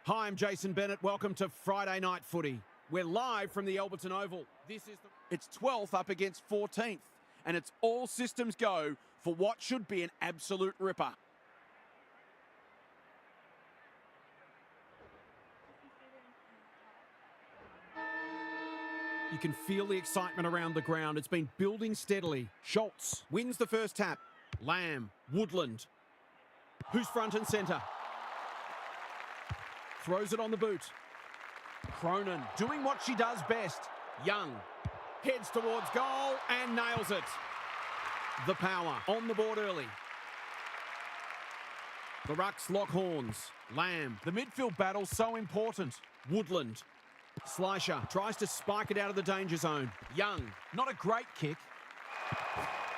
Hi, I'm Jason Bennett. Welcome to Friday Night Footy. We're live from the Alberton Oval. It's 12th up against 14th, and it's all systems go for what should be an absolute ripper. You can feel the excitement around the ground. It's been building steadily. Schultz wins the first tap. Lamb, Woodland. Who's front and centre? Throws it on the boot. Cronin doing what she does best. Young heads towards goal and nails it. The power on the board early. The Rucks lock horns. Lamb. The midfield battle so important. Woodland. Slisher tries to spike it out of the danger zone. Young. Not a great kick.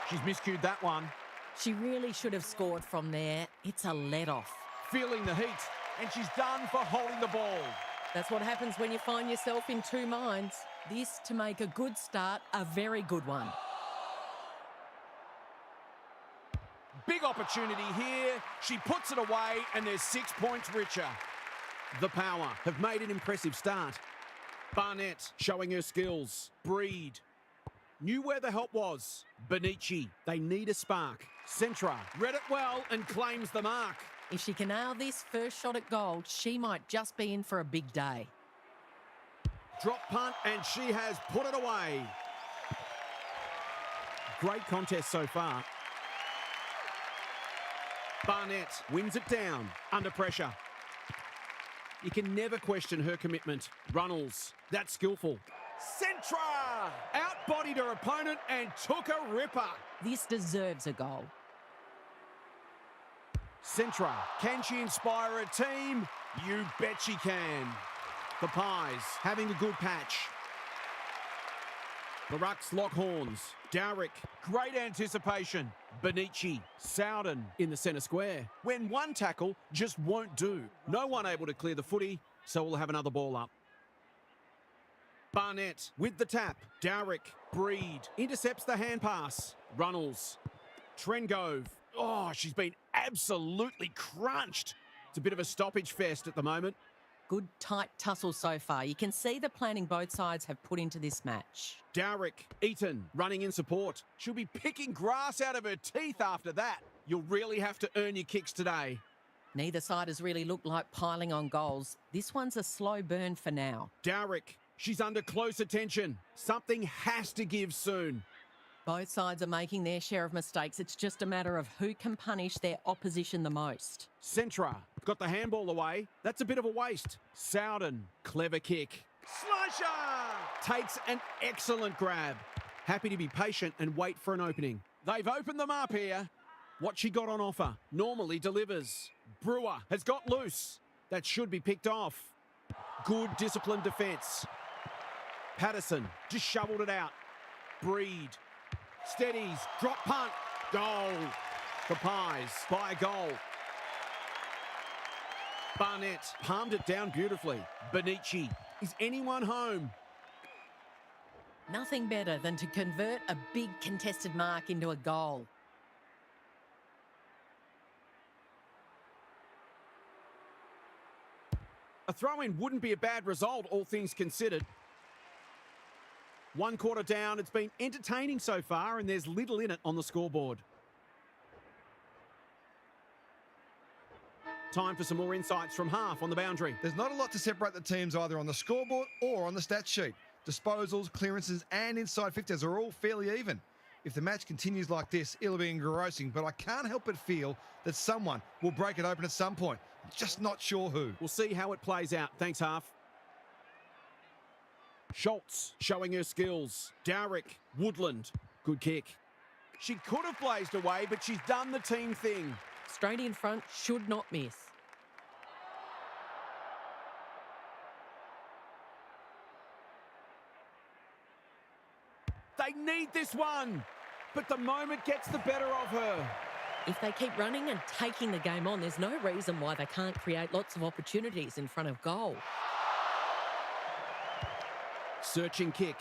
She's miscued that one. She really should have scored from there. It's a let-off. Feeling the heat. And she's done for holding the ball. That's what happens when you find yourself in two minds. This to make a good start, a very good one. Big opportunity here. She puts it away and there's 6 points richer. The Power have made an impressive start. Barnett showing her skills. Breed knew where the help was. Benici, they need a spark. Centra read it well and claims the mark. If she can nail this first shot at goal, she might just be in for a big day. Drop punt and she has put it away. Great contest so far. Barnett wins it down under pressure. You can never question her commitment. Runnels, that's skillful. Centra outbodied her opponent and took a ripper. This deserves a goal. Centra, can she inspire a team? You bet she can. The Pies having a good patch. The Rucks lock horns. Dowrick, great anticipation. Benici, Sowden in the centre square. When one tackle just won't do. No one able to clear the footy, so we'll have another ball up. Barnett with the tap. Dowrick, Breed, intercepts the hand pass. Runnels, Trengove. Oh, she's been absolutely crunched. It's a bit of a stoppage fest at the moment. Good tight tussle so far. You can see the planning both sides have put into this match. Dowrick, Eaton running in support. She'll be picking grass out of her teeth after that. You'll really have to earn your kicks today. Neither side has really looked like piling on goals. This one's a slow burn for now. Dowrick, she's under close attention. Something has to give soon. Both sides are making their share of mistakes. It's just a matter of who can punish their opposition the most. Centra got the handball away. That's a bit of a waste. Sowden, clever kick. Slisher takes an excellent grab. Happy to be patient and wait for an opening. They've opened them up here. What she got on offer normally delivers. Brewer has got loose. That should be picked off. Good disciplined defence. Patterson just shoveled it out. Breed. Steadies, drop punt, goal. The Pies by a goal. Barnett palmed it down beautifully. Benici, is anyone home? Nothing better than to convert a big contested mark into a goal. A throw-in wouldn't be a bad result, all things considered. 1 quarter down, it's been entertaining so far and there's little in it on the scoreboard. Time for some more insights from half on the boundary. There's not a lot to separate the teams either on the scoreboard or on the stat sheet. Disposals, clearances and inside 50s are all fairly even. If the match continues like this, it'll be engrossing, but I can't help but feel that someone will break it open at some point. I'm just not sure who. We'll see how it plays out. Thanks, half. Schultz showing her skills. Dowrick, Woodland, good kick. She could have blazed away, but she's done the team thing. Straight in front, should not miss. They need this one, but the moment gets the better of her. If they keep running and taking the game on, there's no reason why they can't create lots of opportunities in front of goal. Searching kick.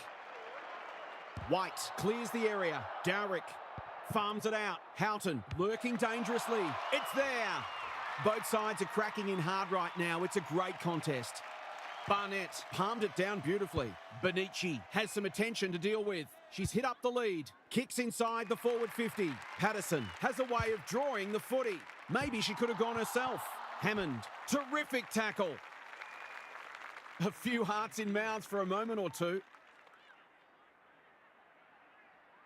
White clears the area. Dowrick farms it out. Houghton lurking dangerously. It's there. Both sides are cracking in hard right now. It's a great contest. Barnett palmed it down beautifully. Benici has some attention to deal with. She's hit up the lead. Kicks inside the forward 50. Patterson has a way of drawing the footy. Maybe she could have gone herself. Hammond, terrific tackle. A few hearts in mouths for a moment or two.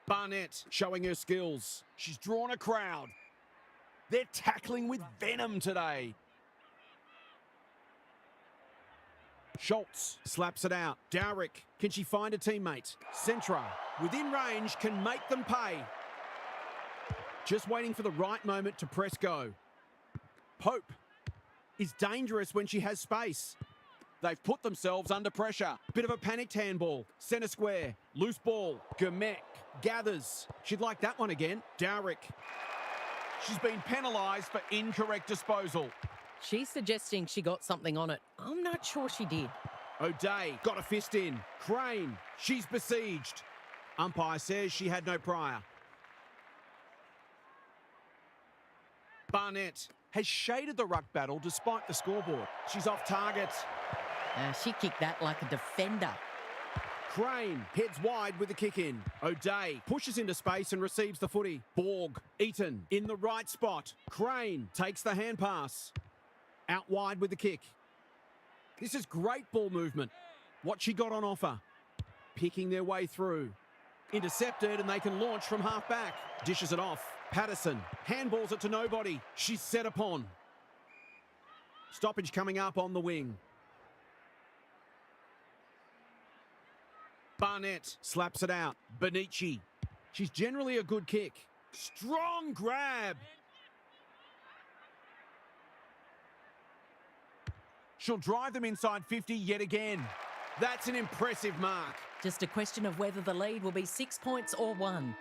Barnett showing her skills. She's drawn a crowd. They're tackling with venom today. Schultz slaps it out. Dowrick, can she find a teammate? Centra, within range, can make them pay. Just waiting for the right moment to press go. Pope is dangerous when she has space. They've put themselves under pressure. Bit of a panicked handball. Centre square. Loose ball. Germek gathers. She'd like that one again. Dowrick. She's been penalised for incorrect disposal. She's suggesting she got something on it. I'm not sure she did. O'Day got a fist in. Crane. She's besieged. Umpire says she had no prior. Barnett has shaded the ruck battle despite the scoreboard. She's off target. She kicked that like a defender. Crane heads wide with the kick in. O'Day pushes into space and receives the footy. Borg, Eaton in the right spot. Crane takes the hand pass. Out wide with the kick. This is great ball movement. What she got on offer. Picking their way through. Intercepted and they can launch from half back. Dishes it off. Patterson handballs it to nobody. She's set upon. Stoppage coming up on the wing. Barnett slaps it out. Benici. She's generally a good kick. Strong grab. She'll drive them inside 50 yet again. That's an impressive mark. Just a question of whether the lead will be 6 points or 1.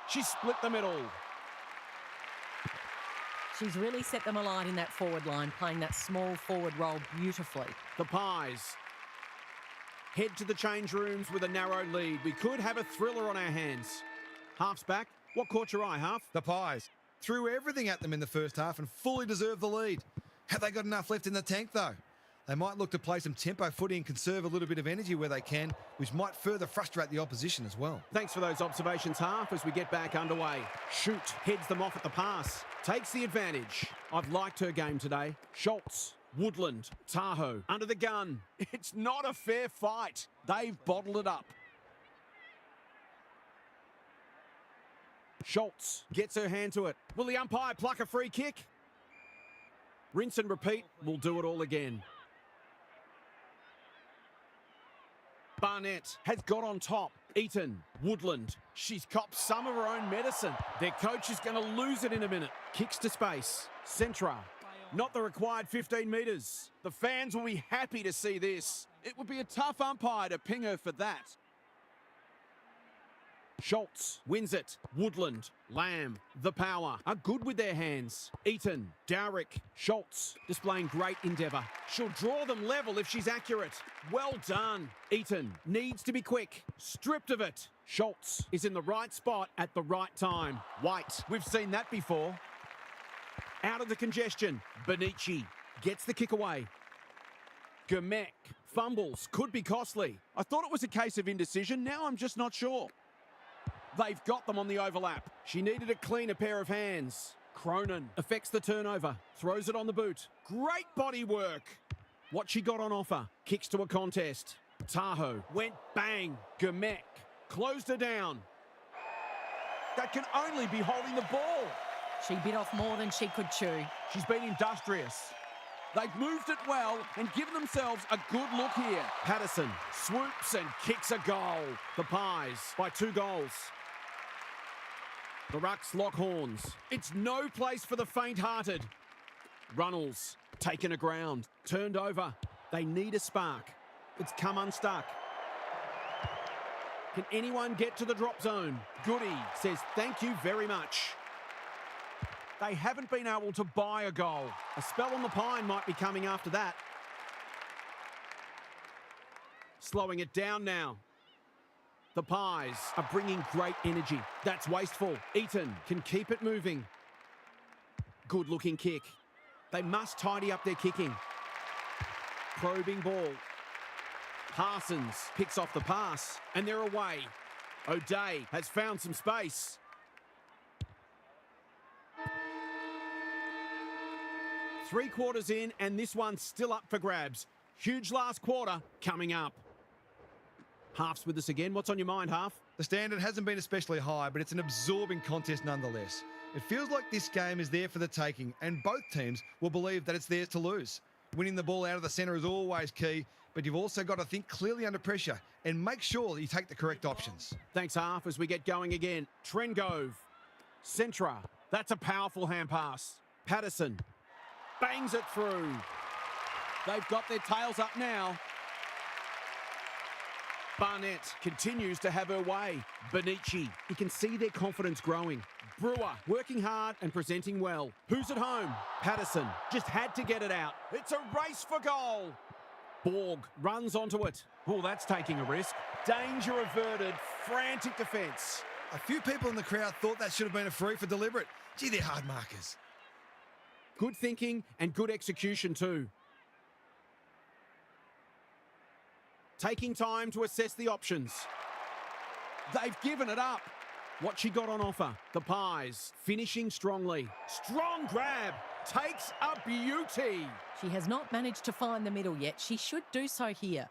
She split the middle. She's really set them alight in that forward line, playing that small forward role beautifully. The Pies head to the change rooms with a narrow lead. We could have a thriller on our hands. Half's back. What caught your eye, Half? The Pies threw everything at them in the first half and fully deserved the lead. Have they got enough left in the tank, though? They might look to play some tempo footy and conserve a little bit of energy where they can, which might further frustrate the opposition as well. Thanks for those observations, Half, as we get back underway. Shoot heads them off at the pass. Takes the advantage. I've liked her game today. Schultz, Woodland, Tahoe, under the gun. It's not a fair fight. They've bottled it up. Schultz gets her hand to it. Will the umpire pluck a free kick? Rinse and repeat. We'll do it all again. Barnett has got on top. Eaton, Woodland. She's copped some of her own medicine. Their coach is going to lose it in a minute. Kicks to space. Centra. Not the required 15 metres. The fans will be happy to see this. It would be a tough umpire to ping her for that. Schultz wins it. Woodland, Lamb, the power are good with their hands. Eaton, Dowrick, Schultz displaying great endeavour. She'll draw them level if she's accurate. Well done. Eaton needs to be quick. Stripped of it. Schultz is in the right spot at the right time. White, we've seen that before. Out of the congestion. Benici gets the kick away. Germek fumbles. Could be costly. I thought it was a case of indecision. Now I'm just not sure. They've got them on the overlap. She needed a cleaner pair of hands. Cronin affects the turnover. Throws it on the boot. Great body work. What she got on offer. Kicks to a contest. Tahoe went bang. Germek closed her down. That can only be holding the ball. She bit off more than she could chew. She's been industrious. They've moved it well and given themselves a good look here. Patterson swoops and kicks a goal. The Pies by 2 goals. The Rucks lock horns. It's no place for the faint-hearted. Runnels taken aground. Turned over. They need a spark. It's come unstuck. Can anyone get to the drop zone? Goody says thank you very much. They haven't been able to buy a goal. A spell on the pine might be coming after that. Slowing it down now. The Pies are bringing great energy. That's wasteful. Eaton can keep it moving. Good looking kick. They must tidy up their kicking. Probing ball. Parsons picks off the pass and they're away. O'Day has found some space. Three quarters in and this one's still up for grabs. Huge last quarter coming up. Half's with us again. What's on your mind, Half? The standard hasn't been especially high, but it's an absorbing contest nonetheless. It feels like this game is there for the taking, and both teams will believe that it's theirs to lose. Winning the ball out of the centre is always key, but you've also got to think clearly under pressure and make sure that you take the correct options. Thanks, Half, as we get going again. Trengove. Centra. That's a powerful hand pass. Patterson bangs it through. They've got their tails up now. Barnett continues to have her way. Benici. You can see their confidence growing. Brewer working hard and presenting well. Who's at home? Patterson just had to get it out. It's a race for goal. Borg runs onto it. Oh, that's taking a risk. Danger averted. Frantic defence. A few people in the crowd thought that should have been a free for deliberate. Gee, they're hard markers. Good thinking and good execution too. Taking time to assess the options. They've given it up. What she got on offer? The Pies finishing strongly. Strong grab. Takes a beauty. She has not managed to find the middle yet. She should do so here.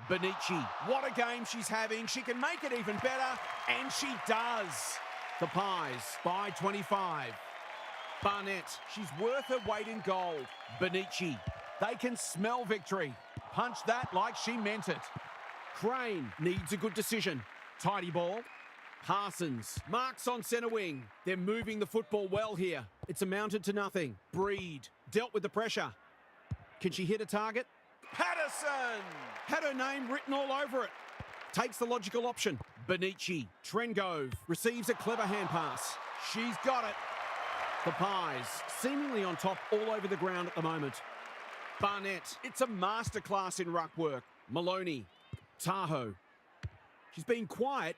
Benici. What a game she's having. She can make it even better, and she does. The Pies by 25. Barnett, she's worth her weight in gold. Benici, they can smell victory. Punch that like she meant it. Crane needs a good decision. Tidy ball. Parsons marks on centre wing. They're moving the football well here. It's amounted to nothing. Breed dealt with the pressure. Can she hit a target? Patterson had her name written all over it. Takes the logical option. Benici. Trengove receives a clever hand pass. She's got it. The Pies seemingly on top all over the ground at the moment. Barnett, it's a masterclass in ruck work. Maloney. Tahoe. She's been quiet.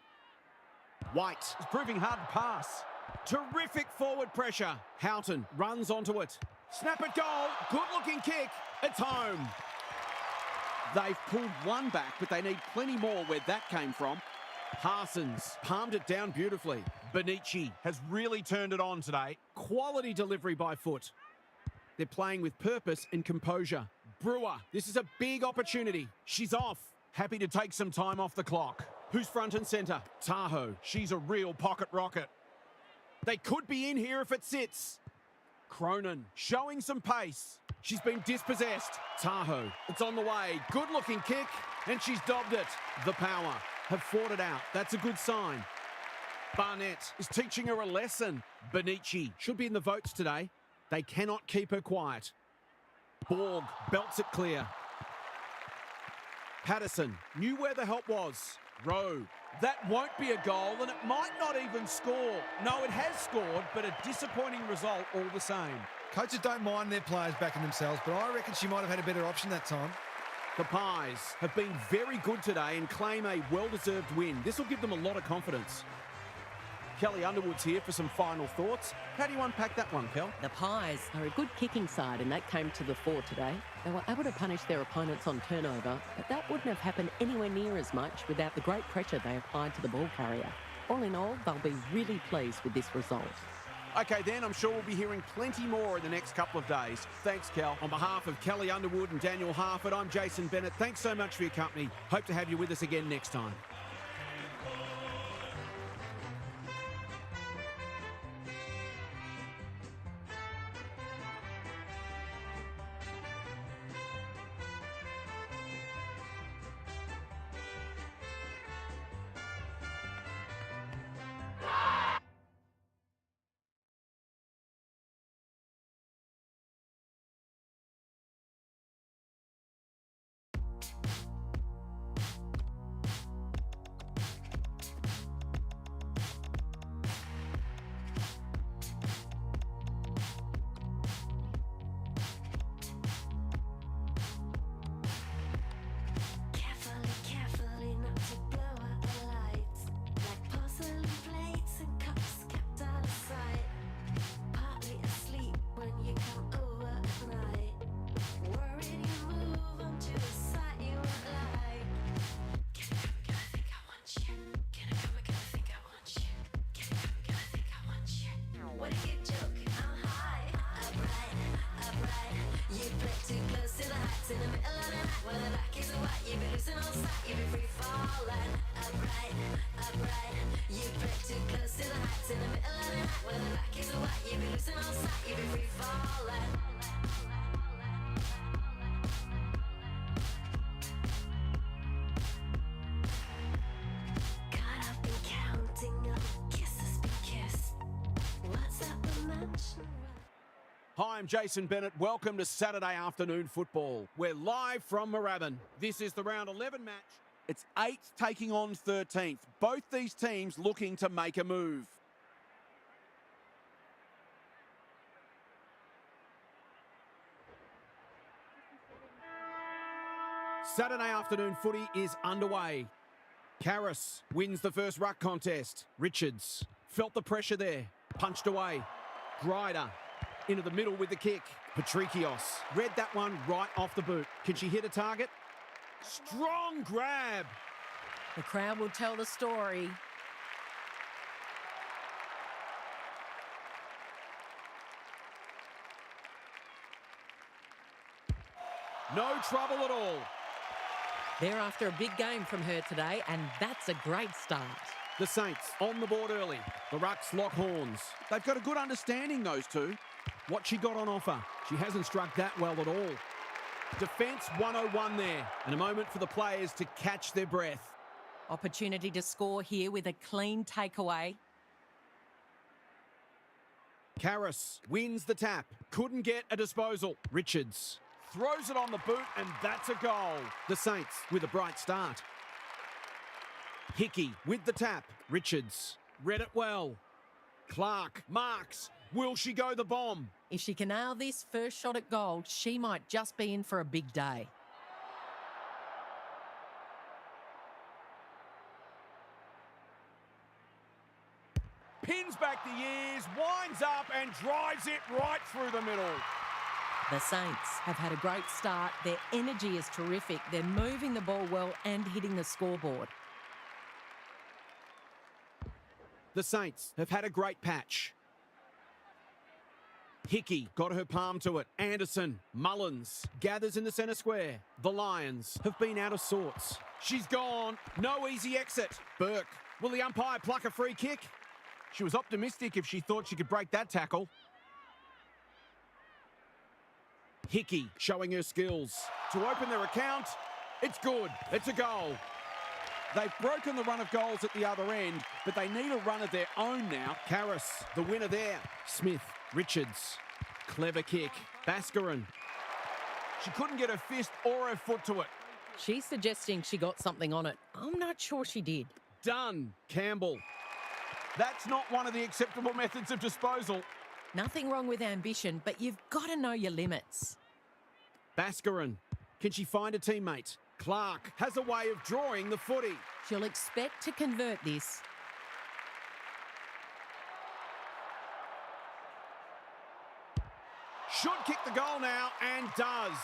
White is proving hard to pass. Terrific forward pressure. Houghton runs onto it. Snap at goal. Good looking kick. It's home. They've pulled one back, but they need plenty more where that came from. Parsons palmed it down beautifully. Benici has really turned it on today. Quality delivery by foot. They're playing with purpose and composure. Brewer, this is a big opportunity. She's off. Happy to take some time off the clock. Who's front and centre? Tahoe. She's a real pocket rocket. They could be in here if it sits. Cronin showing some pace. She's been dispossessed. Tahoe, it's on the way. Good looking kick, and she's dobbed it. The Power have fought it out. That's a good sign. Barnett is teaching her a lesson. Benici should be in the votes today. They cannot keep her quiet. Borg belts it clear. Patterson knew where the help was. Rowe. That won't be a goal, and it might not even score. No, it has scored, but a disappointing result all the same. Coaches don't mind their players backing themselves, but I reckon she might have had a better option that time. The Pies have been very good today and claim a well-deserved win. This will give them a lot of confidence. Kelly Underwood's here for some final thoughts. How do you unpack that one, Kel? The Pies are a good kicking side, and that came to the fore today. They were able to punish their opponents on turnover, but that wouldn't have happened anywhere near as much without the great pressure they applied to the ball carrier. All in all, they'll be really pleased with this result. Okay, then, I'm sure we'll be hearing plenty more in the next couple of days. Thanks, Kel. On behalf of Kelly Underwood and Daniel Harford, I'm Jason Bennett. Thanks so much for your company. Hope to have you with us again next time. heights in the middle of the night. When the back is white, you be losing all sight. You be free falling, upright, upright. You play too close to the heights in the middle of the night. When the back is white, you be losing all sight. You be free falling. Caught up in counting up kisses be kissed. What's up the match? Hi, I'm Jason Bennett. Welcome to Saturday afternoon football. We're live from Moorabbin. This is the round 11 match. It's 8th taking on 13th. Both these teams looking to make a move. Saturday afternoon footy is underway. Karras wins the first ruck contest. Richards felt the pressure there. Punched away. Grider into the middle with the kick. Patrikios read that one right off the boot. Can she hit a target? Strong grab. The crowd will tell the story. No trouble at all. They're after a big game from her today, and that's a great start. The Saints on the board early. The Rucks lock horns. They've got a good understanding, those two. What she got on offer. She hasn't struck that well at all. Defence 101 there. And a moment for the players to catch their breath. Opportunity to score here with a clean takeaway. Karras wins the tap. Couldn't get a disposal. Richards throws it on the boot, and that's a goal. The Saints with a bright start. Hickey with the tap. Richards read it well. Clark marks. Will she go the bomb? If she can nail this first shot at goal, she might just be in for a big day. Pins back the ears, winds up and drives it right through the middle. The Saints have had a great start. Their energy is terrific. They're moving the ball well and hitting the scoreboard. The Saints have had a great patch. Hickey got her palm to it. Anderson, Mullins gathers in the centre square. The Lions have been out of sorts. She's gone. No easy exit. Burke. Will the umpire pluck a free kick? She was optimistic if she thought she could break that tackle. Hickey showing her skills. To open their account, it's good. It's a goal. They've broken the run of goals at the other end, but they need a run of their own now. Karras, the winner there. Smith, Richards, clever kick. Bascarin. She couldn't get her fist or her foot to it. She's suggesting she got something on it. I'm not sure she did. Done. Campbell. That's not one of the acceptable methods of disposal. Nothing wrong with ambition, but you've got to know your limits. Bascarin. Can she find a teammate? Clark has a way of drawing the footy. She'll expect to convert this. Should kick the goal now and does.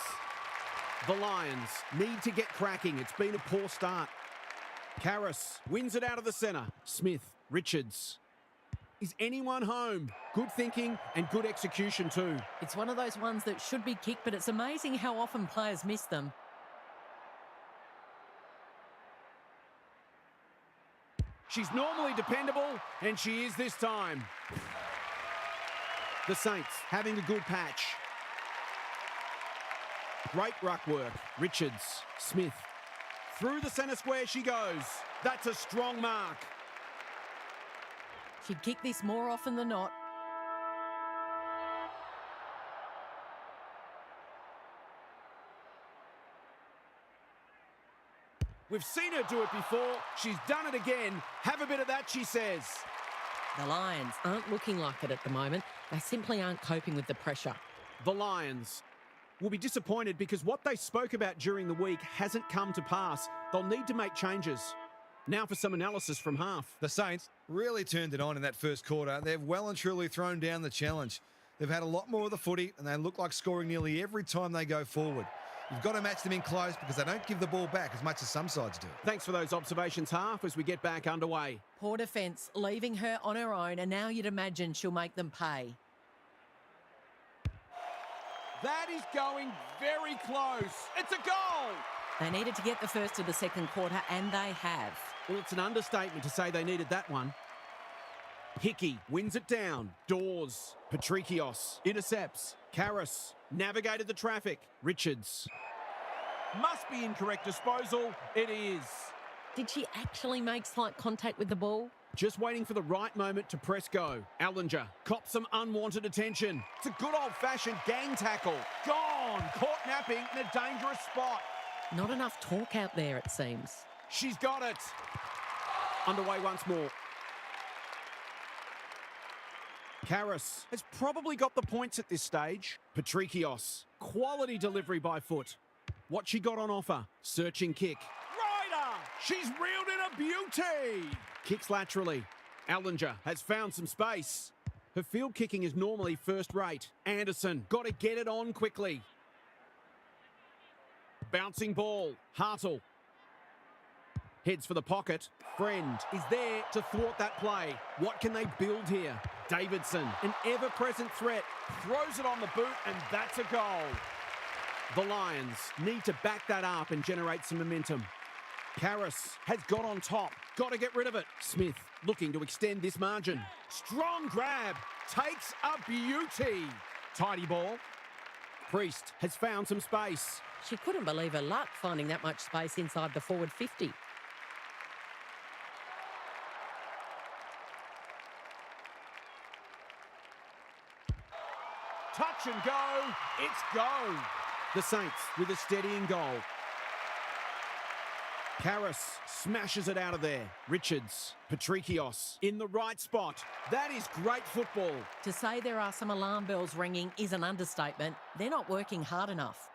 The Lions need to get cracking. It's been a poor start. Karras wins it out of the centre. Smith, Richards. Is anyone home? Good thinking and good execution too. It's one of those ones that should be kicked, but it's amazing how often players miss them. She's normally dependable, and she is this time. The Saints having a good patch. Great ruck work. Richards, Smith. Through the centre square she goes. That's a strong mark. She'd kick this more often than not. We've seen her do it before. She's done it again. Have a bit of that, she says. The Lions aren't looking like it at the moment. They simply aren't coping with the pressure. The Lions will be disappointed because what they spoke about during the week hasn't come to pass. They'll need to make changes. Now for some analysis from half. The Saints really turned it on in that first quarter. They've well and truly thrown down the challenge. They've had a lot more of the footy, and they look like scoring nearly every time they go forward. You've got to match them in close because they don't give the ball back as much as some sides do. Thanks for those observations, half, as we get back underway. Poor defence, leaving her on her own, and now you'd imagine she'll make them pay. That is going very close. It's a goal. They needed to get the first of the second quarter, and they have. Well, it's an understatement to say they needed that one. Hickey wins it down. Dawes. Patrikios intercepts. Karras navigated the traffic. Richards. Must be incorrect disposal. It is. Did she actually make slight contact with the ball? Just waiting for the right moment to press go. Aflw cops some unwanted attention. It's a good old-fashioned gang tackle. Gone. Caught napping in a dangerous spot. Not enough talk out there, it seems. She's got it. Underway once more. Karras has probably got the points at this stage. Patrikios. Quality delivery by foot. What she got on offer. Searching kick. Ryder! She's reeled in a beauty! Kicks laterally. Aflw has found some space. Her field kicking is normally first rate. Anderson got to get it on quickly. Bouncing ball. Hartle. Heads for the pocket. Friend is there to thwart that play. What can they build here? Davidson, an ever-present threat, throws it on the boot, and that's a goal. The Lions need to back that up and generate some momentum. Karras has got on top. Got to get rid of it. Smith looking to extend this margin. Strong grab. Takes a beauty. Tidy ball. Priest has found some space. She couldn't believe her luck finding that much space inside the forward 50. Touch and go. It's go. The Saints with a steadying goal. Karras smashes it out of there. Richards, Patrikios in the right spot. That is great football. To say there are some alarm bells ringing is an understatement. They're not working hard enough.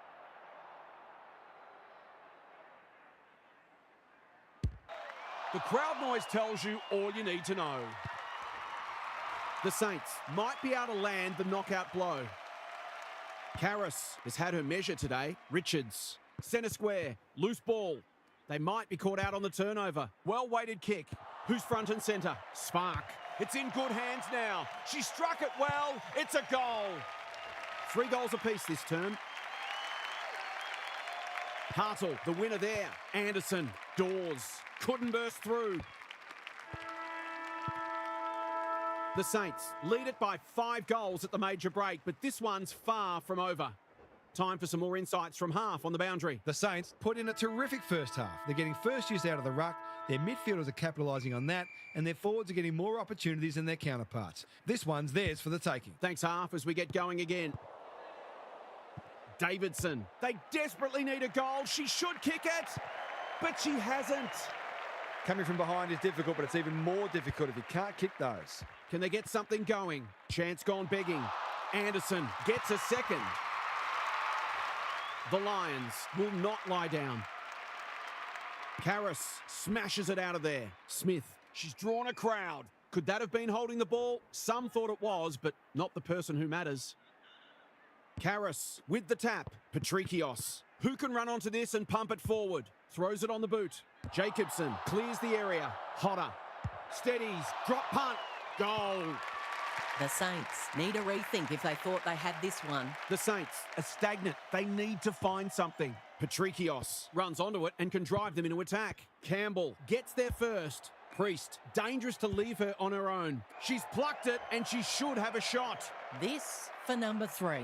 The crowd noise tells you all you need to know. The Saints might be able to land the knockout blow. Karras has had her measure today. Richards, centre square, loose ball. They might be caught out on the turnover. Well-weighted kick. Who's front and centre? Spark. It's in good hands now. She struck it well. It's a goal. 3 goals apiece this term. Hartle, the winner there. Anderson, Dawes. Couldn't burst through. The Saints lead it by 5 goals at the major break, but this one's far from over. Time for some more insights from half on the boundary. The Saints put in a terrific first half. They're getting first use out of the ruck, their midfielders are capitalising on that, and their forwards are getting more opportunities than their counterparts. This one's theirs for the taking. Thanks, half, as we get going again. Davidson. They desperately need a goal. She should kick it, but she hasn't. Coming from behind is difficult, but it's even more difficult if you can't kick those. Can they get something going? Chance gone begging. Anderson gets a second. The Lions will not lie down. Karras smashes it out of there. Smith, she's drawn a crowd. Could that have been holding the ball? Some thought it was, but not the person who matters. Karras with the tap. Patrikios. Who can run onto this and pump it forward? Throws it on the boot. Jacobson clears the area. Hodder. Steadies. Drop punt. Goal. The Saints need a rethink if they thought they had this one. The Saints are stagnant. They need to find something. Patrikios runs onto it and can drive them into attack. Campbell gets there first. Priest, dangerous to leave her on her own. She's plucked it and she should have a shot. This for number 3.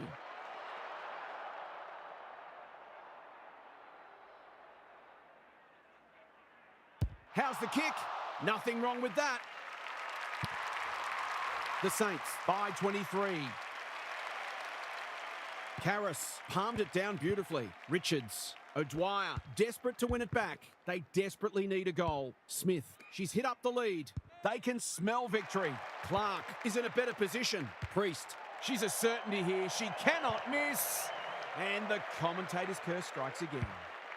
How's the kick? Nothing wrong with that. The Saints by 23. Karras palmed it down beautifully. Richards. O'Dwyer, desperate to win it back. They desperately need a goal. Smith, she's hit up the lead. They can smell victory. Clark is in a better position. Priest, she's a certainty here. She cannot miss. And the commentator's curse strikes again.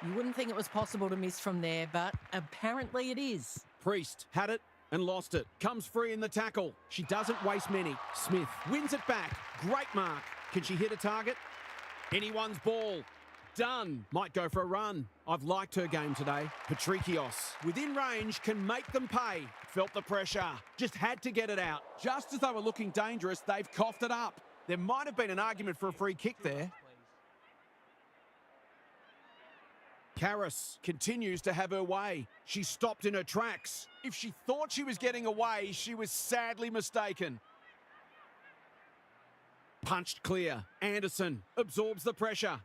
You wouldn't think it was possible to miss from there, but apparently it is. Priest had it and lost it. Comes free in the tackle. She doesn't waste many. Smith wins it back. Great mark. Can she hit a target? Anyone's ball. Done. Might go for a run. I've liked her game today. Patrikios, within range, can make them pay. Felt the pressure. Just had to get it out. Just as they were looking dangerous, they've coughed it up. There might have been an argument for a free kick there. Karras continues to have her way. She stopped in her tracks. If she thought she was getting away, she was sadly mistaken. Punched clear. Anderson absorbs the pressure.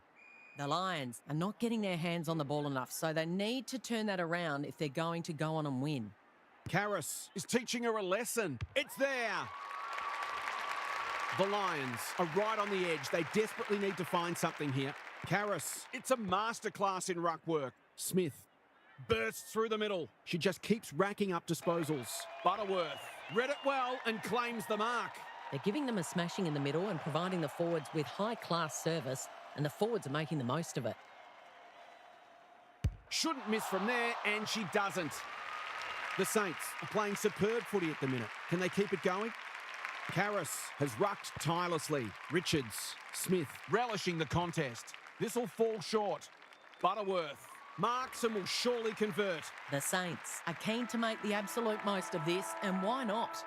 The Lions are not getting their hands on the ball enough, so they need to turn that around if they're going to go on and win. Karras is teaching her a lesson. It's there. The Lions are right on the edge. They desperately need to find something here. Karras, it's a masterclass in ruck work. Smith bursts through the middle. She just keeps racking up disposals. Butterworth read it well and claims the mark. They're giving them a smashing in the middle and providing the forwards with high-class service, and the forwards are making the most of it. Shouldn't miss from there, and she doesn't. The Saints are playing superb footy at the minute. Can they keep it going? Karras has rucked tirelessly. Richards, Smith relishing the contest. This'll fall short. Butterworth marks and will surely convert. The Saints are keen to make the absolute most of this, and why not?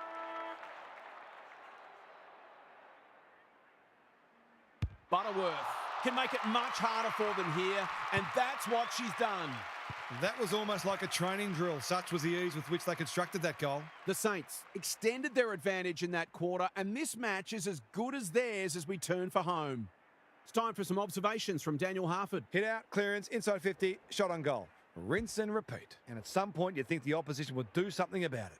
Butterworth can make it much harder for them here, and that's what she's done. That was almost like a training drill. Such was the ease with which they constructed that goal. The Saints extended their advantage in that quarter, and this match is as good as theirs as we turn for home. It's time for some observations from Daniel Harford. Hit out, clearance, inside 50, shot on goal. Rinse and repeat. And at some point, you'd think the opposition would do something about it.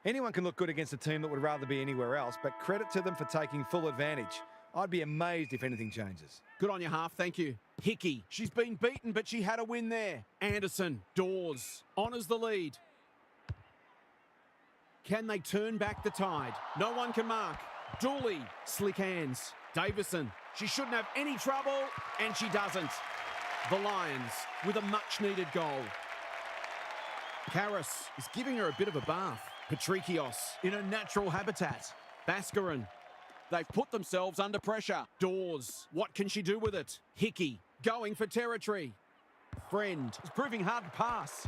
Anyone can look good against a team that would rather be anywhere else, but credit to them for taking full advantage. I'd be amazed if anything changes. Good on you, Half. Thank you. Hickey, she's been beaten, but she had a win there. Anderson, Dawes, honours the lead. Can they turn back the tide? No one can mark. Dooley, slick hands. Davison, she shouldn't have any trouble, and she doesn't. The Lions with a much-needed goal. Karras is giving her a bit of a bath. Patrikios in her natural habitat. Baskarin. They've put themselves under pressure. Dawes, what can she do with it? Hickey, going for territory. Friend is proving hard to pass.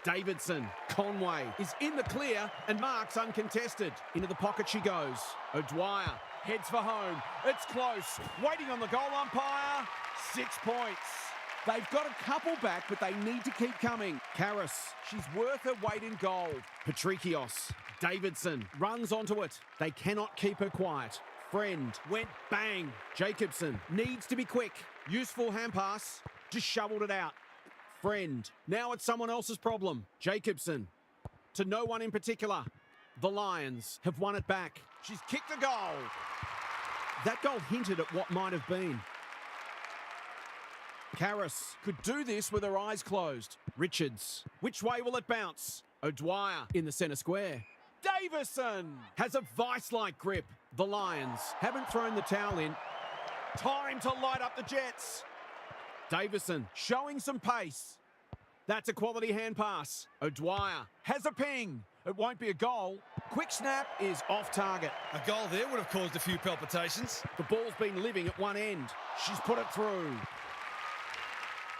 Davidson, Conway is in the clear and marks uncontested. Into the pocket she goes. O'Dwyer heads for home. It's close. Waiting on the goal umpire. 6 points. They've got a couple back, but they need to keep coming. Karras, she's worth her weight in gold. Patrikios, Davidson runs onto it. They cannot keep her quiet. Friend went bang. Jacobson needs to be quick. Useful hand pass. Just shoveled it out. Friend. Now it's someone else's problem. Jacobson. To no one in particular. The Lions have won it back. She's kicked a goal. That goal hinted at what might have been. Karras could do this with her eyes closed. Richards. Which way will it bounce? O'Dwyer in the centre square. Davison has a vice-like grip. The Lions haven't thrown the towel in. Time to light up the Jets. Davison showing some pace. That's a quality hand pass. O'Dwyer has a ping. It won't be a goal. Quick snap is off target. A goal there would have caused a few palpitations. The ball's been living at one end. She's put it through.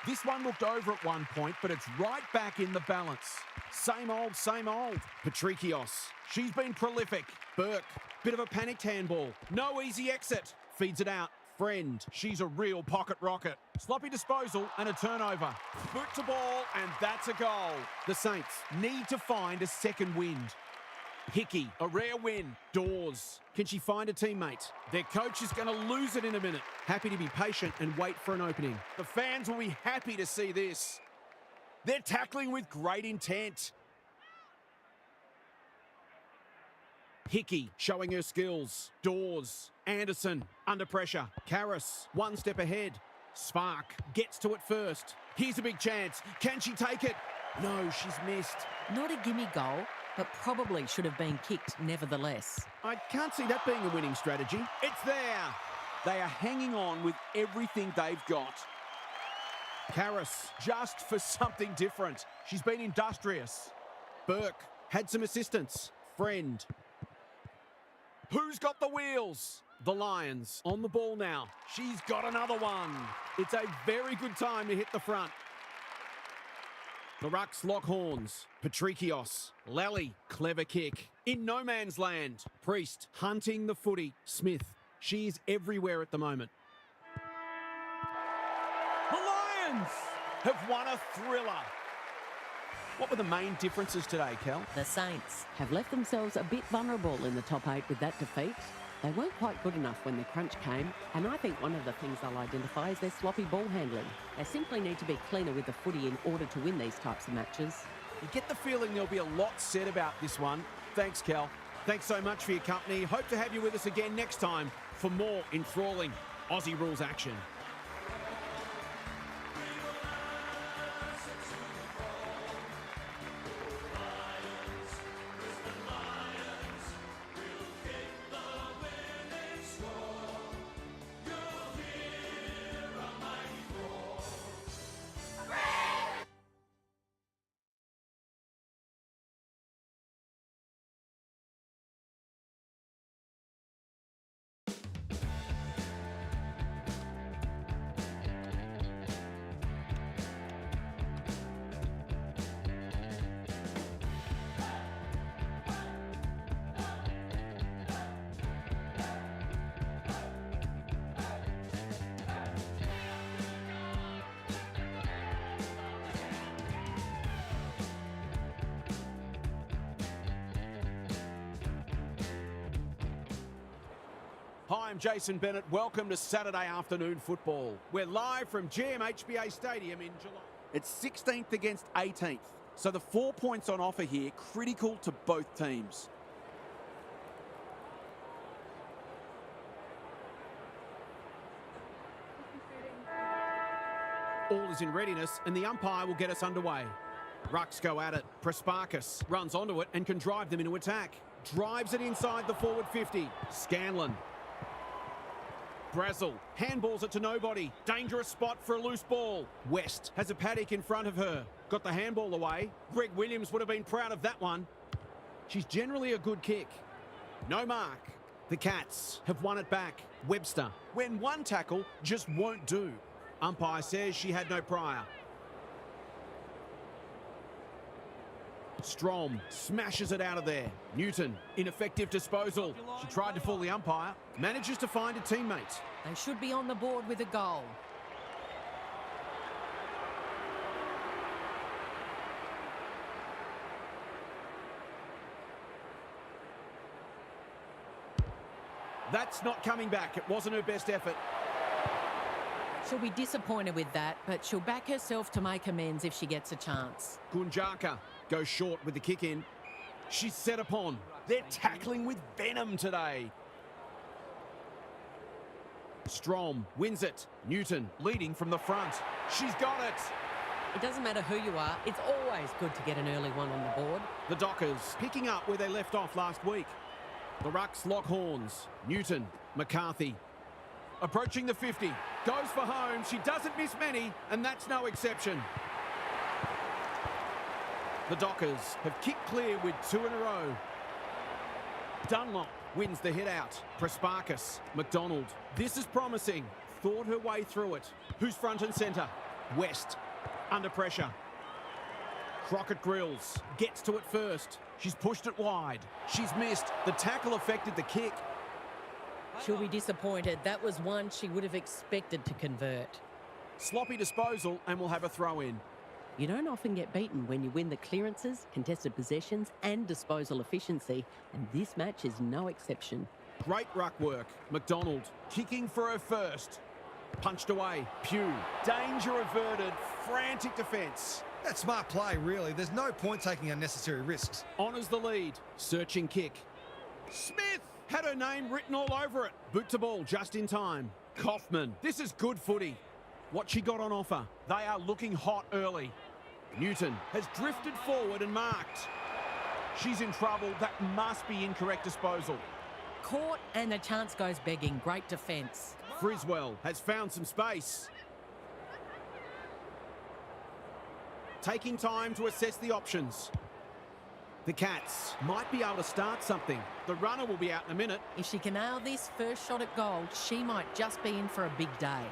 This one looked over at one point, but it's right back in the balance. Same old, same old. Patrikios, she's been prolific. Burke, bit of a panicked handball. No easy exit. Feeds it out. Friend, she's a real pocket rocket. Sloppy disposal and a turnover. Boot to ball, and that's a goal. The Saints need to find a second wind. Hickey, a rare win. Dawes, can she find a teammate? Their coach is going to lose it in a minute. Happy to be patient and wait for an opening. The fans will be happy to see this. They're tackling with great intent. Hickey showing her skills. Dawes, Anderson under pressure. Karras one step ahead. Spark gets to it first. Here's a big chance. Can she take it? No, she's missed. Not a gimme goal, but probably should have been kicked nevertheless. I can't see that being a winning strategy. It's there. They are hanging on with everything they've got. Karras just for something different. She's been industrious. Burke had some assistance. Friend. Who's got the wheels? The Lions on the ball now. She's got another one. It's a very good time to hit the front. The Rucks lock horns. Patrikios. Lally. Clever kick. In no man's land. Priest hunting the footy. Smith. She's everywhere at the moment. The Lions have won a thriller. What were the main differences today, Kel? The Saints have left themselves a bit vulnerable in the top 8 with that defeat. They weren't quite good enough when the crunch came, and I think one of the things they'll identify is their sloppy ball handling. They simply need to be cleaner with the footy in order to win these types of matches. You get the feeling there'll be a lot said about this one. Thanks, Kel. Thanks so much for your company. Hope to have you with us again next time for more enthralling Aussie rules action. Hi, I'm Jason Bennett. Welcome to Saturday afternoon football. We're live from GMHBA Stadium in July. It's 16th against 18th, so the 4 points on offer here, critical to both teams. All is in readiness, and the umpire will get us underway. Rucks go at it. Prasparkas runs onto it and can drive them into attack. Drives it inside the forward 50. Scanlon. Brazel handballs it to nobody. Dangerous spot for a loose ball. West has a paddock in front of her. Got the handball away. Greg Williams would have been proud of that one. She's generally a good kick. No mark. The Cats have won it back. Webster, when one tackle just won't do. Umpire says she had no prior. Strom smashes it out of there. Newton, ineffective disposal. She tried to fool the umpire. Manages to find a teammate. They should be on the board with a goal. That's not coming back. It wasn't her best effort. She'll be disappointed with that, but she'll back herself to make amends if she gets a chance. Gunjaka goes short with the kick in. She's set upon. They're tackling with venom today. Strom wins it. Newton leading from the front. She's got it. It doesn't matter who you are, it's always good to get an early one on the board. The Dockers picking up where they left off last week. The Rucks lock horns. Newton, McCarthy. Approaching the 50. Goes for home. She doesn't miss many, and that's no exception. The Dockers have kicked clear with 2 in a row. Dunlop wins the hit out. Prasparkas, McDonald. This is promising. Thought her way through it. Who's front and centre? West. Under pressure. Crockett Grills gets to it first. She's pushed it wide. She's missed. The tackle affected the kick. She'll be disappointed. That was one she would have expected to convert. Sloppy disposal, and we'll have a throw in. You don't often get beaten when you win the clearances, contested possessions and disposal efficiency, and this match is no exception. Great ruck work. McDonald kicking for her first. Punched away. Pugh. Danger averted. Frantic defence. That's smart play, really. There's no point taking unnecessary risks. Honours the lead. Searching kick. Smith had her name written all over it. Boot to ball just in time. Kaufman. This is good footy. What she got on offer. They are looking hot early. Newton has drifted forward and marked. She's in trouble. That must be incorrect disposal. Caught and the chance goes begging. Great defence. Friswell has found some space. Taking time to assess the options. The Cats might be able to start something. The runner will be out in a minute. If she can nail this first shot at goal, she might just be in for a big day.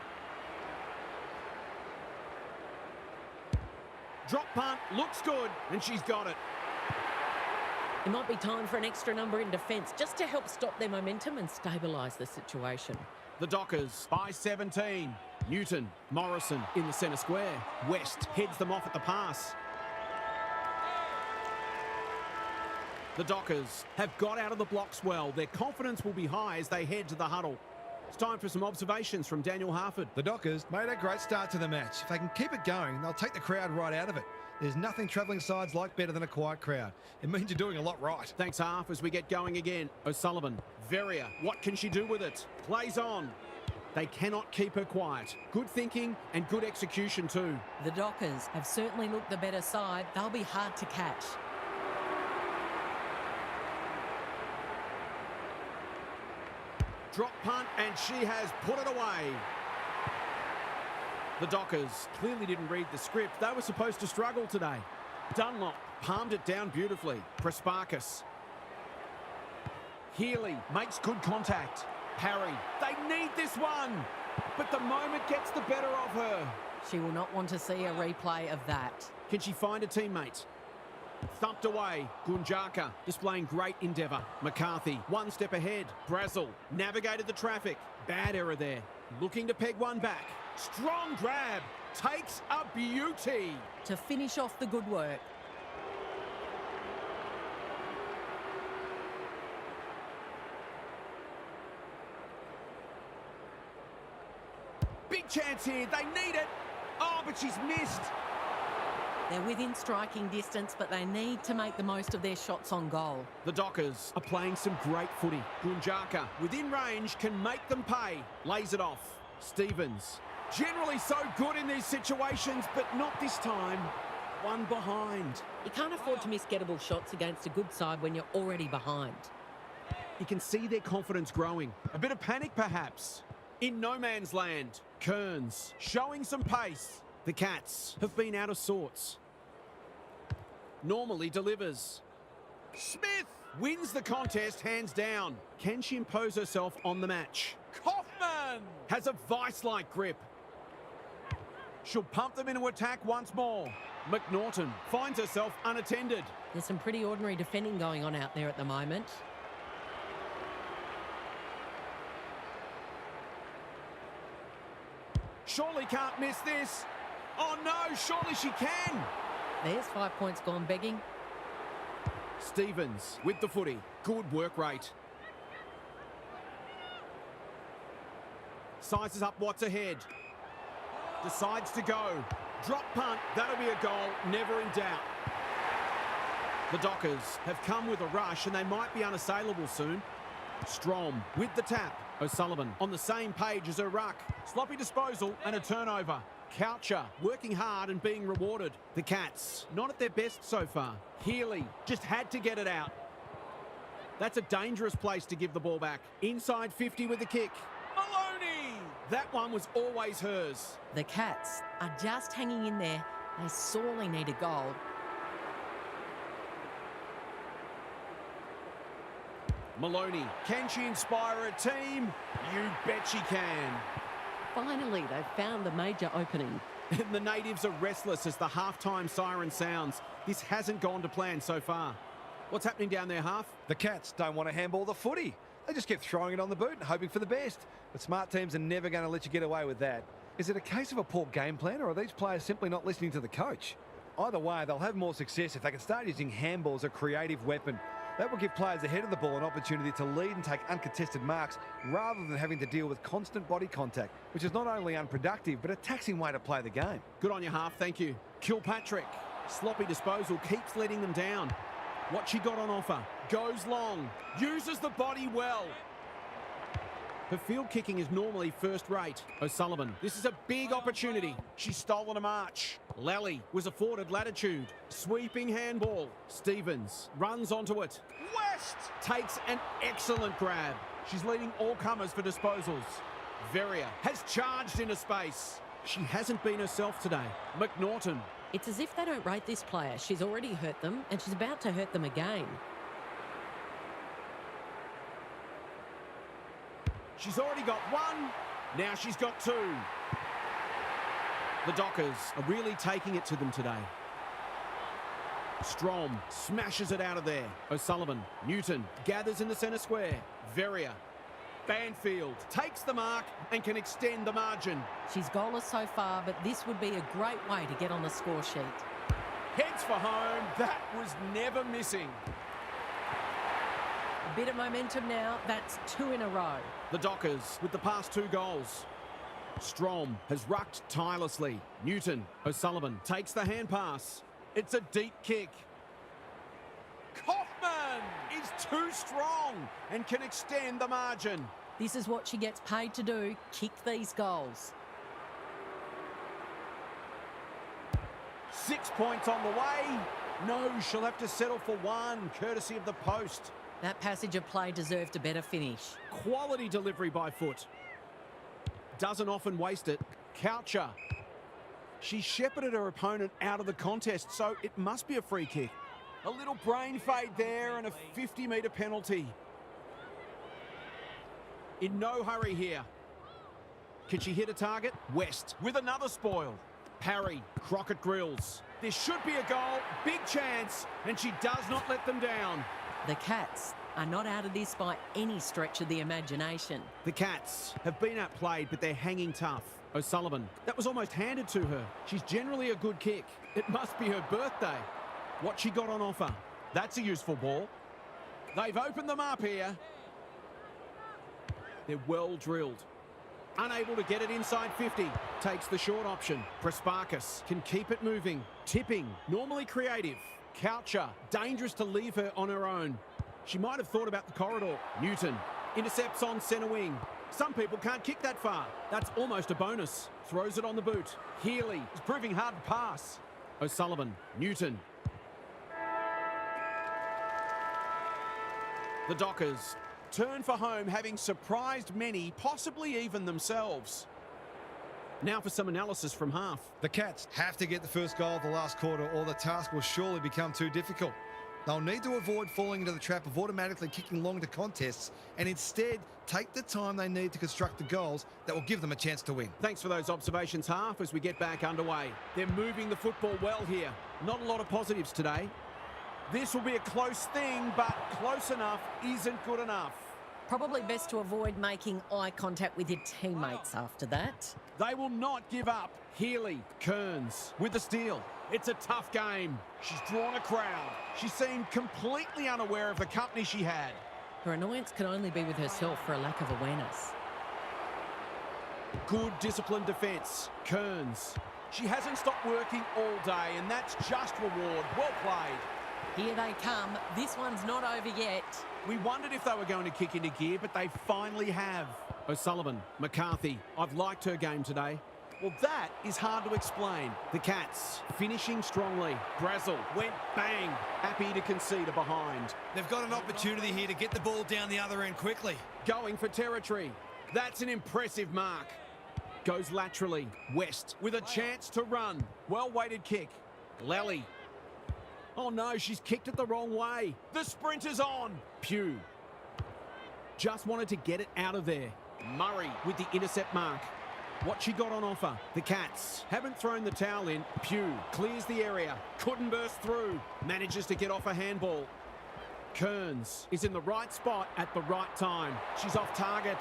Drop punt, looks good, and she's got it. It might be time for an extra number in defence just to help stop their momentum and stabilise the situation. The Dockers by 17. Newton, Morrison in the centre square. West heads them off at the pass. The Dockers have got out of the blocks well. Their confidence will be high as they head to the huddle. It's time for some observations from Daniel Harford. The Dockers made a great start to the match. If they can keep it going, they'll take the crowd right out of it. There's nothing travelling sides like better than a quiet crowd. It means you're doing a lot right. Thanks, Harf, as we get going again. O'Sullivan, Veria, what can she do with it? Plays on. They cannot keep her quiet. Good thinking and good execution too. The Dockers have certainly looked the better side. They'll be hard to catch. Drop punt, and she has put it away. The Dockers clearly didn't read the script. They were supposed to struggle today. Dunlop palmed it down beautifully. Prasparkas. Healy makes good contact. Parry, they need this one, but the moment gets the better of her. She will not want to see a replay of that. Can she find a teammate? Thumped away. Gunjaka displaying great endeavour. McCarthy, one step ahead. Brazel navigated the traffic. Bad error there. Looking to peg one back. Strong grab. Takes a beauty. To finish off the good work. Big chance here. They need it. Oh, but she's missed. They're within striking distance, but they need to make the most of their shots on goal. The Dockers are playing some great footy. Gunjaka, within range, can make them pay. Lays it off. Stevens, generally so good in these situations, but not this time. One behind. You can't afford to miss gettable shots against a good side when you're already behind. You can see their confidence growing. A bit of panic, perhaps. In no man's land, Kearns showing some pace. The Cats have been out of sorts. Normally delivers. Smith wins the contest hands down. Can she impose herself on the match? Kaufman has a vice-like grip. She'll pump them into attack once more. McNaughton finds herself unattended. There's some pretty ordinary defending going on out there at the moment. Surely can't miss this. Oh no, surely she can. There's 5 points gone begging. Stevens with the footy. Good work rate. Sizes up what's ahead. Decides to go. Drop punt. That'll be a goal. Never in doubt. The Dockers have come with a rush and they might be unassailable soon. Strom with the tap. O'Sullivan on the same page as her ruck. Sloppy disposal and a turnover. Coucher working hard and being rewarded. The Cats not at their best so far. Healy just had to get it out. That's a dangerous place to give the ball back. Inside 50 with the kick. Maloney! That one was always hers. The Cats are just hanging in there. They sorely need a goal. Maloney, can she inspire a team? You bet she can. Finally, they've found the major opening. And the natives are restless as the halftime siren sounds. This hasn't gone to plan so far. What's happening down there, Half? The Cats don't want to handball the footy. They just keep throwing it on the boot and hoping for the best. But smart teams are never going to let you get away with that. Is it a case of a poor game plan, or are these players simply not listening to the coach? Either way, they'll have more success if they can start using handball as a creative weapon. That will give players ahead of the ball an opportunity to lead and take uncontested marks rather than having to deal with constant body contact, which is not only unproductive but a taxing way to play the game. Good on you, Half, thank you. Kilpatrick, sloppy disposal, keeps letting them down. What she got on offer, goes long, uses the body well. Her field kicking is normally first rate. O'Sullivan, this is a big opportunity. She's stolen a march. Lally was afforded latitude. Sweeping handball. Stevens runs onto it. West takes an excellent grab. She's leading all comers for disposals. Veria has charged into space. She hasn't been herself today. McNaughton. It's as if they don't rate this player. She's already hurt them, and she's about to hurt them again. She's already got one. Now she's got two. The Dockers are really taking it to them today. Strom smashes it out of there. O'Sullivan, Newton gathers in the centre square. Veria Banfield takes the mark and can extend the margin. She's goalless so far, but this would be a great way to get on the score sheet. Heads for home. That was never missing. A bit of momentum now. That's 2 in a row. The Dockers with the past 2 goals. Strom has rucked tirelessly. Newton, O'Sullivan takes the hand pass. It's a deep kick. Kaufman is too strong and can extend the margin. This is what she gets paid to do, kick these goals. 6 points on the way. No, she'll have to settle for 1, courtesy of the post. That passage of play deserved a better finish. Quality delivery by foot. Doesn't often waste it. Coucher. She shepherded her opponent out of the contest, so it must be a free kick. A little brain fade there and a 50-metre penalty. In no hurry here. Can she hit a target? West with another spoil. Parry, Crockett Grills. There should be a goal, big chance, and she does not let them down. The Cats are not out of this by any stretch of the imagination. The Cats have been outplayed, but they're hanging tough. O'Sullivan, that was almost handed to her. She's generally a good kick. It must be her birthday. What she got on offer. That's a useful ball. They've opened them up here. They're well drilled. Unable to get it inside 50. Takes the short option. Prasparkas can keep it moving. Tipping, normally creative. Coucher, dangerous to leave her on her own. She might have thought about the corridor. Newton, intercepts on centre wing. Some people can't kick that far. That's almost a bonus. Throws it on the boot. Healy is proving hard to pass. O'Sullivan, Newton. The Dockers turn for home, having surprised many, possibly even themselves. Now for some analysis from half. The Cats have to get the first goal of the last quarter or the task will surely become too difficult. They'll need to avoid falling into the trap of automatically kicking long to contests and instead take the time they need to construct the goals that will give them a chance to win. Thanks for those observations, half, as we get back underway. They're moving the football well here. Not a lot of positives today. This will be a close thing, but close enough isn't good enough. Probably best to avoid making eye contact with your teammates after that. They will not give up. Healy, Kearns with the steal. It's a tough game. She's drawn a crowd. She seemed completely unaware of the company she had. Her annoyance can only be with herself for a lack of awareness. Good disciplined defence. Kearns. She hasn't stopped working all day, and that's just reward. Well played. Here they come. This one's not over yet. We wondered if they were going to kick into gear, but they finally have. O'Sullivan, McCarthy. I've liked her game today. Well, that is hard to explain. The Cats finishing strongly. Brazel went bang. Happy to concede a behind. They've got an opportunity here to get the ball down the other end quickly. Going for territory. That's an impressive mark. Goes laterally. West with a chance to run. Well-weighted kick. Lally. Oh no, she's kicked it the wrong way. The sprint is on. Pugh. Just wanted to get it out of there. Murray with the intercept mark. What she got on offer. The Cats haven't thrown the towel in. Pugh clears the area. Couldn't burst through. Manages to get off a handball. Kearns is in the right spot at the right time. She's off target.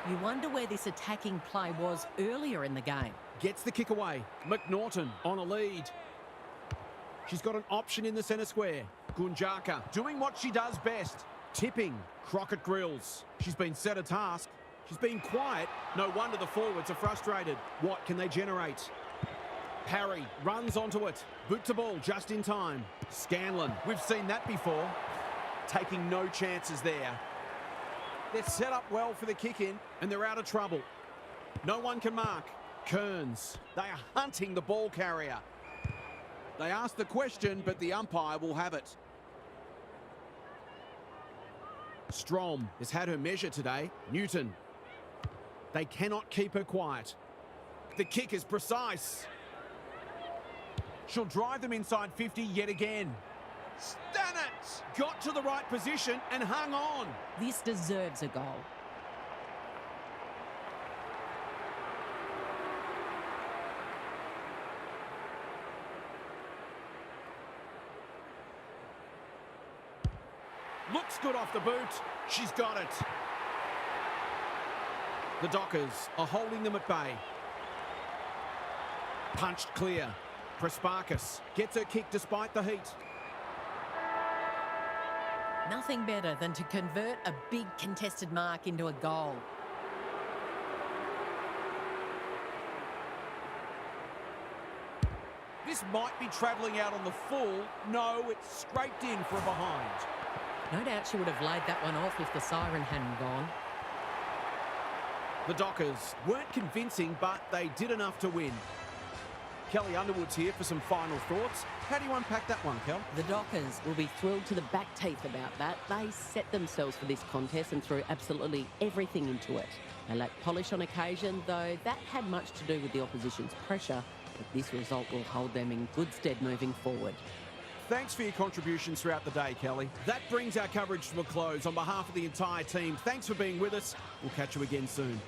You wonder where this attacking play was earlier in the game. Gets the kick away. McNaughton on a lead. She's got an option in the centre square. Gunjaka doing what she does best. Tipping. Crockett Grills. She's been set a task. She's been quiet. No wonder the forwards are frustrated. What can they generate? Parry runs onto it. Boot to ball just in time. Scanlon. We've seen that before. Taking no chances there. They're set up well for the kick-in and they're out of trouble. No one can mark. Kearns. They are hunting the ball carrier. They asked the question, but the umpire will have it. Strom has had her measure today. Newton. They cannot keep her quiet. The kick is precise. She'll drive them inside 50 yet again. Stannett got to the right position and hung on. This deserves a goal. Looks good off the boot. She's got it. The Dockers are holding them at bay. Punched clear. Prasparkas gets her kick despite the heat. Nothing better than to convert a big contested mark into a goal. This might be travelling out on the full. No, it's scraped in for a behind. No doubt she would have laid that one off if the siren hadn't gone. The Dockers weren't convincing, but they did enough to win. Kelly Underwood's here for some final thoughts. How do you unpack that one, Kel? The Dockers will be thrilled to the back teeth about that. They set themselves for this contest and threw absolutely everything into it. They lacked polish on occasion, though that had much to do with the opposition's pressure, but this result will hold them in good stead moving forward. Thanks for your contributions throughout the day, Kelly. That brings our coverage to a close. On behalf of the entire team, thanks for being with us. We'll catch you again soon.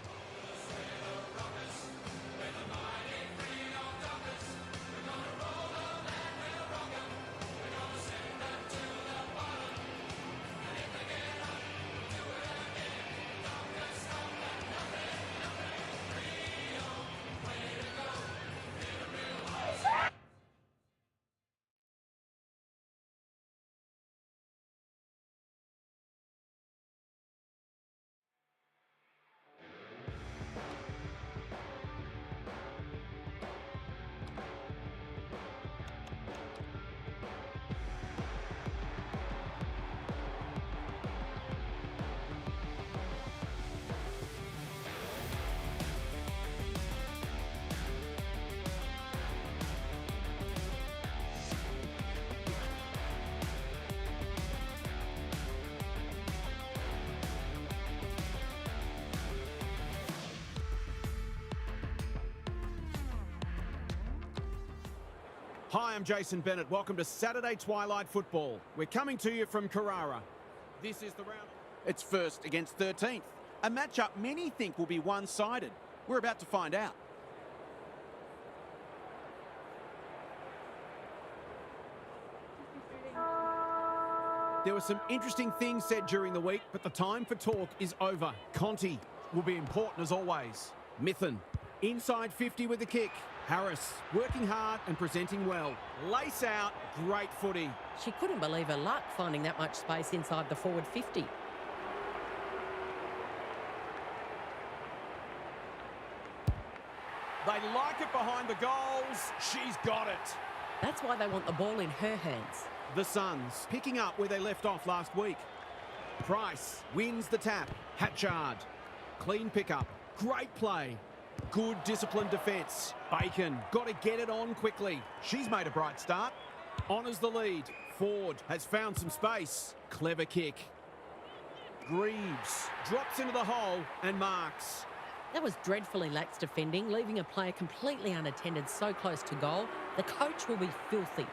Hi, I'm Jason Bennett. Welcome to Saturday Twilight Football. We're coming to you from Carrara. This is the round. It's first against 13th. A matchup many think will be one-sided. We're about to find out. There were some interesting things said during the week, but the time for talk is over. Conti will be important as always. Mithen, inside 50 with the kick. Harris, working hard and presenting well. Lace out, great footy. She couldn't believe her luck finding that much space inside the forward 50. They like it behind the goals. She's got it. That's why they want the ball in her hands. The Suns picking up where they left off last week. Price wins the tap. Hatchard, clean pickup. Great play. Good disciplined defence. Bacon got to get it on quickly. She's made a bright start. Honours the lead. Ford has found some space. Clever kick. Greaves drops into the hole and marks. That was dreadfully lax defending, leaving a player completely unattended so close to goal. The coach will be filthy.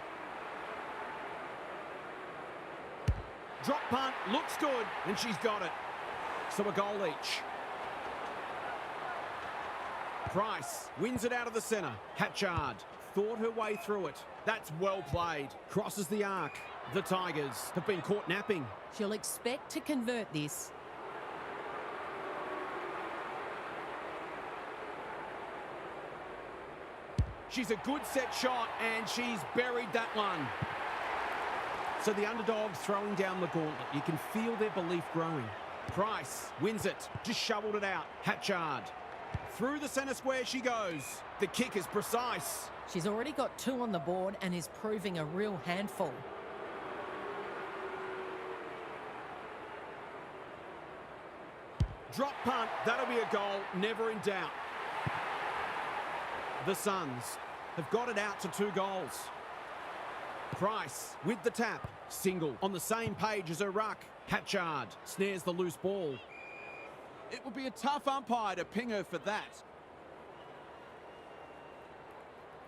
Drop punt, looks good, and she's got it. So a goal each. Price wins it out of the centre. Hatchard thought her way through it. That's well played. Crosses the arc. The Tigers have been caught napping. She'll expect to convert this. She's a good set shot, and she's buried that one. So the underdogs throwing down the gauntlet. You can feel their belief growing. Price wins it. Just shoveled it out. Hatchard. Through the centre square she goes. The kick is precise. She's already got 2 on the board and is proving a real handful. Drop punt. That'll be a goal. Never in doubt. The Suns have got it out to 2 goals. Price with the tap. Single on the same page as her ruck. Hatchard snares the loose ball. It would be a tough umpire to ping her for that.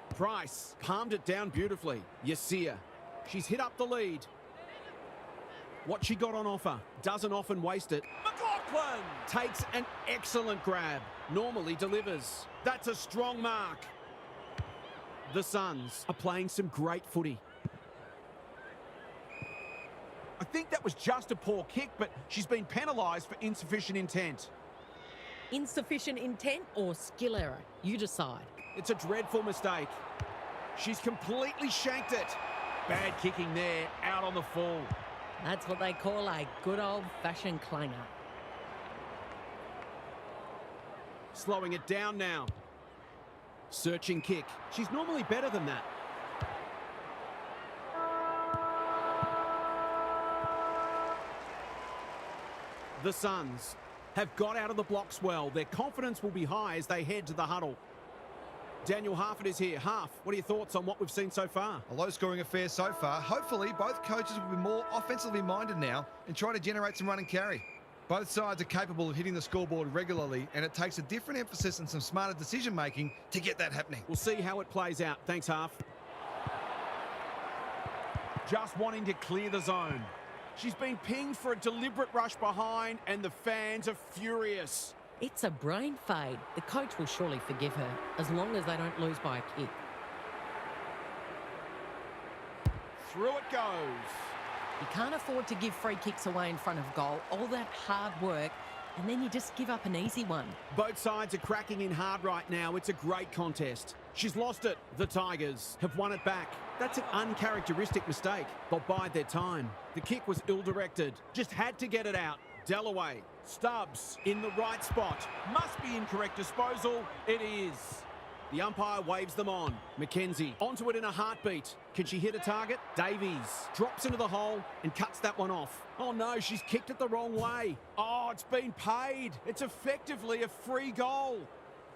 Price palmed it down beautifully. Yasir. She's hit up the lead. What she got on offer doesn't often waste it. McLaughlin takes an excellent grab. Normally delivers. That's a strong mark. The Suns are playing some great footy. I think that was just a poor kick, but she's been penalised for insufficient intent. Insufficient intent or skill error? You decide. It's a dreadful mistake. She's completely shanked it. Bad kicking there, out on the full. That's what they call a good old-fashioned clanger. Slowing it down now. Searching kick. She's normally better than that. The Suns have got out of the blocks well. Their confidence will be high as they head to the huddle. Daniel Harford is here. Harf, what are your thoughts on what we've seen so far? A low-scoring affair so far. Hopefully, both coaches will be more offensively minded now and try to generate some run and carry. Both sides are capable of hitting the scoreboard regularly, and it takes a different emphasis and some smarter decision-making to get that happening. We'll see how it plays out. Thanks, Harf. Just wanting to clear the zone. She's been pinged for a deliberate rush behind, and the fans are furious. It's a brain fade. The coach will surely forgive her, as long as they don't lose by a kick. Through it goes. You can't afford to give free kicks away in front of goal. All that hard work, and then you just give up an easy one. Both sides are cracking in hard right now. It's a great contest. She's lost it. The Tigers have won it back. That's an uncharacteristic mistake. They'll bide their time. The kick was ill-directed. Just had to get it out. Dalloway. Stubbs in the right spot. Must be incorrect disposal. It is. The umpire waves them on. Mackenzie onto it in a heartbeat. Can she hit a target? Davies drops into the hole and cuts that one off. Oh no, she's kicked it the wrong way. Oh, it's been paid. It's effectively a free goal.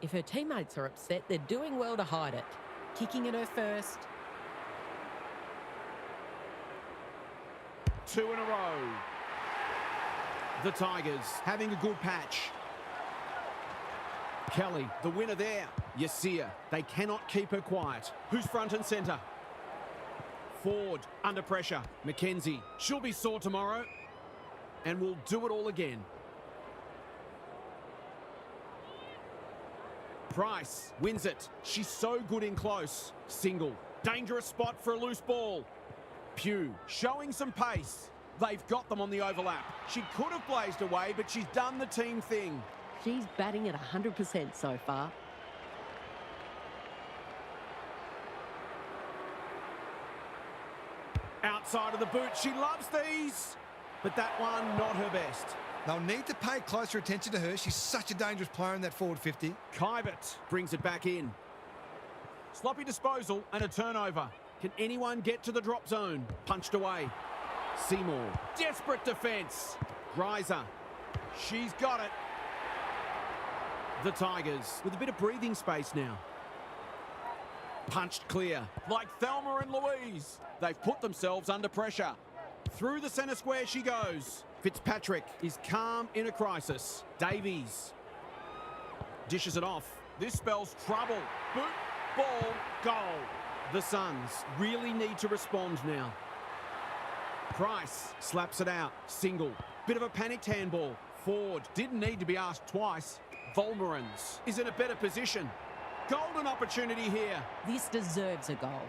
If her teammates are upset, they're doing well to hide it. Kicking at her first. 2 in a row. The Tigers having a good patch. Kelly, the winner there. Yasia, they cannot keep her quiet. Who's front and centre? Ford, under pressure. Mackenzie, she'll be sore tomorrow. And we'll do it all again. Price wins it. She's so good in close. Single. Dangerous spot for a loose ball. Pugh showing some pace. They've got them on the overlap. She could have blazed away, but she's done the team thing. She's batting at 100% so far. Outside of the boot, she loves these. But that one, not her best. They'll need to pay closer attention to her. She's such a dangerous player in that forward 50. Kybert brings it back in. Sloppy disposal and a turnover. Can anyone get to the drop zone? Punched away. Seymour. Desperate defence. Greiser. She's got it. The Tigers with a bit of breathing space now. Punched clear. Like Thelma and Louise. They've put themselves under pressure. Through the centre square she goes. Fitzpatrick is calm in a crisis. Davies dishes it off. This spells trouble. Boot, ball, goal. The Suns really need to respond now. Price slaps it out. Single. Bit of a panicked handball. Ford didn't need to be asked twice. Volmerans is in a better position. Golden opportunity here. This deserves a goal.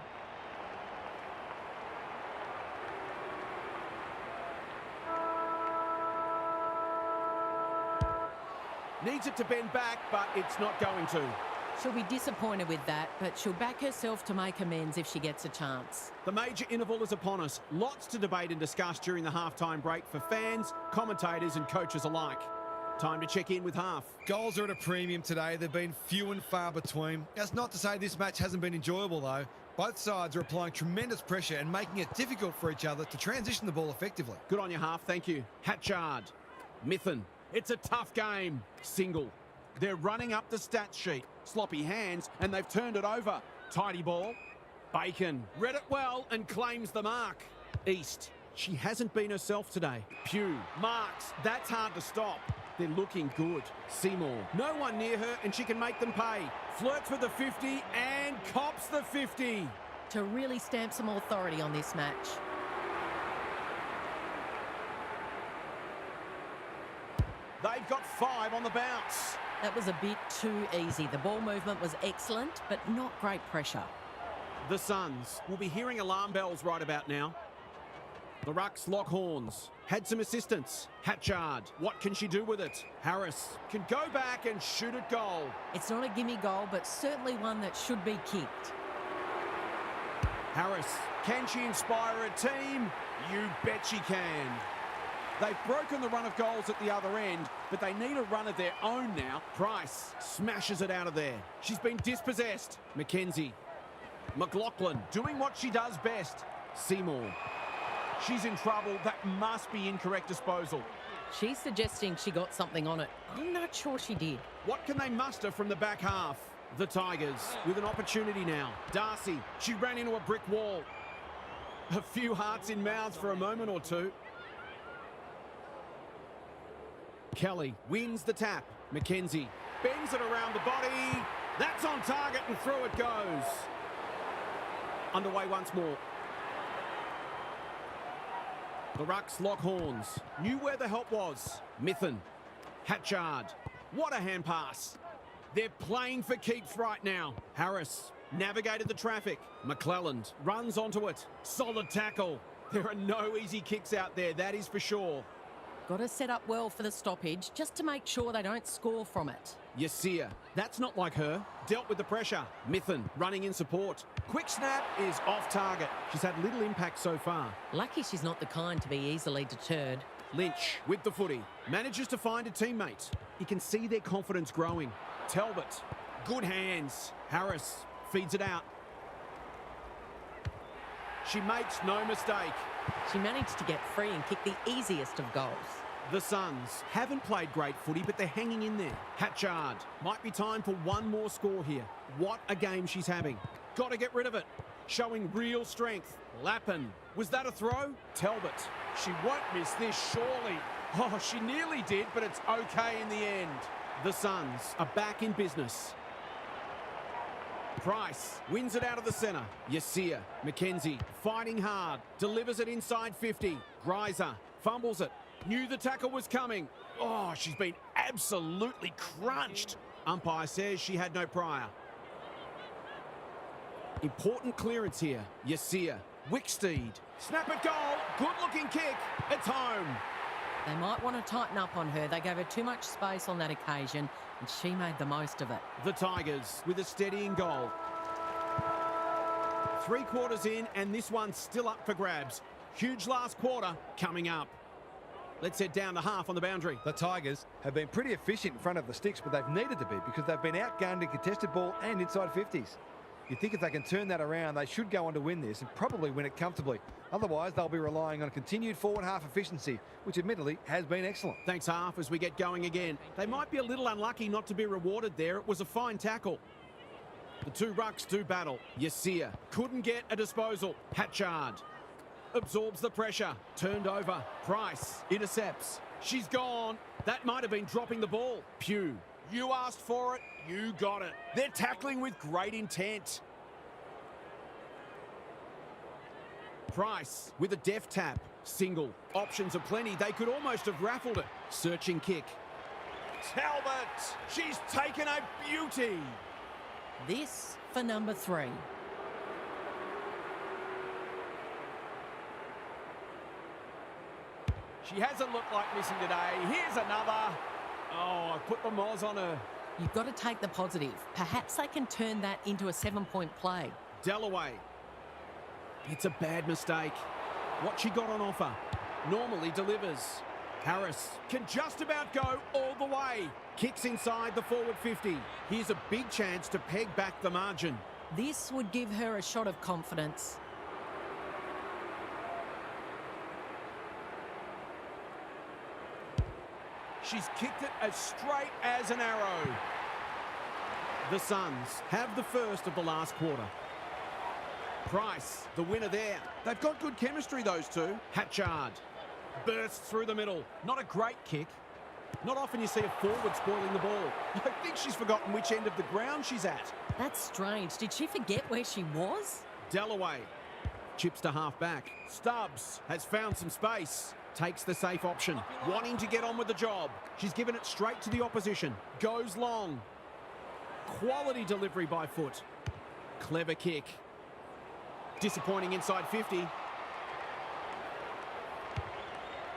Needs it to bend back, but it's not going to. She'll be disappointed with that, but she'll back herself to make amends if she gets a chance. The major interval is upon us. Lots to debate and discuss during the halftime break for fans, commentators and coaches alike. Time to check in with Half. Goals are at a premium today. They've been few and far between. That's not to say this match hasn't been enjoyable, though. Both sides are applying tremendous pressure and making it difficult for each other to transition the ball effectively. Good on you, Half. Thank you. Hatchard. Mithen. It's a tough game. Single. They're running up the stats sheet. Sloppy hands, and they've turned it over. Tidy ball. Bacon. Read it well and claims the mark. East. She hasn't been herself today. Pugh. Marks. That's hard to stop. They're looking good. Seymour. No one near her, and she can make them pay. Flirts with the 50 and cops the 50. To really stamp some authority on this match. They've got 5 on the bounce. That was a bit too easy. The ball movement was excellent, but not great pressure. The Suns will be hearing alarm bells right about now. The Rucks lock horns. Had some assistance. Hatchard. What can she do with it? Harris can go back and shoot at goal. It's not a gimme goal, but certainly one that should be kicked. Harris. Can she inspire a team? You bet she can. They've broken the run of goals at the other end, but they need a run of their own now. Price smashes it out of there. She's been dispossessed. Mackenzie. McLaughlin doing what she does best. Seymour. She's in trouble. That must be incorrect disposal. She's suggesting she got something on it. I'm not sure she did. What can they muster from the back half? The Tigers with an opportunity now. Darcy. She ran into a brick wall. A few hearts in mouths for a moment or two. Kelly wins the tap. Mackenzie bends it around the body. That's on target and through it goes. Underway once more. The Rucks lock horns. Knew where the help was. Mithen. Hatchard. What a hand pass. They're playing for keeps right now. Harris navigated the traffic. McClelland runs onto it. Solid tackle. There are no easy kicks out there, that is for sure. Got to set up well for the stoppage just to make sure they don't score from it. Yasia. That's not like her. Dealt with the pressure. Mithen running in support. Quick snap is off target. She's had little impact so far. Lucky she's not the kind to be easily deterred. Lynch with the footy. Manages to find a teammate. You can see their confidence growing. Talbot. Good hands. Harris feeds it out. She makes no mistake. She managed to get free and kick the easiest of goals. The Suns haven't played great footy, but they're hanging in there. Hatchard. Might be time for one more score here. What a game she's having. Got to get rid of it. Showing real strength. Lappin. Was that a throw? Talbot. She won't miss this, surely. Oh, she nearly did, but it's okay in the end. The Suns are back in business. Price wins it out of the centre. Yasia. Mackenzie fighting hard. Delivers it inside 50. Greiser fumbles it. Knew the tackle was coming. Oh, she's been absolutely crunched. Umpire says she had no prior. Important clearance here. Yasia. Wicksteed. Snap at goal. Good looking kick. It's home. They might want to tighten up on her. They gave her too much space on that occasion, and she made the most of it. The Tigers with a steadying goal. 3 quarters in, and this one's still up for grabs. Huge last quarter coming up. Let's head down to half on the boundary. The Tigers have been pretty efficient in front of the sticks, but they've needed to be because they've been outgunned in contested ball and inside 50s. You think if they can turn that around, they should go on to win this and probably win it comfortably. Otherwise, they'll be relying on continued forward half efficiency, which admittedly has been excellent. Thanks, half, as we get going again. They might be a little unlucky not to be rewarded there. It was a fine tackle. The two rucks do battle. Yasia couldn't get a disposal. Hatchard absorbs the pressure. Turned over. Price intercepts. She's gone. That might have been dropping the ball. Pugh. You asked for it, you got it. They're tackling with great intent. Price with a deft tap. Single. Options are plenty. They could almost have raffled it. Searching kick. Talbot. She's taken a beauty. This for number 3. She hasn't looked like missing today. Here's another. Oh, I put the moz on her. You've got to take the positive. Perhaps they can turn that into a 7-point play. Dalloway. It's a bad mistake. What she got on offer. Normally delivers. Harris can just about go all the way. Kicks inside the forward 50. Here's a big chance to peg back the margin. This would give her a shot of confidence. She's kicked it as straight as an arrow. The Suns have the first of the last quarter. Price, the winner there. They've got good chemistry, those two. Hatchard bursts through the middle. Not a great kick. Not often you see a forward spoiling the ball. I think she's forgotten which end of the ground she's at. That's strange. Did she forget where she was? Dalloway chips to half back. Stubbs has found some space. Takes the safe option, wanting to get on with the job. She's given it straight to the opposition. Goes long. Quality delivery by foot. Clever kick. Disappointing inside 50.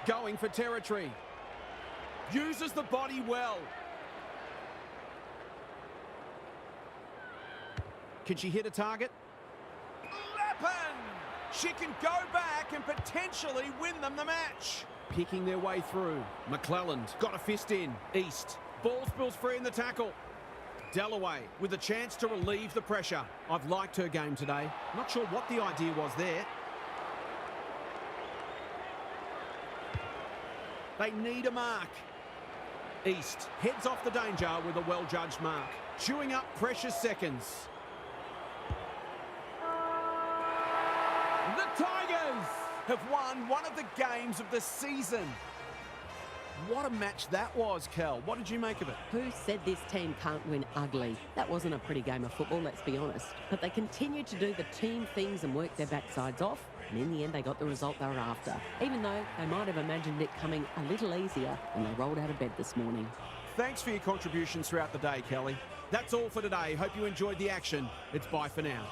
Going for territory. Uses the body well. Can she hit a target? Lappin! She can go back and potentially win them the match. Picking their way through. McClelland's got a fist in. East. Ball spills free in the tackle. Dalloway with a chance to relieve the pressure. I've liked her game today. Not sure what the idea was there. They need a mark. East heads off the danger with a well-judged mark. Chewing up precious seconds. The Tigers have won one of the games of the season. What a match that was, Kel. What did you make of it? Who said this team can't win ugly? That wasn't a pretty game of football, let's be honest. But they continued to do the team things and work their backsides off. And in the end, they got the result they were after. Even though they might have imagined it coming a little easier when they rolled out of bed this morning. Thanks for your contributions throughout the day, Kelly. That's all for today. Hope you enjoyed the action. It's bye for now.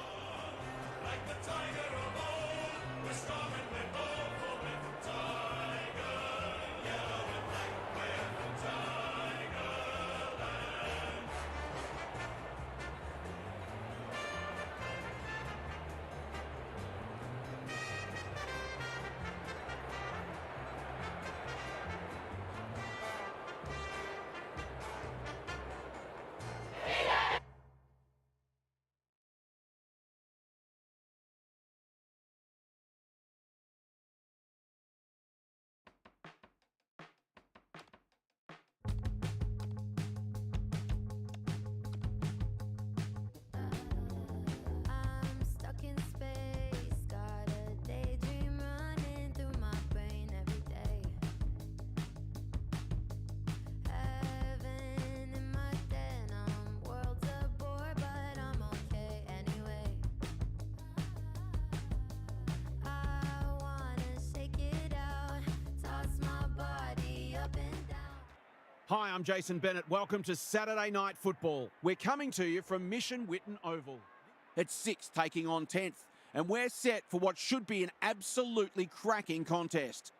I'm stuck in space, got a daydream running through my brain every day. Heaven in my denim, world's a bore, but I'm okay anyway. I wanna shake it out, toss my body up and down. Hi, I'm Jason Bennett. Welcome to Saturday Night Football. We're coming to you from Mission Whitten Oval. It's 6th taking on 10th, and we're set for what should be an absolutely cracking contest.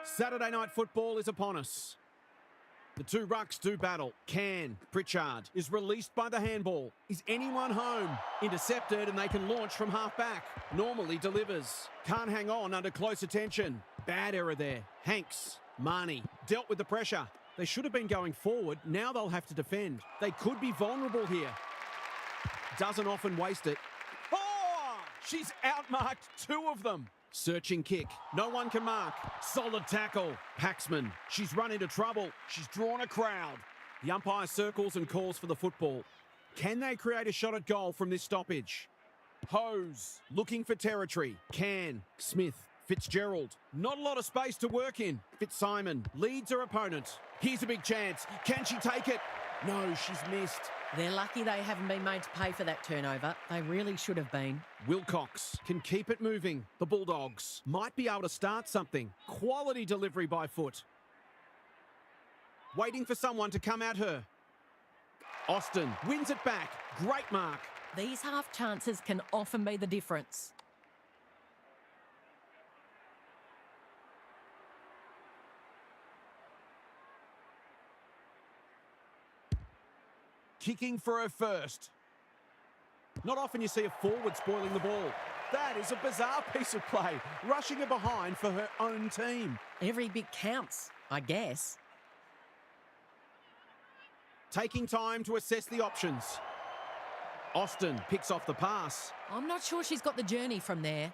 Saturday Night Football is upon us. The two rucks do battle. Pritchard is released by the handball. Is anyone home? Intercepted and they can launch from half back. Normally delivers. Can't hang on under close attention. Bad error there. Hanks. Marnie dealt with the pressure. They should have been going forward. Now they'll have to defend. They could be vulnerable here. Doesn't often waste it. Oh! She's outmarked two of them. Searching kick. No one can mark. Solid tackle. Paxman. She's run into trouble. She's drawn a crowd. The umpire circles and calls for the football. Can they create a shot at goal from this stoppage? Hose. Looking for territory. Smith. Fitzgerald. Not a lot of space to work in. Fitzsimon leads her opponent. Here's a big chance. Can she take it? No, she's missed. They're lucky they haven't been made to pay for that turnover. They really should have been. Wilcox can keep it moving. The Bulldogs might be able to start something. Quality delivery by foot. Waiting for someone to come at her. Austin wins it back. Great mark. These half chances can often be the difference. Kicking for her first. Not often you see a forward spoiling the ball. That is a bizarre piece of play. Rushing her behind for her own team. Every bit counts, I guess. Taking time to assess the options. Austin picks off the pass. I'm not sure she's got the journey from there.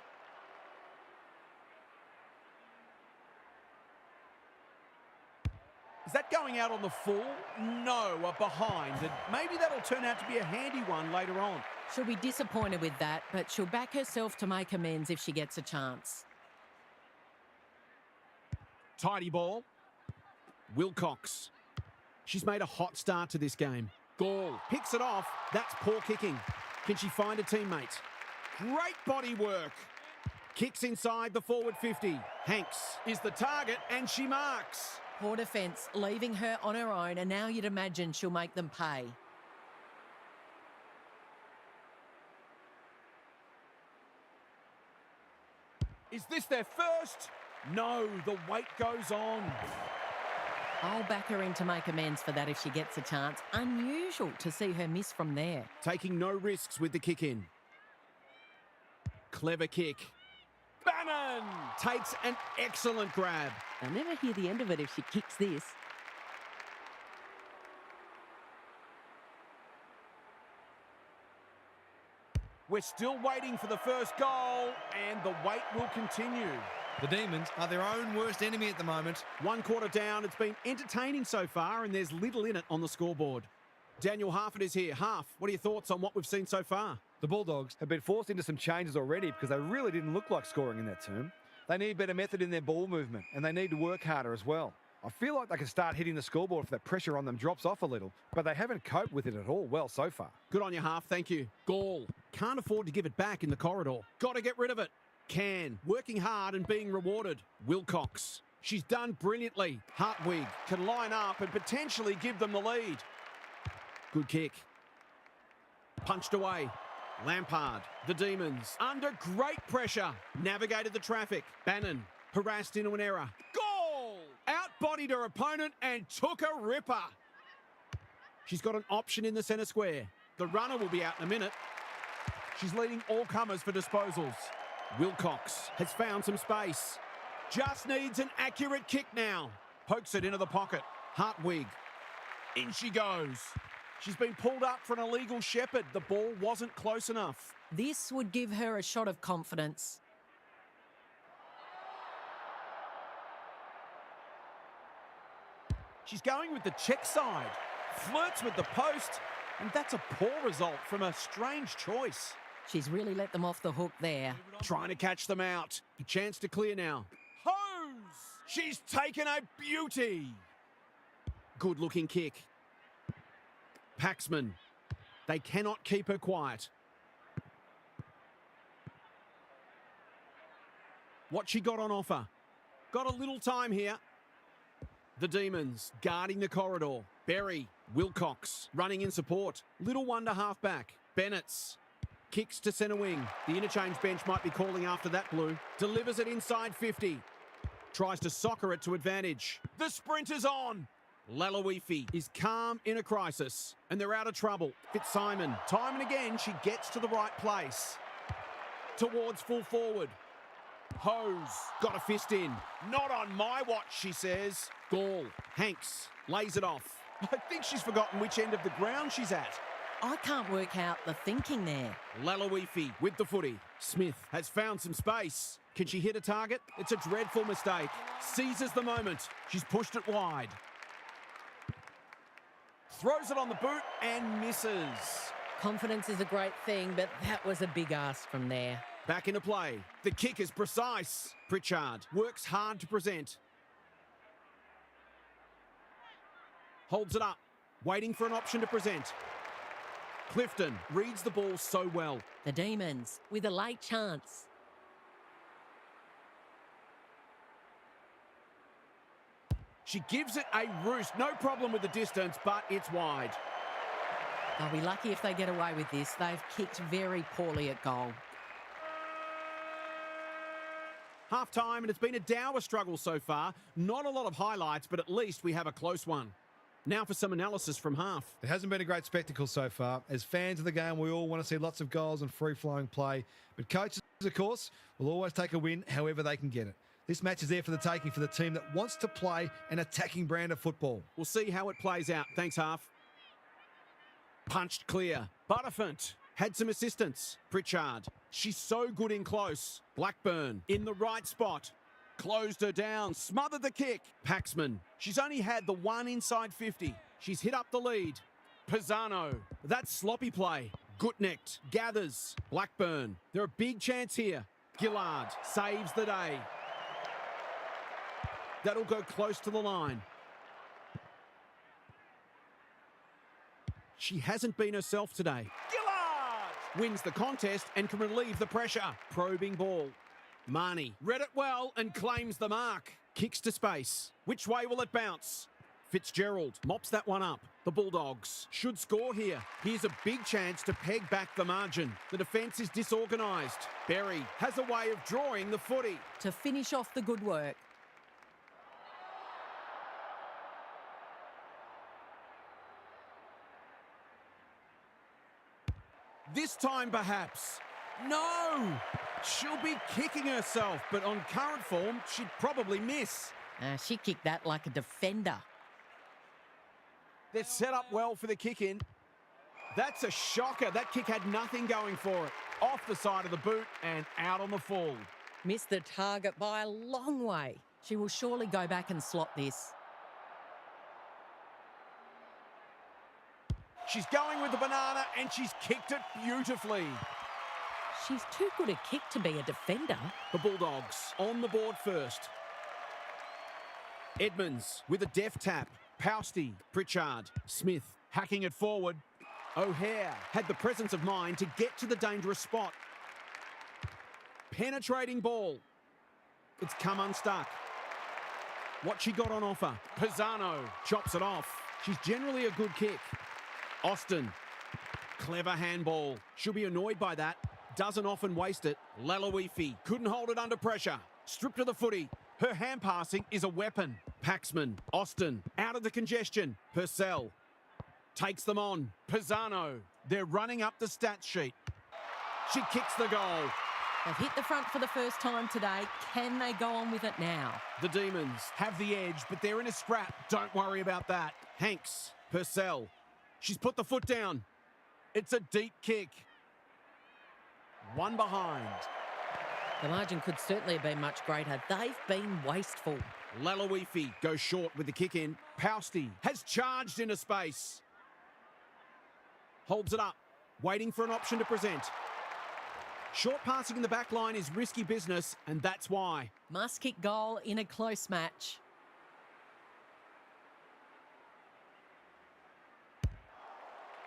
Is that going out on the full? No, a behind. And maybe that'll turn out to be a handy one later on. She'll be disappointed with that, but she'll back herself to make amends if she gets a chance. Tidy ball. Wilcox. She's made a hot start to this game. Gall picks it off. That's poor kicking. Can she find a teammate? Great body work. Kicks inside the forward 50. Hanks is the target and she marks. Poor defence, leaving her on her own, and now you'd imagine she'll make them pay. Is this their first? No, the wait goes on. I'll back her in to make amends for that if she gets a chance. Unusual to see her miss from there. Taking no risks with the kick in. Clever kick. Bannon takes an excellent grab. I'll never hear the end of it if she kicks this. We're still waiting for the first goal, and the wait will continue. The Demons are their own worst enemy at the moment. 1 quarter down, it's been entertaining so far, and there's little in it on the scoreboard. Daniel Harford is here. Harf, what are your thoughts on what we've seen so far? The Bulldogs have been forced into some changes already because they really didn't look like scoring in that term. They need better method in their ball movement, and they need to work harder as well. I feel like they can start hitting the scoreboard if that pressure on them drops off a little, but they haven't coped with it at all well so far. Good on you, Harf. Thank you. Gall. Can't afford to give it back in the corridor. Got to get rid of it. Can. Working hard and being rewarded. Wilcox. She's done brilliantly. Hartwig can line up and potentially give them the lead. Good kick. Punched away. Lampard. The Demons. Under great pressure. Navigated the traffic. Bannon. Harassed into an error. Goal! Outbodied her opponent and took a ripper. She's got an option in the centre square. The runner will be out in a minute. She's leading all comers for disposals. Wilcox has found some space. Just needs an accurate kick now. Pokes it into the pocket. Hartwig. In she goes. She's been pulled up for an illegal shepherd. The ball wasn't close enough. This would give her a shot of confidence. She's going with the check side. Flirts with the post. And that's a poor result from a strange choice. She's really let them off the hook there. Trying to catch them out. A chance to clear now. Hose! She's taken a beauty. Good looking kick. Paxman. They cannot keep her quiet. What she got on offer? Got a little time here. The Demons guarding the corridor. Berry. Wilcox running in support. Little wonder halfback. Bennett's. Kicks to centre wing. The interchange bench might be calling after that, Blue. Delivers it inside 50. Tries to soccer it to advantage. The sprint is on. Lalawifi is calm in a crisis. And they're out of trouble. Fitzsimon. Time and again, she gets to the right place. Towards full forward. Hose. Got a fist in. Not on my watch, she says. Gall. Hanks. Lays it off. I think she's forgotten which end of the ground she's at. I can't work out the thinking there. Lalawifi with the footy. Smith has found some space. Can she hit a target? It's a dreadful mistake. Seizes the moment. She's pushed it wide. Throws it on the boot and misses. Confidence is a great thing, but that was a big ask from there. Back into play. The kick is precise. Pritchard works hard to present. Holds it up. Waiting for an option to present. Clifton reads the ball so well. The Demons with a late chance. She gives it a roost. No problem with the distance, but it's wide. They'll be lucky if they get away with this. They've kicked very poorly at goal. Half time, and it's been a dour struggle so far. Not a lot of highlights, but at least we have a close one. Now for some analysis from Half. It hasn't been a great spectacle so far. As fans of the game, we all want to see lots of goals and free-flowing play. But coaches, of course, will always take a win however they can get it. This match is there for the taking for the team that wants to play an attacking brand of football. We'll see how it plays out. Thanks, Half. Punched clear. Butterfant had some assistance. Pritchard. She's so good in close. Blackburn in the right spot. Closed her down. Smothered the kick. Paxman. She's only had the one inside 50. She's hit up the lead. Pisano. That's sloppy play. Gutnecht. Gathers. Blackburn. They're a big chance here. Gillard saves the day. That'll go close to the line. She hasn't been herself today. Gillard wins the contest and can relieve the pressure. Probing ball. Marnie read it well and claims the mark. Kicks to space. Which way will it bounce? Fitzgerald mops that one up. The Bulldogs should score here. Here's a big chance to peg back the margin. The defence is disorganised. Berry has a way of drawing the footy. To finish off the good work. This time perhaps. No! She'll be kicking herself, but on current form, she'd probably miss. She kicked that like a defender. They're set up well for the kick in. That's a shocker. That kick had nothing going for it. Off the side of the boot and out on the full. Missed the target by a long way. She will surely go back and slot this. She's going with the banana and she's kicked it beautifully. She's too good a kick to be a defender. The Bulldogs on the board first. Edmonds with a deft tap. Pousty, Pritchard, Smith hacking it forward. O'Hare had the presence of mind to get to the dangerous spot. Penetrating ball. It's come unstuck. What she got on offer. Pisano chops it off. She's generally a good kick. Austin, clever handball. She'll be annoyed by that. Doesn't often waste it. Lalawifi couldn't hold it under pressure. Stripped of the footy. Her hand passing is a weapon. Paxman, Austin, out of the congestion. Purcell takes them on. Pisano, they're running up the stats sheet. She kicks the goal. They've hit the front for the first time today. Can they go on with it now? The Demons have the edge, but they're in a scrap. Don't worry about that. Hanks, Purcell. She's put the foot down. It's a deep kick. One behind. The margin could certainly have been much greater. They've been wasteful. Lalawifi goes short with the kick in. Pousty has charged into space. Holds it up, waiting for an option to present. Short passing in the back line is risky business, and that's why. Must kick goal in a close match.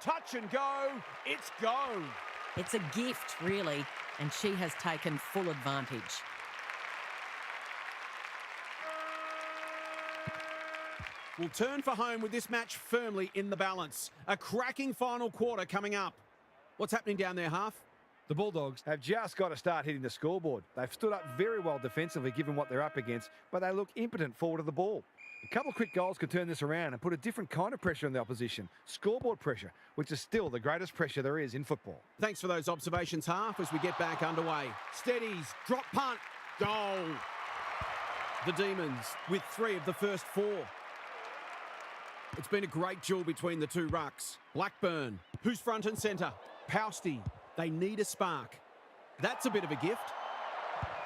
Touch and go. It's go. It's a gift, really, and she has taken full advantage. We'll turn for home with this match firmly in the balance. A cracking final quarter coming up. What's happening down there, Half? The Bulldogs have just got to start hitting the scoreboard. They've stood up very well defensively given what they're up against, but they look impotent forward of the ball. A couple of quick goals could turn this around and put a different kind of pressure on the opposition. Scoreboard pressure, which is still the greatest pressure there is in football. Thanks for those observations, Half, as we get back underway. Steadies, drop punt, goal. The Demons with 3 of the first 4. It's been a great duel between the two rucks. Blackburn, who's front and centre. Pousty, they need a spark. That's a bit of a gift.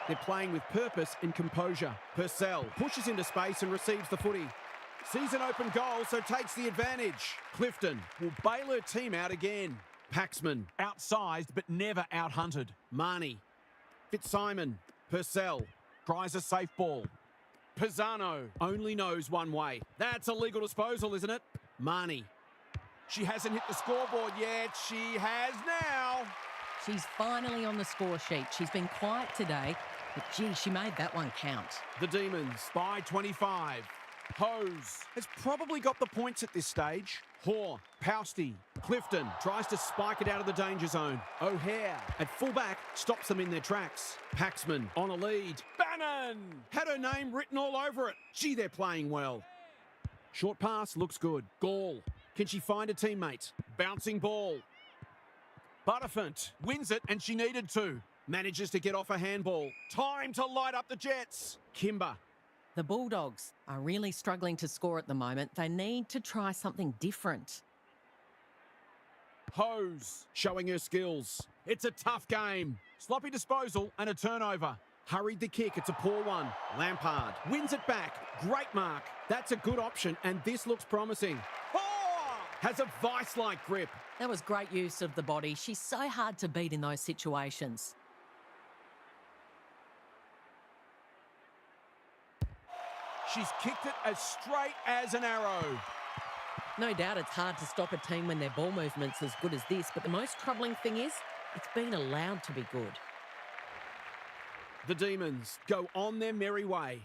They're playing with purpose and composure. Purcell pushes into space and receives the footy. Sees an open goal, so takes the advantage. Clifton will bail her team out again. Paxman, outsized but never out-hunted. Marnie, Fitzsimon, Purcell, tries a safe ball. Pisano only knows one way. That's a legal disposal, isn't it? Marnie, she hasn't hit the scoreboard yet. She has now. She's finally on the score sheet. She's been quiet today, but gee, she made that one count. The Demons by 25. Hose has probably got the points at this stage. Hoare, Pousty, Clifton tries to spike it out of the danger zone. O'Hare at fullback stops them in their tracks. Paxman on a lead. Bannon had her name written all over it. Gee, they're playing well. Short pass looks good. Gall, can she find a teammate? Bouncing ball. Butterfant wins it, and she needed to. Manages to get off a handball. Time to light up the Jets. Kimber. The Bulldogs are really struggling to score at the moment. They need to try something different. Hose showing her skills. It's a tough game. Sloppy disposal and a turnover. Hurried the kick. It's a poor one. Lampard wins it back. Great mark. That's a good option, and this looks promising. Oh! Has a vice-like grip. That was great use of the body. She's so hard to beat in those situations. She's kicked it as straight as an arrow. No doubt it's hard to stop a team when their ball movement's as good as this, but the most troubling thing is it's been allowed to be good. The Demons go on their merry way.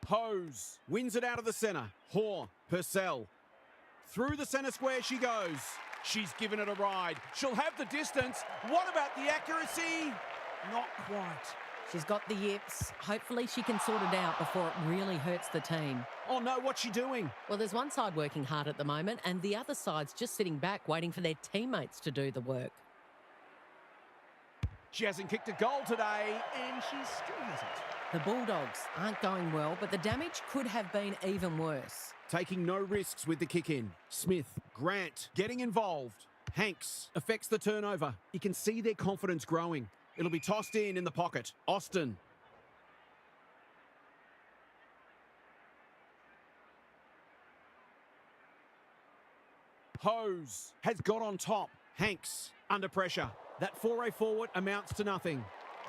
Hose wins it out of the centre. Hoare, Purcell. Through the centre square she goes. She's given it a ride. She'll have the distance. What about the accuracy? Not quite. She's got the yips. Hopefully she can sort it out before it really hurts the team. Oh no, what's she doing? Well, there's one side working hard at the moment and the other side's just sitting back waiting for their teammates to do the work. She hasn't kicked a goal today, and she still hasn't. The Bulldogs aren't going well, but the damage could have been even worse. Taking no risks with the kick-in. Smith, Grant getting involved. Hanks affects the turnover. You can see their confidence growing. It'll be tossed in the pocket. Austin. Hose has got on top. Hanks under pressure. That foray forward amounts to nothing.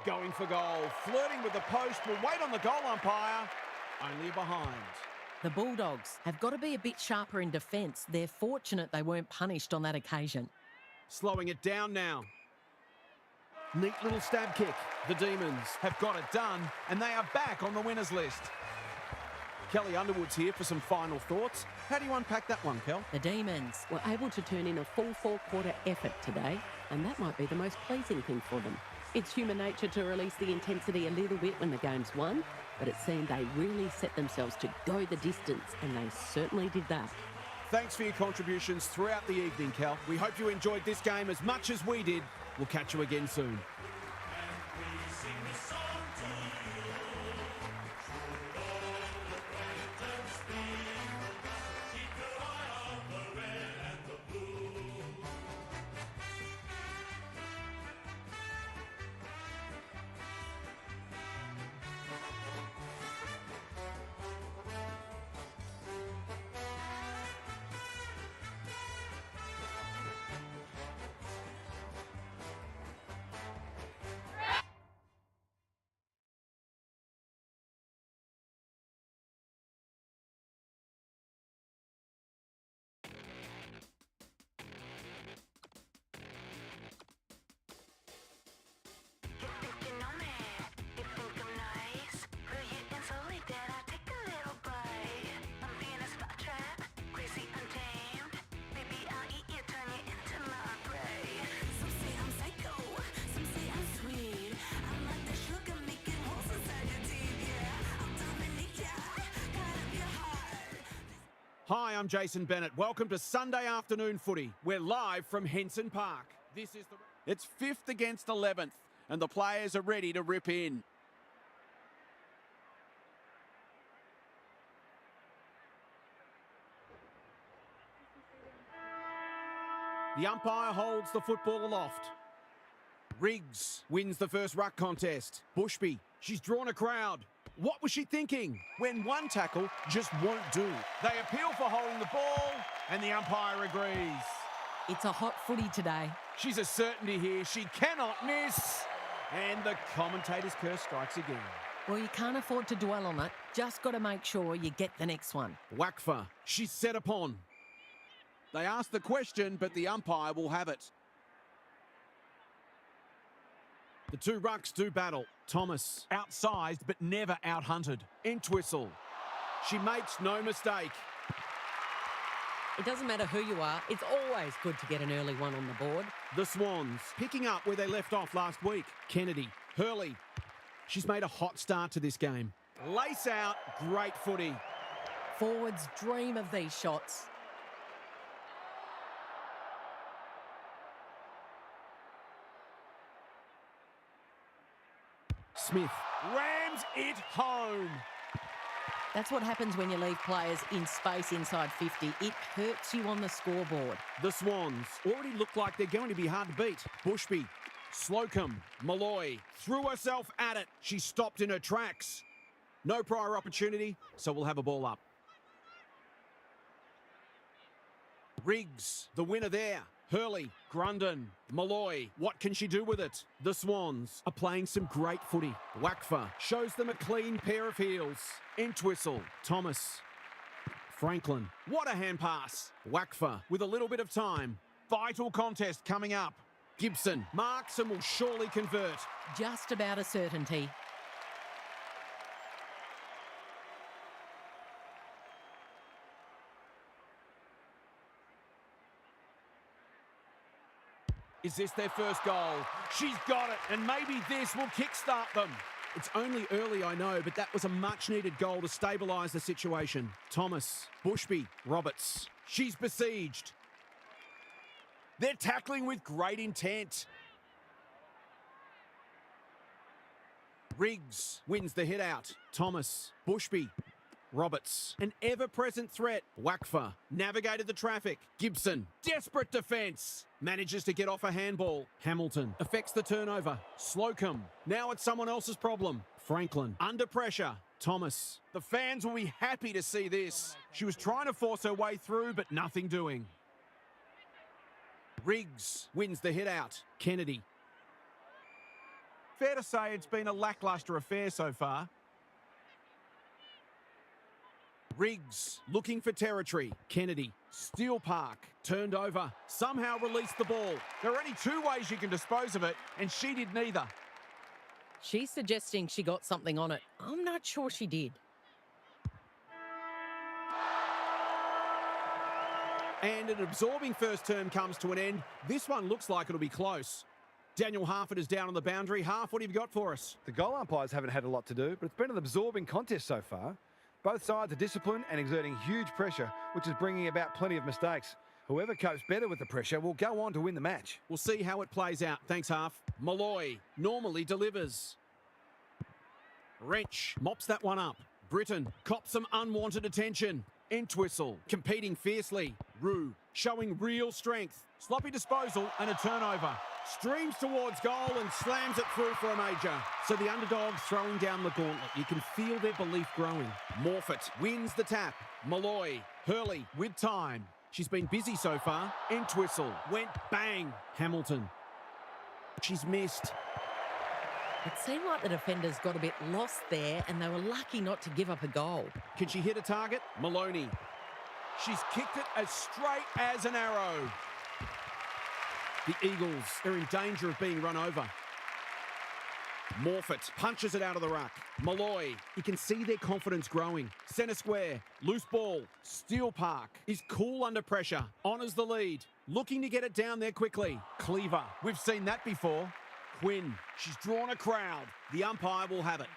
Going for goal. Flirting with the post. Will wait on the goal umpire. Only behind. The Bulldogs have got to be a bit sharper in defence. They're fortunate they weren't punished on that occasion. Slowing it down now. Neat little stab kick. The Demons have got it done, and they are back on the winners list. Kelly Underwood's here for some final thoughts. How do you unpack that one, Kel? The Demons were able to turn in a full four-quarter effort today, and that might be the most pleasing thing for them. It's human nature to release the intensity a little bit when the game's won, but it seemed they really set themselves to go the distance, and they certainly did that. Thanks for your contributions throughout the evening, Kel. We hope you enjoyed this game as much as we did. We'll catch you again soon. Hi, I'm Jason Bennett. Welcome to Sunday Afternoon Footy. We're live from Henson Park. It's 5th against 11th, and the players are ready to rip in. The umpire holds the football aloft. Riggs wins the first ruck contest. Bushby, she's drawn a crowd. What was she thinking when one tackle just won't do? They appeal for holding the ball, and the umpire agrees. It's a hot footy today. She's a certainty here. She cannot miss. And the commentator's curse strikes again. Well, you can't afford to dwell on it. Just got to make sure you get the next one. Wakfa, she's set upon. They ask the question, but the umpire will have it. The two rucks do battle. Thomas, outsized but never out-hunted. Entwistle, she makes no mistake. It doesn't matter who you are, it's always good to get an early one on the board. The Swans, picking up where they left off last week. Kennedy, Hurley, she's made a hot start to this game. Lace out, great footy. Forwards dream of these shots. Smith rams it home. That's what happens when you leave players in space inside 50. It hurts you on the scoreboard. The Swans already look like they're going to be hard to beat. Bushby, Slocum, Malloy threw herself at it. She stopped in her tracks. No prior opportunity, so we'll have a ball up. Riggs, the winner there. Hurley, Grundon, Malloy. What can she do with it? The Swans are playing some great footy. Wakfa shows them a clean pair of heels. Entwistle, Thomas, Franklin. What a hand pass. Wakfa with a little bit of time. Vital contest coming up. Gibson marks and will surely convert. Just about a certainty. Is this their first goal? She's got it, and maybe this will kickstart them. It's only early, I know, but that was a much-needed goal to stabilise the situation. Thomas, Bushby, Roberts. She's besieged. They're tackling with great intent. Riggs wins the hit out. Thomas, Bushby, Roberts. An ever-present threat. Wakfa navigated the traffic. Gibson, desperate defence. Manages to get off a handball. Hamilton affects the turnover. Slocum, now it's someone else's problem. Franklin, under pressure. Thomas. The fans will be happy to see this. She was trying to force her way through, but nothing doing. Riggs wins the hit out. Kennedy. Fair to say it's been a lacklustre affair so far. Riggs looking for territory. Kennedy. Steel Park turned over. Somehow released the ball. There are only two ways you can dispose of it, and she did neither. She's suggesting she got something on it. I'm not sure she did. And an absorbing first term comes to an end. This one looks like it'll be close. Daniel Harford is down on the boundary. Harf, what have you got for us? The goal umpires haven't had a lot to do, but it's been an absorbing contest so far. Both sides are disciplined and exerting huge pressure, which is bringing about plenty of mistakes. Whoever copes better with the pressure will go on to win the match. We'll see how it plays out. Thanks, Harf. Malloy normally delivers. Wrench mops that one up. Britton cops some unwanted attention. Entwistle competing fiercely. Rue showing real strength. Sloppy disposal and a turnover. Streams towards goal and slams it through for a major. So the underdogs throwing down the gauntlet. You can feel their belief growing. Morfitt wins the tap. Malloy, Hurley with time. She's been busy so far. Entwistle went bang. Hamilton. She's missed. It seemed like the defenders got a bit lost there and they were lucky not to give up a goal. Can she hit a target? Maloney. She's kicked it as straight as an arrow. The Eagles are in danger of being run over. Morfitt punches it out of the ruck. Malloy, you can see their confidence growing. Centre square, loose ball. Steel Park is cool under pressure, honours the lead. Looking to get it down there quickly. Cleaver, we've seen that before. Quinn, she's drawn a crowd. The umpire will have it.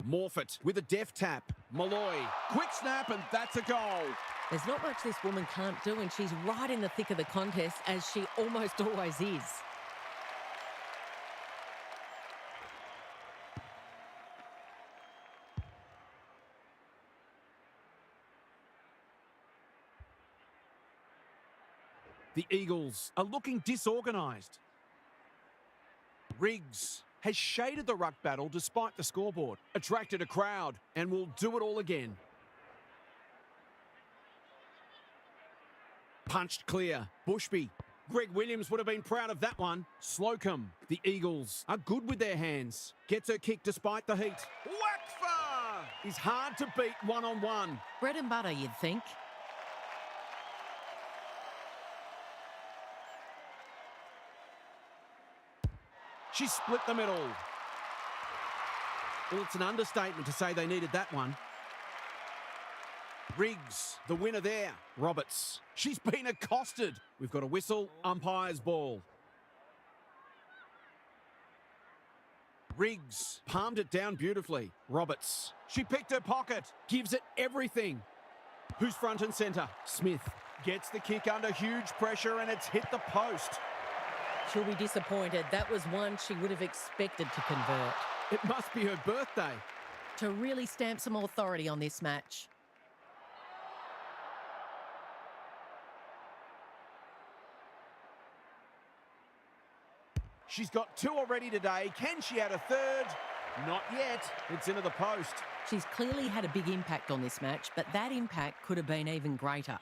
Morfitt with a deft tap. Malloy, quick snap, and that's a goal. There's not much this woman can't do, and she's right in the thick of the contest, as she almost always is. The Eagles are looking disorganised. Riggs has shaded the ruck battle despite the scoreboard, attracted a crowd, and will do it all again. Punched clear. Bushby. Greg Williams would have been proud of that one. Slocum. The Eagles are good with their hands. Gets her kick despite the heat. Wakfa is hard to beat one-on-one. Bread and butter, you'd think. She split the middle. Well, it's an understatement to say they needed that one. Riggs, the winner there. Roberts. She's been accosted. We've got a whistle, umpire's ball. Riggs palmed it down beautifully. Roberts. She picked her pocket. Gives it everything. Who's front and centre? Smith gets the kick under huge pressure and it's hit the post. She'll be disappointed. That was one she would have expected to convert. It must be her birthday. To really stamp some authority on this match. She's got two already today. Can she add a third? Not yet. It's into the post. She's clearly had a big impact on this match, but that impact could have been even greater.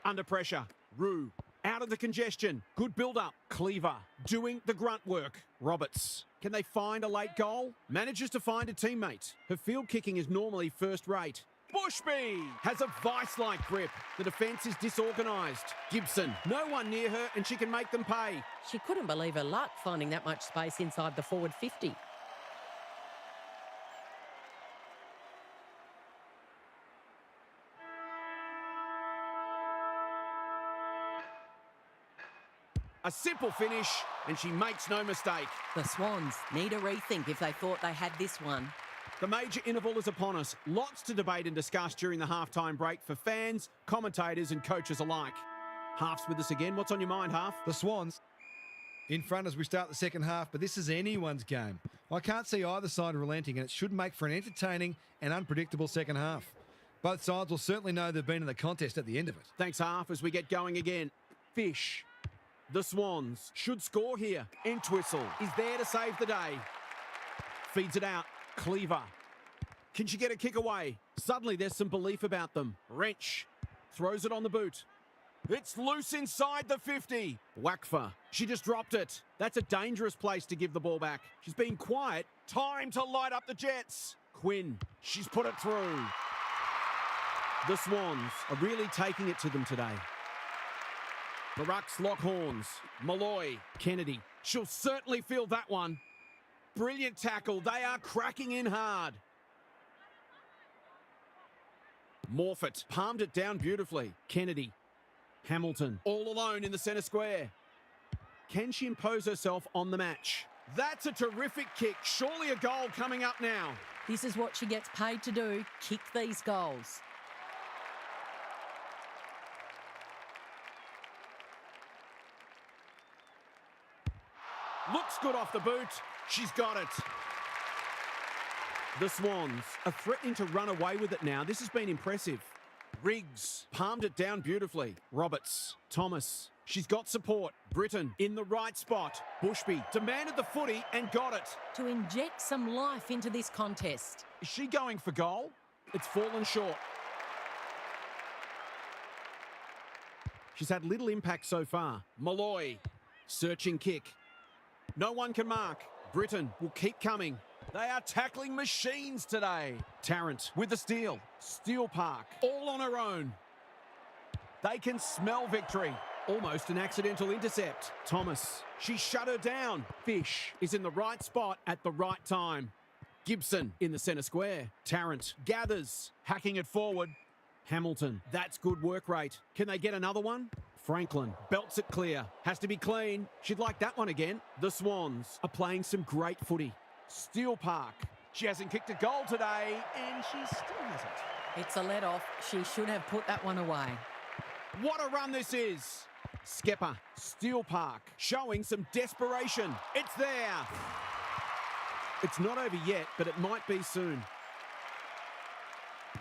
Under pressure. Rue. Out of the congestion. Good build-up. Cleaver. Doing the grunt work. Roberts. Can they find a late goal? Manages to find a teammate. Her field kicking is normally first rate. Bushby has a vice-like grip. The defence is disorganised. Gibson. No one near her and she can make them pay. She couldn't believe her luck finding that much space inside the forward 50. A simple finish, and she makes no mistake. The Swans need a rethink if they thought they had this one. The major interval is upon us. Lots to debate and discuss during the halftime break for fans, commentators and coaches alike. Half's with us again. What's on your mind, Half? The Swans in front as we start the second half, but this is anyone's game. I can't see either side relenting, and it should make for an entertaining and unpredictable second half. Both sides will certainly know they've been in the contest at the end of it. Thanks, Half, as we get going again. Fish. The Swans should score here. Entwistle is there to save the day. Feeds it out. Cleaver. Can she get a kick away? Suddenly there's some belief about them. Wrench. Throws it on the boot. It's loose inside the 50. Wakfa. She just dropped it. That's a dangerous place to give the ball back. She's been quiet. Time to light up the Jets. Quinn. She's put it through. The Swans are really taking it to them today. The Rucks lock horns. Malloy. Kennedy. She'll certainly feel that one. Brilliant tackle. They are cracking in hard. Morfitt palmed it down beautifully. Kennedy. Hamilton all alone in the centre square. Can she impose herself on the match? That's a terrific kick. Surely a goal coming up now. This is what she gets paid to do, kick these goals. Looks good off the boot. She's got it. The Swans are threatening to run away with it now. This has been impressive. Riggs palmed it down beautifully. Roberts. Thomas. She's got support. Britton in the right spot. Bushby demanded the footy and got it. To inject some life into this contest. Is she going for goal? It's fallen short. She's had little impact so far. Malloy. Searching kick. No one can mark. Britton will keep coming. They are tackling machines today. Tarrant with the steal. Steel Park all on her own. They can smell victory. Almost an accidental intercept. Thomas. She shut her down. Fish is in the right spot at the right time. Gibson in the centre square. Tarrant gathers. Hacking it forward. Hamilton. That's good work rate. Can they get another one? Franklin belts it clear. Has to be clean. She'd like that one again. The Swans are playing some great footy. Steel Park. She hasn't kicked a goal today, and she still hasn't. It's a let-off. She should have put that one away. What a run this is. Skepper. Steel Park. Showing some desperation. It's there. It's not over yet, but it might be soon.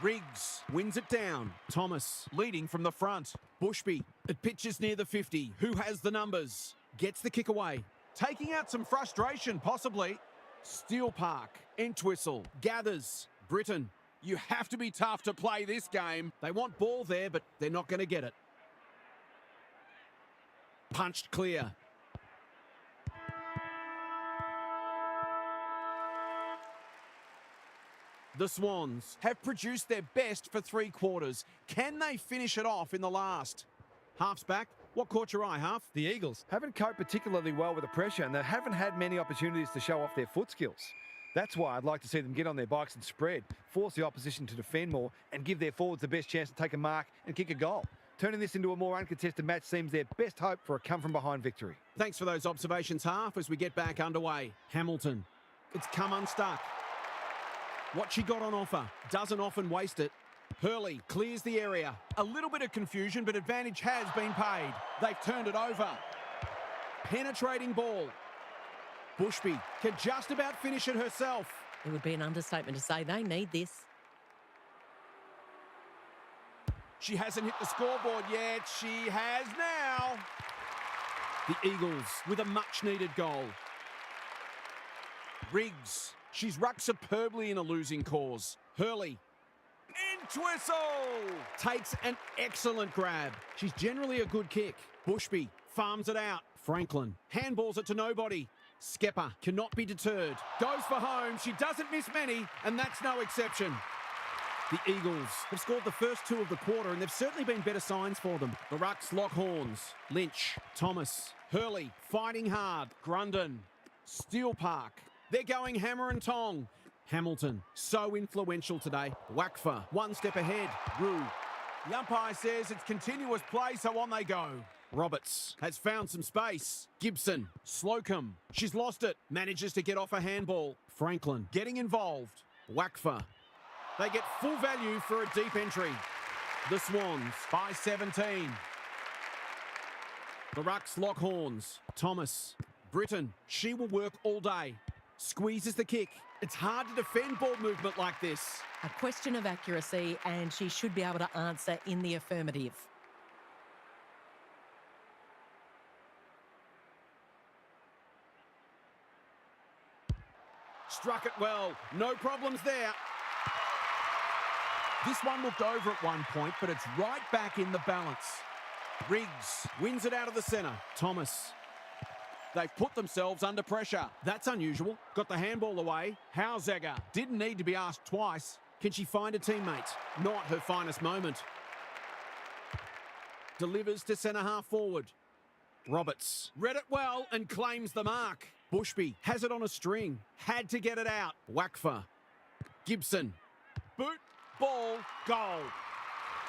Riggs wins it down. Thomas leading from the front. Bushby. It pitches near the 50. Who has the numbers? Gets the kick away. Taking out some frustration, possibly. Steel Park. Entwistle gathers. Britton. You have to be tough to play this game. They want ball there, but they're not going to get it. Punched clear. The Swans have produced their best for 3 quarters. Can they finish it off in the last? Half's back. What caught your eye, Half? The Eagles haven't coped particularly well with the pressure, and they haven't had many opportunities to show off their foot skills. That's why I'd like to see them get on their bikes and spread, force the opposition to defend more, and give their forwards the best chance to take a mark and kick a goal. Turning this into a more uncontested match seems their best hope for a come-from-behind victory. Thanks for those observations, Half, as we get back underway. Hamilton. It's come unstuck. What she got on offer doesn't often waste it. Hurley clears the area. A little bit of confusion, but advantage has been paid. They've turned it over. Penetrating ball. Bushby can just about finish it herself. It would be an understatement to say they need this. She hasn't hit the scoreboard yet. She has now. The Eagles with a much-needed goal. Riggs. She's rucked superbly in a losing cause. Hurley. Entwistle takes an excellent grab. She's generally a good kick. Bushby farms it out. Franklin handballs it to nobody. Skepper cannot be deterred. Goes for home. She doesn't miss many, and that's no exception. The Eagles have scored the first 2 of the quarter, and they've certainly been better signs for them. The Rucks lock horns. Lynch. Thomas. Hurley fighting hard. Grundon. Steel Park. They're going hammer and tong. Hamilton, so influential today. Wakfa, 1 step ahead. Rue. The umpire says it's continuous play, so on they go. Roberts has found some space. Gibson, Slocum, she's lost it. Manages to get off a handball. Franklin getting involved. Wakfa. They get full value for a deep entry. The Swans by 17. The Rucks lock horns. Thomas. Britton, she will work all day. Squeezes the kick. It's hard to defend ball movement like this. A question of accuracy, and she should be able to answer in the affirmative. Struck it well. No problems there. This one looked over at one point, but it's right back in the balance. Riggs wins it out of the centre. Thomas. They've put themselves under pressure. That's unusual. Got the handball away. Hausegger didn't need to be asked twice. Can she find a teammate? Not her finest moment. Delivers to centre half forward. Roberts read it well and claims the mark. Bushby has it on a string. Had to get it out. Wakfa. Gibson. Boot. Ball. Goal.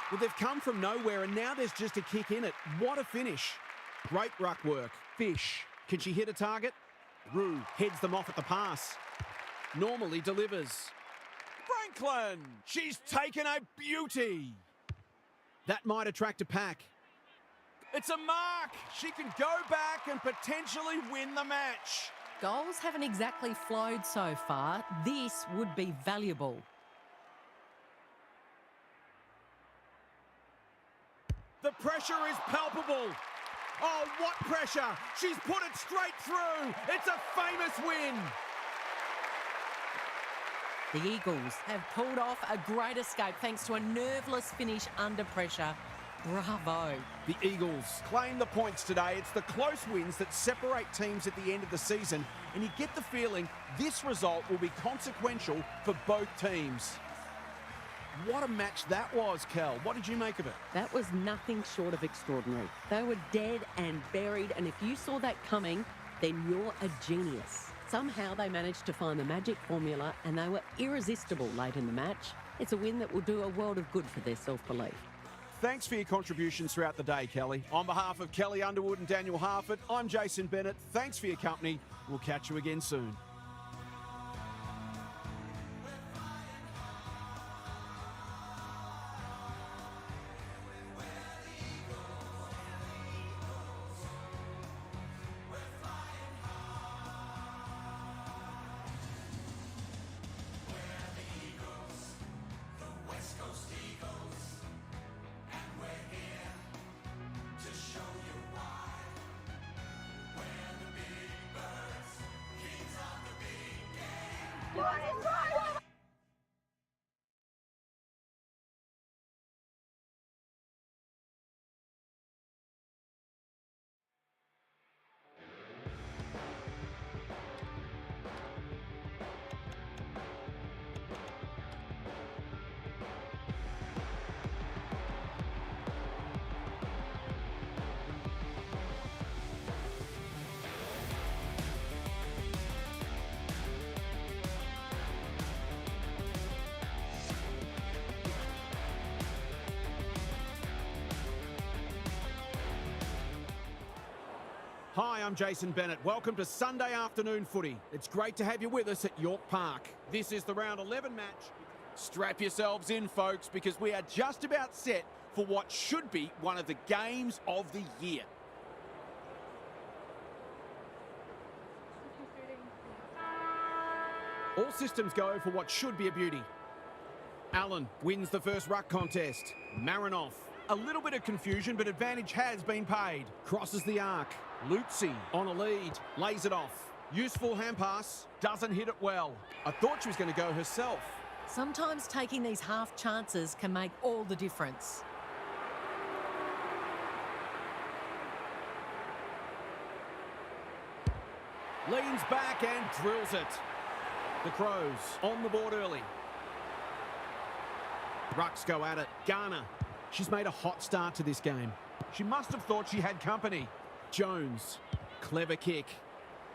Well, they've come from nowhere and now there's just a kick in it. What a finish. Great ruck work. Fish. Can she hit a target? Rue heads them off at the pass. Normally delivers. Franklin. She's taken a beauty. That might attract a pack. It's a mark. She can go back and potentially win the match. Goals haven't exactly flowed so far. This would be valuable. The pressure is palpable. Oh, what pressure! She's put it straight through. It's a famous win. The Eagles have pulled off a great escape thanks to a nerveless finish under pressure. Bravo. The Eagles claim the points today. It's the close wins that separate teams at the end of the season, and you get the feeling this result will be consequential for both teams. What a match that was, Kel. What did you make of it? That was nothing short of extraordinary. They were dead and buried, and if you saw that coming, then you're a genius. Somehow they managed to find the magic formula, and they were irresistible late in the match. It's a win that will do a world of good for their self-belief. Thanks for your contributions throughout the day, Kelly. On behalf of Kelly Underwood and Daniel Harford, I'm Jason Bennett. Thanks for your company. We'll catch you again soon. Hi, I'm Jason Bennett. Welcome to Sunday afternoon footy. It's great to have you with us at York Park. This is the round 11 match. Strap yourselves in, folks, because we are just about set for what should be one of the games of the year. All systems go for what should be a beauty. Allen wins the first ruck contest. Marinoff. A little bit of confusion, but advantage has been paid. Crosses the arc. Lutzi on a lead. Lays it off. Useful hand pass. Doesn't hit it well. I thought she was going to go herself. Sometimes taking these half chances can make all the difference. Leans back and drills it. The Crows on the board early. Rucks go at it. Garner. She's made a hot start to this game. She must have thought she had company. Jones. Clever kick.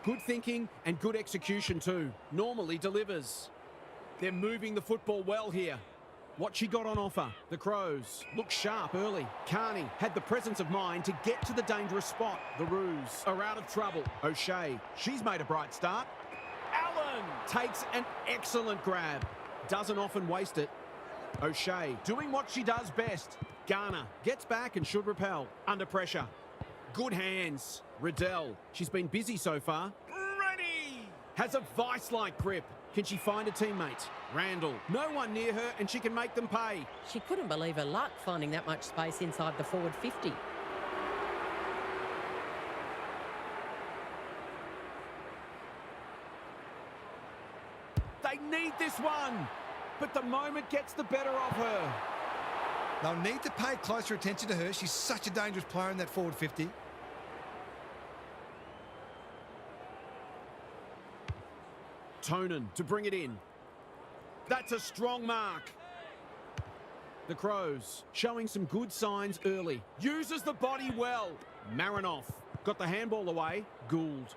Good thinking and good execution too. Normally delivers. They're moving the football well here. what she got on offer. The Crows look sharp early. Carney had the presence of mind to get to the dangerous spot. The Roos are out of trouble. O'Shea, she's made a bright start. Allen takes an excellent grab. Doesn't often waste it. O'Shea doing what she does best. Garner gets back and should repel. Under pressure. Good hands. Riddell, she's been busy so far. Ready! Has a vice-like grip. Can she find a teammate? Randall, no one near her and she can make them pay. She couldn't believe her luck finding that much space inside the forward 50. They need this one, but the moment gets the better of her. They'll need to pay closer attention to her. She's such a dangerous player in that forward 50. Tonin to bring it in. That's a strong mark. The Crows showing some good signs early. Uses the body well. Marinoff got the handball away. Gould.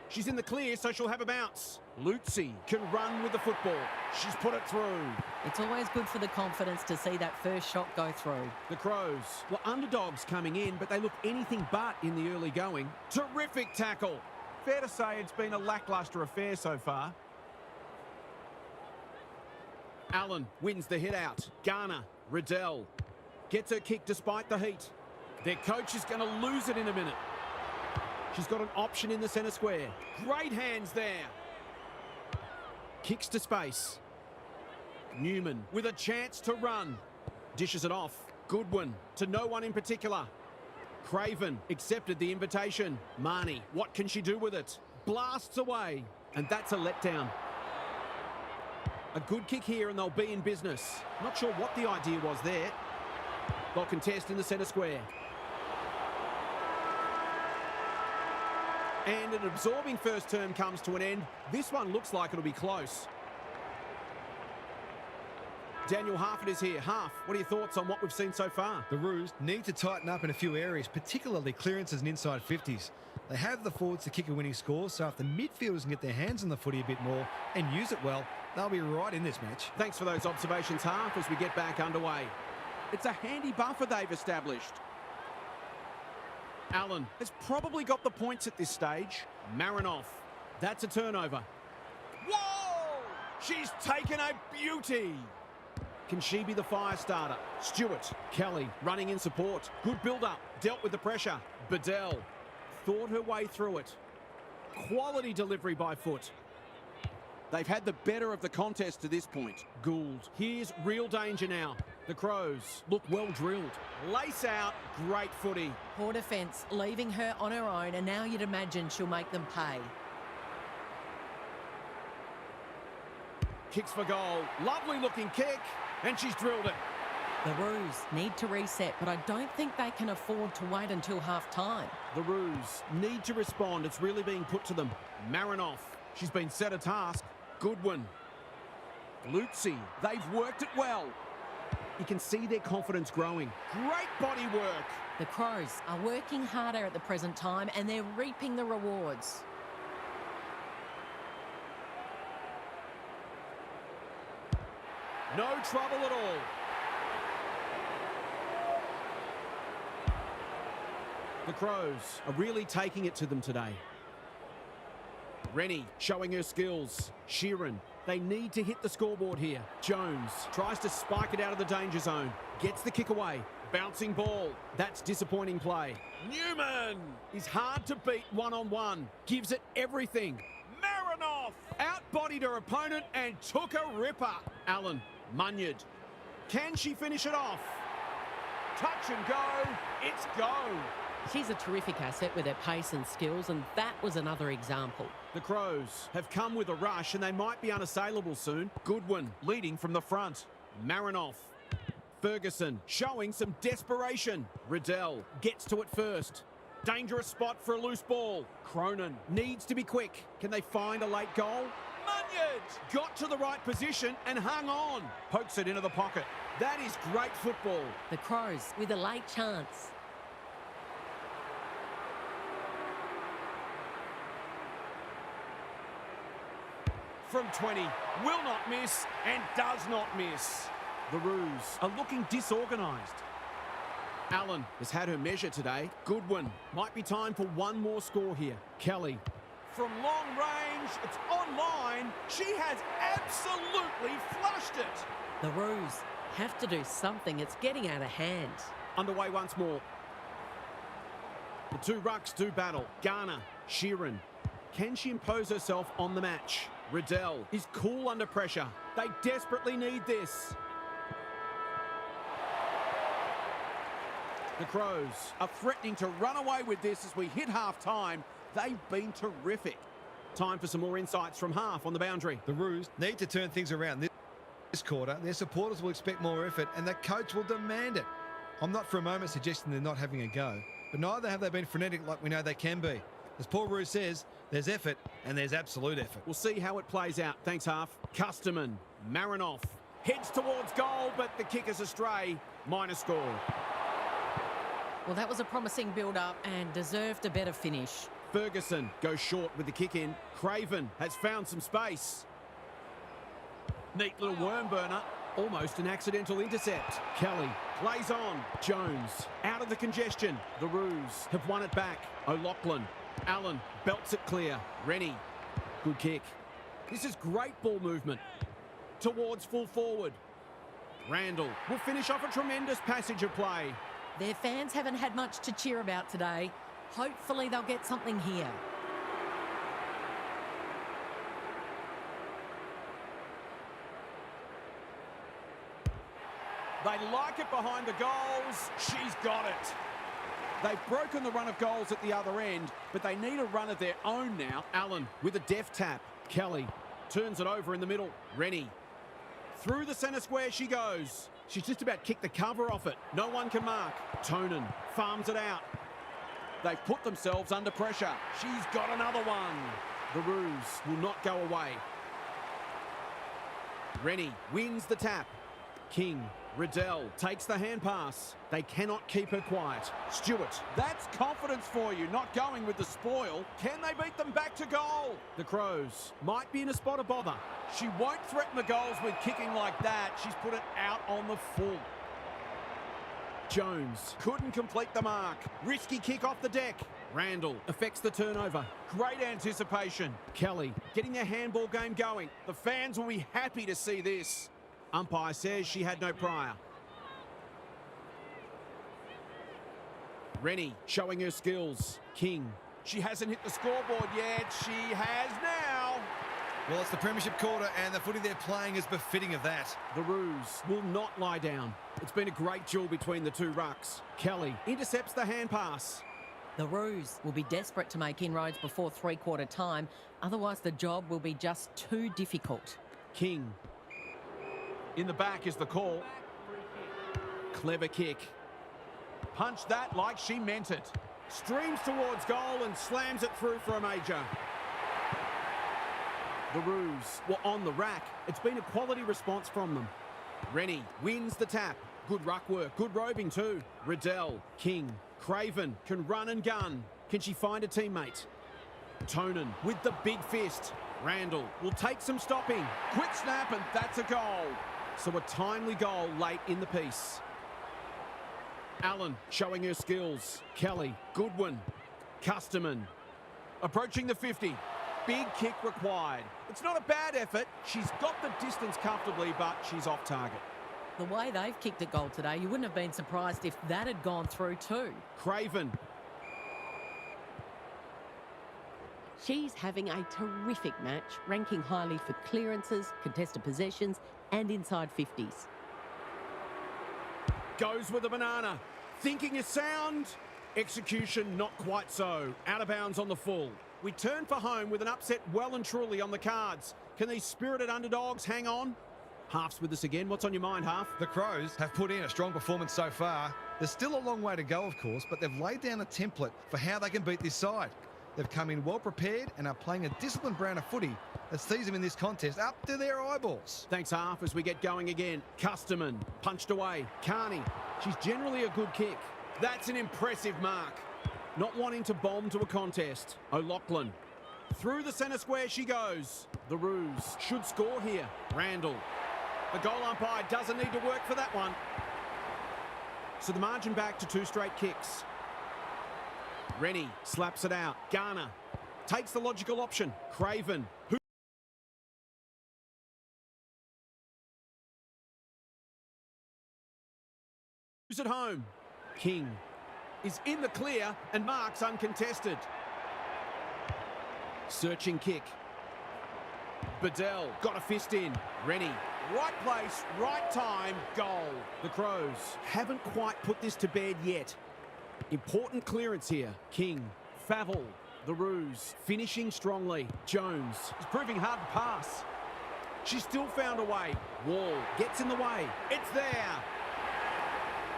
She's in the clear, so she'll have a bounce. Lutzi can run with the football. She's put it through. It's always good for the confidence to see that first shot go through. The Crows were underdogs coming in, but they look anything but in the early going. Terrific tackle. Fair to say it's been a lacklustre affair so far. Allen wins the hit out. Garner, Riddell gets her kick despite the heat. Their coach is going to lose it in a minute. She's got an option in the centre square. Great hands there. Kicks to space. Newman with a chance to run. Dishes it off. Goodwin to no one in particular. Craven accepted the invitation. Marnie, what can she do with it? Blasts away. And that's a letdown. A good kick here and they'll be in business. Not sure what the idea was there. They'll contest in the centre square. And an absorbing first term comes to an end. This one looks like it'll be close. Daniel Harford is here. Harf, what are your thoughts on what we've seen so far? The Roos need to tighten up in a few areas, particularly clearances and inside 50s. They have the forwards to kick a winning score, so if the midfielders can get their hands on the footy a bit more and use it well, they'll be right in this match. Thanks for those observations, Harf, as we get back underway. It's a handy buffer they've established. Allen has probably got the points at this stage. Marinoff, that's a turnover. Whoa! She's taken a beauty! Can she be the fire starter? Stewart, Kelly running in support. Good build-up, dealt with the pressure. Bedell thought her way through it. Quality delivery by foot. They've had the better of the contest to this point. Gould, here's real danger now. The Crows look well drilled. Lace out, great footy. Poor defence, leaving her on her own, and now you'd imagine she'll make them pay. Kicks for goal. Lovely looking kick, and she's drilled it. The Roos need to reset, but I don't think they can afford to wait until half-time. The Roos need to respond. It's really being put to them. Marinoff, she's been set a task. Goodwin. Lutzi, they've worked it well. You can see their confidence growing. Great body work. The Crows are working harder at the present time, and they're reaping the rewards. No trouble at all. The Crows are really taking it to them today. Rennie showing her skills. Sheeran, they need to hit the scoreboard here. Jones tries to spike it out of the danger zone. Gets the kick away. Bouncing ball. That's disappointing play. Newman is hard to beat one-on-one. Gives it everything. Marinoff outbodied her opponent and took a ripper. Allen, Munyard. Can she finish it off? Touch and go. It's go. She's a terrific asset with her pace and skills, and that was another example. The Crows have come with a rush and they might be unassailable soon. Goodwin leading from the front. Marinoff. Ferguson showing some desperation. Riddell gets to it first. Dangerous spot for a loose ball. Cronin needs to be quick. Can they find a late goal? Munyard got to the right position and hung on. Pokes it into the pocket. That is great football. The Crows with a late chance. From 20, will not miss and does not miss. The Roos are looking disorganised. Allen has had her measure today. Goodwin. Might be time for one more score here. Kelly. From long range, it's online. She has absolutely flushed it. The Roos have to do something. It's getting out of hand. Underway once more. The two rucks do battle. Garner, Sheeran. Can she impose herself on the match? Riddell is cool under pressure. They desperately need this. The Crows are threatening to run away with this as we hit half-time. They've been terrific. Time for some more insights from half on the boundary. The Roos need to turn things around this quarter. Their supporters will expect more effort and the coach will demand it. I'm not for a moment suggesting they're not having a go, but neither have they been frenetic like we know they can be. As Paul Roos says, there's effort and there's absolute effort. We'll see how it plays out. Thanks, half. Custerman, Marinoff heads towards goal, but the kick is astray. Minor score. Well, that was a promising build-up and deserved a better finish. Ferguson goes short with the kick in. Craven has found some space. Neat little worm burner. Almost an accidental intercept. Kelly plays on. Jones out of the congestion. The Roos have won it back. O'Loughlin. Allen belts it clear. Rennie. Good kick. This is great ball movement. Towards full forward. Randall will finish off a tremendous passage of play. Their fans haven't had much to cheer about today. Hopefully they'll get something here. They like it behind the goals. She's got it. They've broken the run of goals at the other end, but they need a run of their own now. Allen with a deft tap. Kelly turns it over in the middle. Rennie. Through the centre square she goes. She's just about kicked the cover off it. No one can mark. Tonin farms it out. They've put themselves under pressure. She's got another one. The Roos will not go away. Rennie wins the tap. King. Riddell takes the hand pass. They cannot keep her quiet. Stewart, that's confidence for you, not going with the spoil. Can they beat them back to goal? The Crows might be in a spot of bother. She won't threaten the goals with kicking like that. She's put it out on the full. Jones couldn't complete the mark. Risky kick off the deck. Randall affects the turnover. Great anticipation. Kelly getting their handball game going. The fans will be happy to see this. Umpire says she had no prior. Rennie showing her skills. King. She hasn't hit the scoreboard yet. She has now. Well, it's the Premiership quarter and the footy they're playing is befitting of that. The Roos will not lie down. It's been a great duel between the two rucks. Kelly intercepts the hand pass. The Roos will be desperate to make inroads before three-quarter time. Otherwise, the job will be just too difficult. King. In the back is the call. Clever kick. Punch that like she meant it. Streams towards goal and slams it through for a major. The Roos were on the rack. It's been a quality response from them. Rennie wins the tap. Good ruck work. Good roving too. Riddell. King. Craven can run and gun. Can she find a teammate? Tonin with the big fist. Randall will take some stopping. Quick snap and that's a goal. So a timely goal late in the piece. Allen showing her skills. Kelly, Goodwin, Custerman. Approaching the 50. Big kick required. It's not a bad effort. She's got the distance comfortably, but she's off target. The way they've kicked a goal today, you wouldn't have been surprised if that had gone through too. Craven. She's having a terrific match, ranking highly for clearances, contested possessions, and inside 50s. Goes with a banana. Thinking is sound. Execution not quite so. Out of bounds on the full. We turn for home with an upset well and truly on the cards. Can these spirited underdogs hang on? Half's with us again. What's on your mind, Half? The Crows have put in a strong performance so far. There's still a long way to go, of course, but they've laid down a template for how they can beat this side. They've come in well prepared and are playing a disciplined brand of footy that sees them in this contest up to their eyeballs. Thanks, Half, as we get going again. Custerman punched away. Carney, she's generally a good kick. That's an impressive mark. Not wanting to bomb to a contest. O'Loughlin. Through the centre square she goes. The Roos should score here. Randall. The goal umpire doesn't need to work for that one. So the margin back to 2 straight kicks. Rennie slaps it out. Garner takes the logical option. Craven, who's at home. King is in the clear and marks uncontested. Searching kick. Bedell got a fist in. Rennie, right place, right time, goal. The Crows haven't quite put this to bed yet. Important clearance here. King, Favell, the Roos finishing strongly. Jones is proving hard to pass. She still found a way. Wall gets in the way. It's there.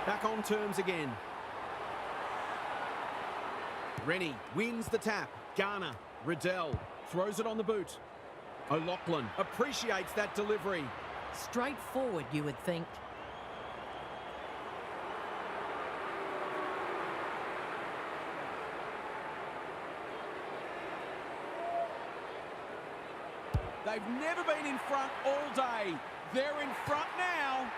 Back on terms again. Rennie wins the tap. Garner, Riddell throws it on the boot. O'Loughlin appreciates that delivery. Straightforward, you would think. They've never been in front all day. They're in front now.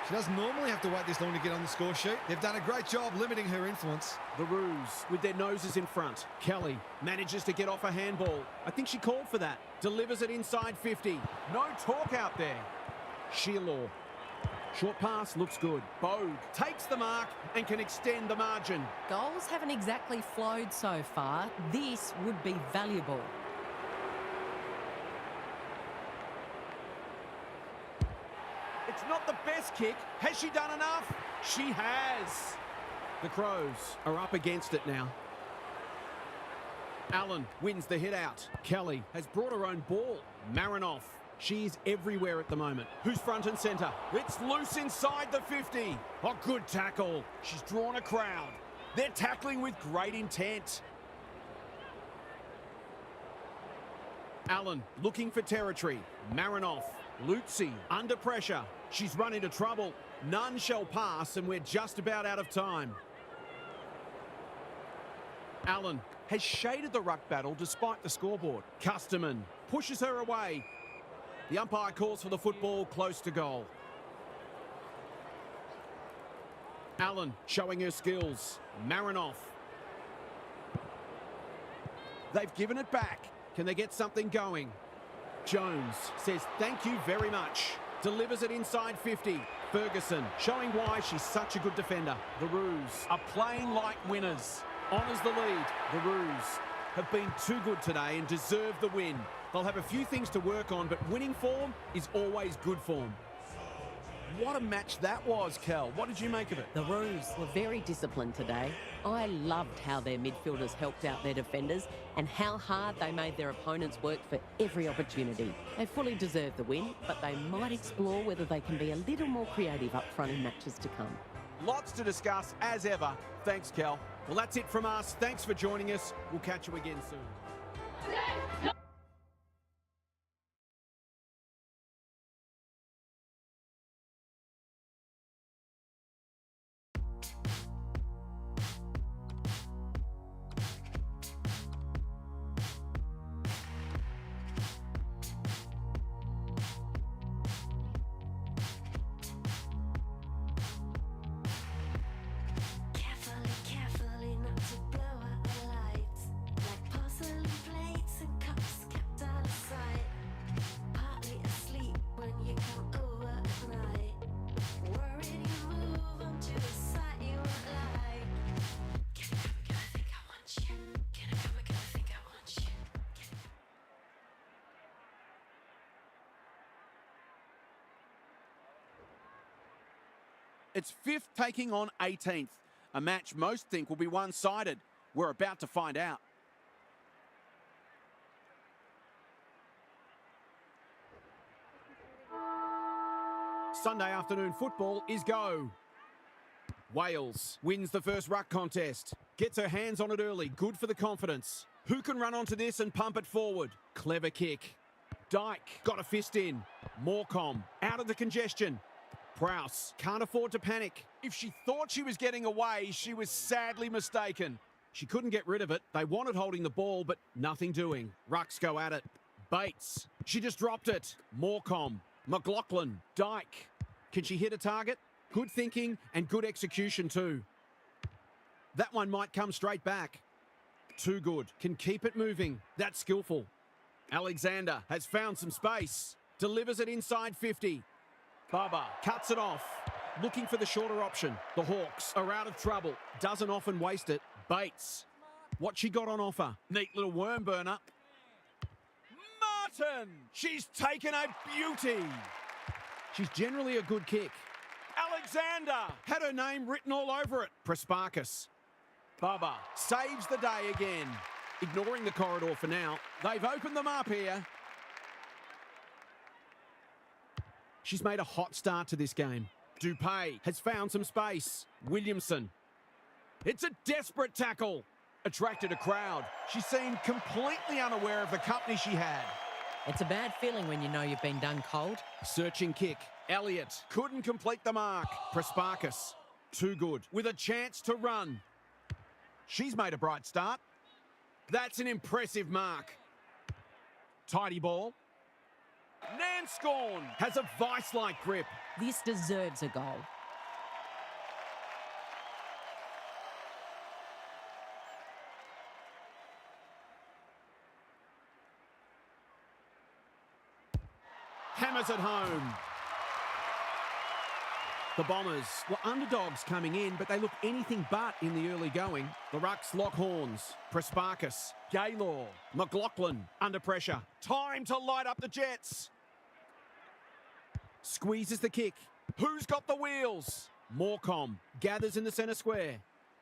She doesn't normally have to wait this long to get on the score sheet. They've done a great job limiting her influence. The Roos with their noses in front. Kelly manages to get off a handball. I think she called for that. Delivers it inside 50. No talk out there. Shearlaw. Short pass looks good. Bogue takes the mark and can extend the margin. Goals haven't exactly flowed so far. This would be valuable. It's not the best kick. Has she done enough? She has. The Crows are up against it now. Allen wins the hit out. Kelly has brought her own ball. Marinoff. She's everywhere at the moment. Who's front and centre? It's loose inside the 50. Oh, good tackle. She's drawn a crowd. They're tackling with great intent. Allen looking for territory. Marinoff. Lutzi under pressure. She's run into trouble. None shall pass, and we're just about out of time. Allen has shaded the ruck battle despite the scoreboard. Custerman pushes her away. The umpire calls for the football close to goal. Allen showing her skills. Marinoff. They've given it back. Can they get something going? Jones says thank you very much. Delivers it inside 50. Ferguson showing why she's such a good defender. The Roos are playing like winners. Honours the lead. The Roos have been too good today and deserve the win. They'll have a few things to work on, but winning form is always good form. What a match that was, Kel. What did you make of it? The Roos were very disciplined today. I loved how their midfielders helped out their defenders and how hard they made their opponents work for every opportunity. They fully deserve the win, but they might explore whether they can be a little more creative up front in matches to come. Lots to discuss, as ever. Thanks, Kel. Well, that's it from us. Thanks for joining us. We'll catch you again soon. Carefully not to blow out the lights, like porcelain plates and cups kept out of sight. Partly asleep when you come over at night, worried you move onto a site you won't like. Can I come again? I think I want you. Can I come again? I think I want you. It's 5th taking on 18th. A match most think will be one-sided. We're about to find out. Sunday afternoon football is go. Wales wins the first ruck contest. Gets her hands on it early. Good for the confidence. Who can run onto this and pump it forward? Clever kick. Dyke got a fist in. Morecombe out of the congestion. Prowse can't afford to panic. If she thought she was getting away, she was sadly mistaken. She couldn't get rid of it. They wanted holding the ball, but nothing doing. Rucks go at it. Bates. She just dropped it. Morecombe McLaughlin, Dyke. Can she hit a target? Good thinking and good execution too. That one might come straight back. Too good. Can keep it moving. That's skillful. Alexander has found some space. Delivers it inside 50. Bubba cuts it off. Looking for the shorter option. The Hawks are out of trouble. Doesn't often waste it. Bates. What she got on offer? Neat little worm burner. Martin! She's taken a beauty. She's generally a good kick. Alexander had her name written all over it. Prasparkas. Bubba saves the day again. Ignoring the corridor for now. They've opened them up here. She's made a hot start to this game. Dupay has found some space. Williamson. It's a desperate tackle. Attracted a crowd. She seemed completely unaware of the company she had. It's a bad feeling when you know you've been done cold. Searching kick. Elliott couldn't complete the mark. Prasparkas. Too good. With a chance to run. She's made a bright start. That's an impressive mark. Tidy ball. Nanscorn has a vice-like grip. This deserves a goal. Hammers it home. The Bombers were underdogs coming in, but they look anything but in the early going. The Rucks lock horns. Prasparkas, Gaylor, McLaughlin under pressure. Time to light up the Jets. Squeezes the kick. Who's got the wheels? Morecombe gathers in the centre square.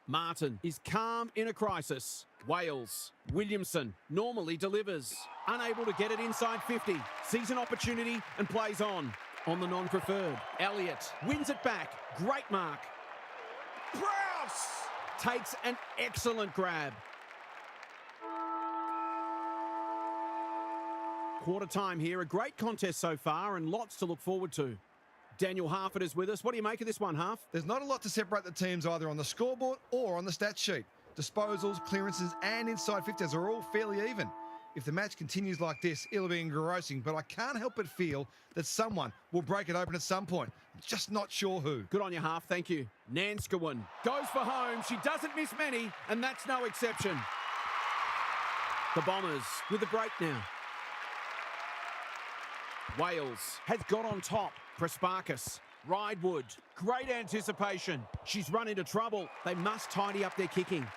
Martin is calm in a crisis. Wales. Williamson normally delivers. Unable to get it inside 50. Sees an opportunity and plays on. On the non-preferred. Elliott wins it back. Great mark. Prowse takes an excellent grab. Quarter time here. A great contest so far and lots to look forward to. Daniel Harford is with us. What do you make of this one, Harf? There's not a lot to separate the teams either on the scoreboard or on the stat sheet. Disposals, clearances and inside 50s are all fairly even. If the match continues like this, it'll be engrossing, but I can't help but feel that someone will break it open at some point. Just not sure who. Good on you, Harf. Thank you. Nanscorn goes for home. She doesn't miss many, and that's no exception. The Bombers with a break now. Wales has got on top. Prasparkas. Ridewood. Great anticipation. She's run into trouble. They must tidy up their kicking.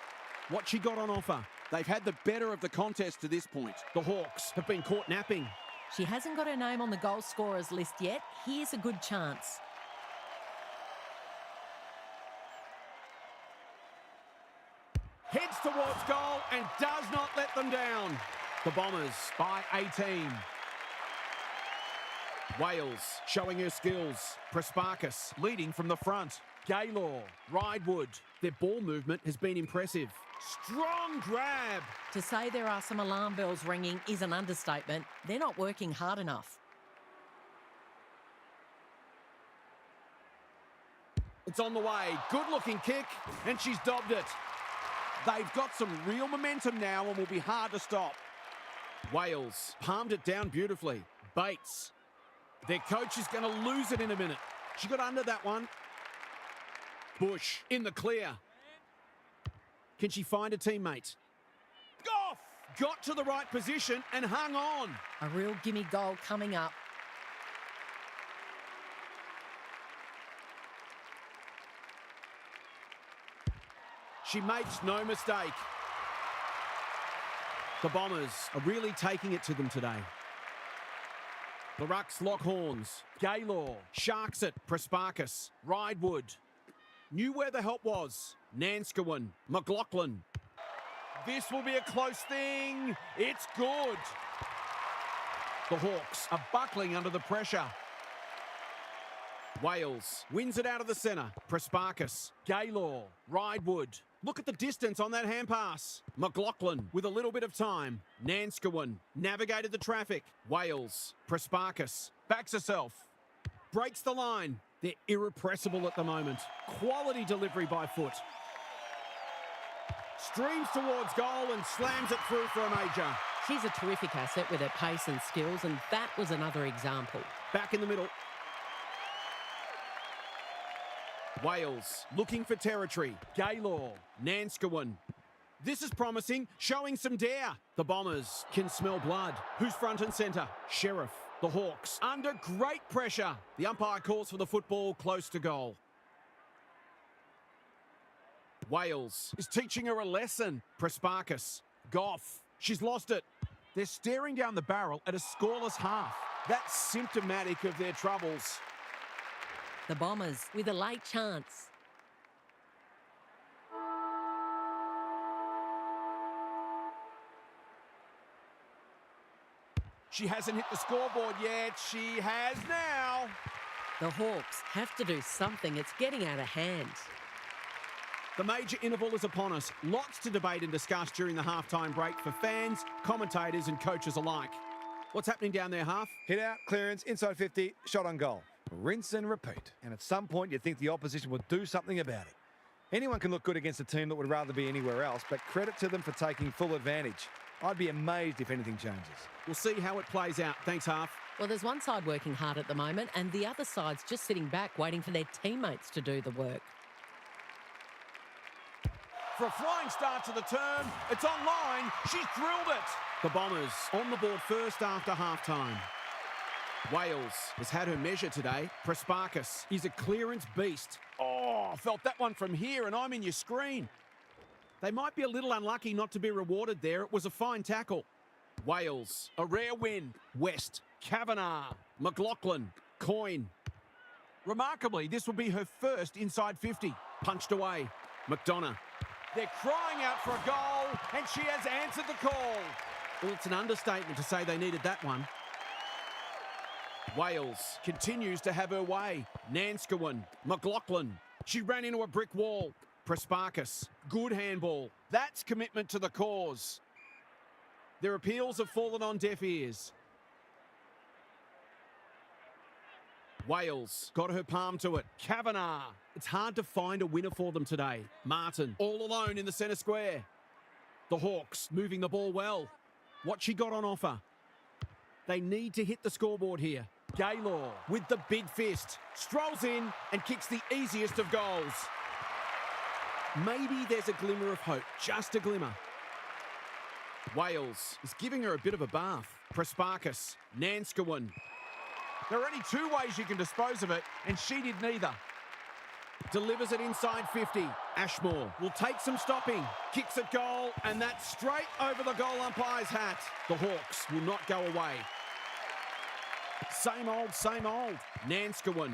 What she got on offer? They've had the better of the contest to this point. The Hawks have been caught napping. She hasn't got her name on the goal scorers list yet. Here's a good chance. Heads towards goal and does not let them down. The Bombers by 18. Wales showing her skills. Prasparkas leading from the front. Gaylor, Ridewood. Their ball movement has been impressive. Strong grab. To say there are some alarm bells ringing is an understatement. They're not working hard enough. It's on the way. Good looking kick and she's dobbed it. They've got some real momentum now and will be hard to stop. Wales palmed it down beautifully. Bates. Their coach is going to lose it in a minute. She got under that one. Bush in the clear. Can she find a teammate? Goff got to the right position and hung on. A real gimme goal coming up. She makes no mistake. The Bombers are really taking it to them today. The Rucks lock horns. Gaylor sharks it. Prasparkas. Ridewood. Knew where the help was. Nanscorn. McLaughlin. This will be a close thing. It's good. The Hawks are buckling under the pressure. Wales wins it out of the centre. Prasparkas. Gaylor. Ridewood. Look at the distance on that hand pass. McLaughlin with a little bit of time. Nanscorn navigated the traffic. Wales. Prasparkas backs herself. Breaks the line. They're irrepressible at the moment. Quality delivery by foot. Streams towards goal and slams it through for a major. She's a terrific asset with her pace and skills, and that was another example. Back in the middle. Wales looking for territory. Gaylor, Nanskawin. This is promising, showing some dare. The Bombers can smell blood. Who's front and centre? Sheriff. The Hawks under great pressure. The umpire calls for the football close to goal. Wales is teaching her a lesson. Prespakis. Goff. She's lost it. They're staring down the barrel at a scoreless half. That's symptomatic of their troubles. The Bombers with a late chance. She hasn't hit the scoreboard yet. She has now. The Hawks have to do something. It's getting out of hand. The major interval is upon us. Lots to debate and discuss during the halftime break for fans, commentators and coaches alike. What's happening down there, Half? Hit out, clearance, inside 50, shot on goal. Rinse and repeat. And at some point, you'd think the opposition would do something about it. Anyone can look good against a team that would rather be anywhere else, but credit to them for taking full advantage. I'd be amazed if anything changes. We'll see how it plays out. Thanks, Half. Well, there's one side working hard at the moment, and the other side's just sitting back waiting for their teammates to do the work. For a flying start to the term, it's online. She's drilled it. The Bombers on the board first after halftime. Wales has had her measure today. Prespakis is a clearance beast. Oh, I felt that one from here, and I'm in your screen. They might be a little unlucky not to be rewarded there. It was a fine tackle. Wales, a rare win. West, Kavanagh, McLaughlin, Coyne. Remarkably, this will be her first inside 50. Punched away. McDonough. They're crying out for a goal, and she has answered the call. Well, it's an understatement to say they needed that one. Wales continues to have her way. Nanskawin, McLaughlin. She ran into a brick wall. Prespakis, good handball. That's commitment to the cause. Their appeals have fallen on deaf ears. Wales got her palm to it. Kavanagh. It's hard to find a winner for them today. Martin, all alone in the centre square. The Hawks moving the ball well. What she got on offer. They need to hit the scoreboard here. Gaylor with the big fist. Strolls in and kicks the easiest of goals. Maybe there's a glimmer of hope. Just a glimmer. Wales is giving her a bit of a bath. Prespakis, Nanskawin. There are only two ways you can dispose of it, and she did neither. Delivers it inside 50. Ashmore will take some stopping. Kicks at goal, and that's straight over the goal umpire's hat. The Hawks will not go away. Same old, same old. Nanskawin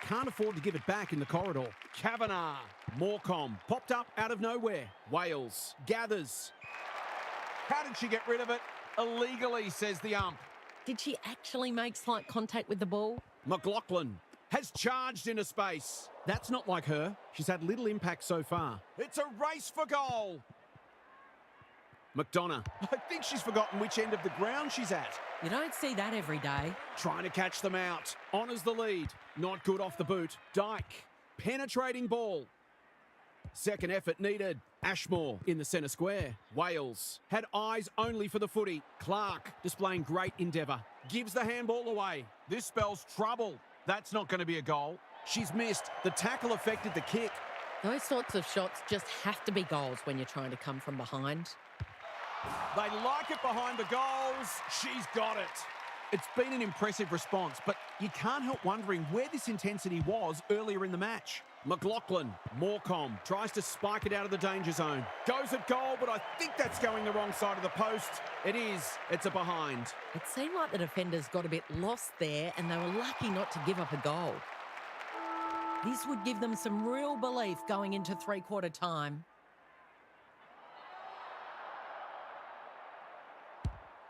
can't afford to give it back in the corridor. Kavanagh, Morecombe popped up out of nowhere. Wales gathers. How did she get rid of it? Illegally, says the ump. Did she actually make slight contact with the ball? McLaughlin has charged into space. That's not like her. She's had little impact so far. It's a race for goal. McDonough. I think she's forgotten which end of the ground she's at. You don't see that every day. Trying to catch them out. Honours the lead. Not good off the boot. Dyke. Penetrating ball. Second effort needed. Ashmore in the centre square. Wales had eyes only for the footy. Clark displaying great endeavour. Gives the handball away. This spells trouble. That's not going to be a goal. She's missed. The tackle affected the kick. Those sorts of shots just have to be goals when you're trying to come from behind. They like it behind the goals. She's got it. It's been an impressive response, but you can't help wondering where this intensity was earlier in the match. McLaughlin, Morecombe, tries to spike it out of the danger zone. Goes at goal, but I think that's going the wrong side of the post. It is. It's a behind. It seemed like the defenders got a bit lost there, and they were lucky not to give up a goal. This would give them some real belief going into three-quarter time.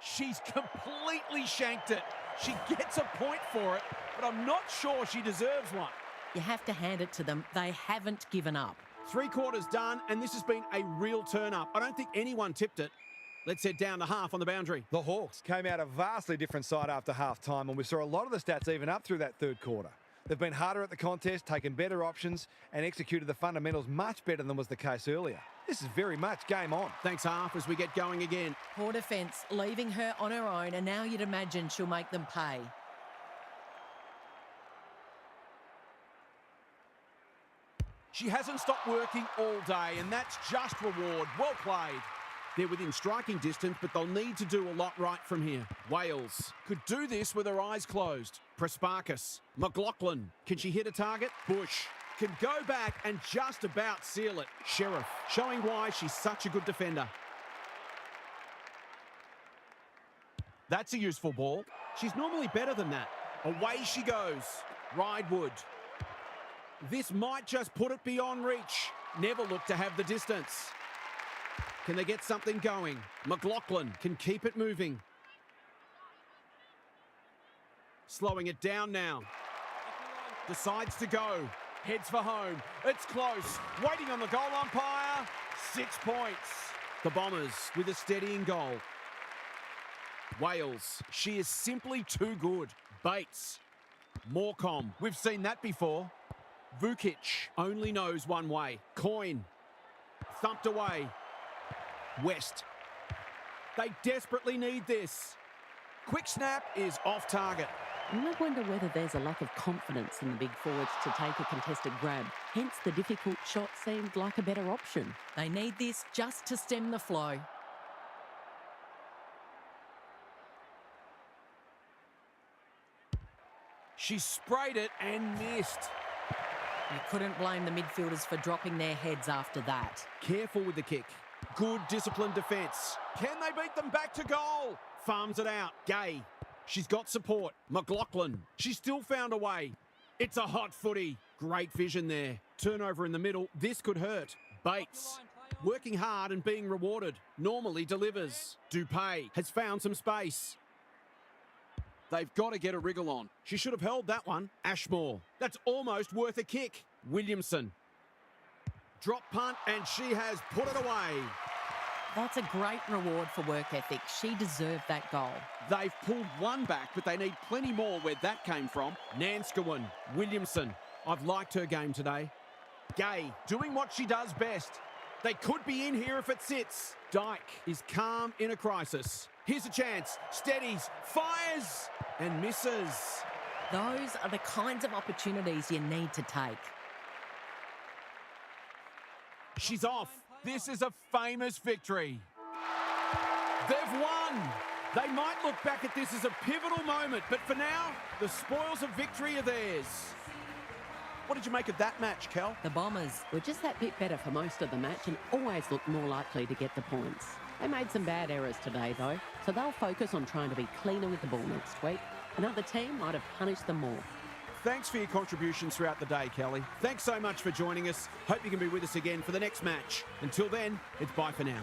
She's completely shanked it. She gets a point for it, but I'm not sure she deserves one. You have to hand it to them. They haven't given up. 3 quarters done, and this has been a real turn-up. I don't think anyone tipped it. Let's head down to half on the boundary. The Hawks came out a vastly different side after half-time, and we saw a lot of the stats even up through that third quarter. They've been harder at the contest, taken better options and executed the fundamentals much better than was the case earlier. This is very much game on. Thanks, half, as we get going again. Poor defence, leaving her on her own, and now you'd imagine she'll make them pay. She hasn't stopped working all day, and that's just reward. Well played. They're within striking distance, but they'll need to do a lot right from here. Wales could do this with her eyes closed. Prasparkas. McLaughlin. Can she hit a target? Bush can go back and just about seal it. Sheriff showing why she's such a good defender. That's a useful ball. She's normally better than that. Away she goes. Ridewood. This might just put it beyond reach. Never look to have the distance. Can they get something going? McLaughlin can keep it moving. Slowing it down now. Decides to go. Heads for home. It's close. Waiting on the goal umpire. 6 points. The Bombers with a steadying goal. Wales. She is simply too good. Bates. Morecombe. We've seen that before. Vukic only knows one way. Coyne. Thumped away. West. They desperately need this. Quick snap is off target. And I wonder whether there's a lack of confidence in the big forwards to take a contested grab. Hence, the difficult shot seemed like a better option. They need this just to stem the flow. She sprayed it and missed. You couldn't blame the midfielders for dropping their heads after that. Careful with the kick. Good disciplined defence. Can they beat them back to goal? Farms it out. Gay. She's got support. McLaughlin. She still found a way. It's a hot footy. Great vision there. Turnover in the middle. This could hurt. Bates. Working hard and being rewarded. Normally delivers. Dupay has found some space. They've got to get a wriggle on. She should have held that one. Ashmore. That's almost worth a kick. Williamson. Drop punt, and she has put it away. That's a great reward for work ethic. She deserved that goal. They've pulled one back, but they need plenty more where that came from. Nanskawin. Williamson. I've liked her game today. Gay, doing what she does best. They could be in here if it sits. Dyke is calm in a crisis. Here's a chance. Steadies. Fires. And misses. Those are the kinds of opportunities you need to take. She's off. This is a famous victory. They've won. They might look back at this as a pivotal moment, but for now, the spoils of victory are theirs. What did you make of that match, Kel? The Bombers were just that bit better for most of the match and always looked more likely to get the points. They made some bad errors today, though, so they'll focus on trying to be cleaner with the ball next week. Another team might have punished them more. Thanks for your contributions throughout the day, Kelly. Thanks so much for joining us. Hope you can be with us again for the next match. Until then, it's bye for now.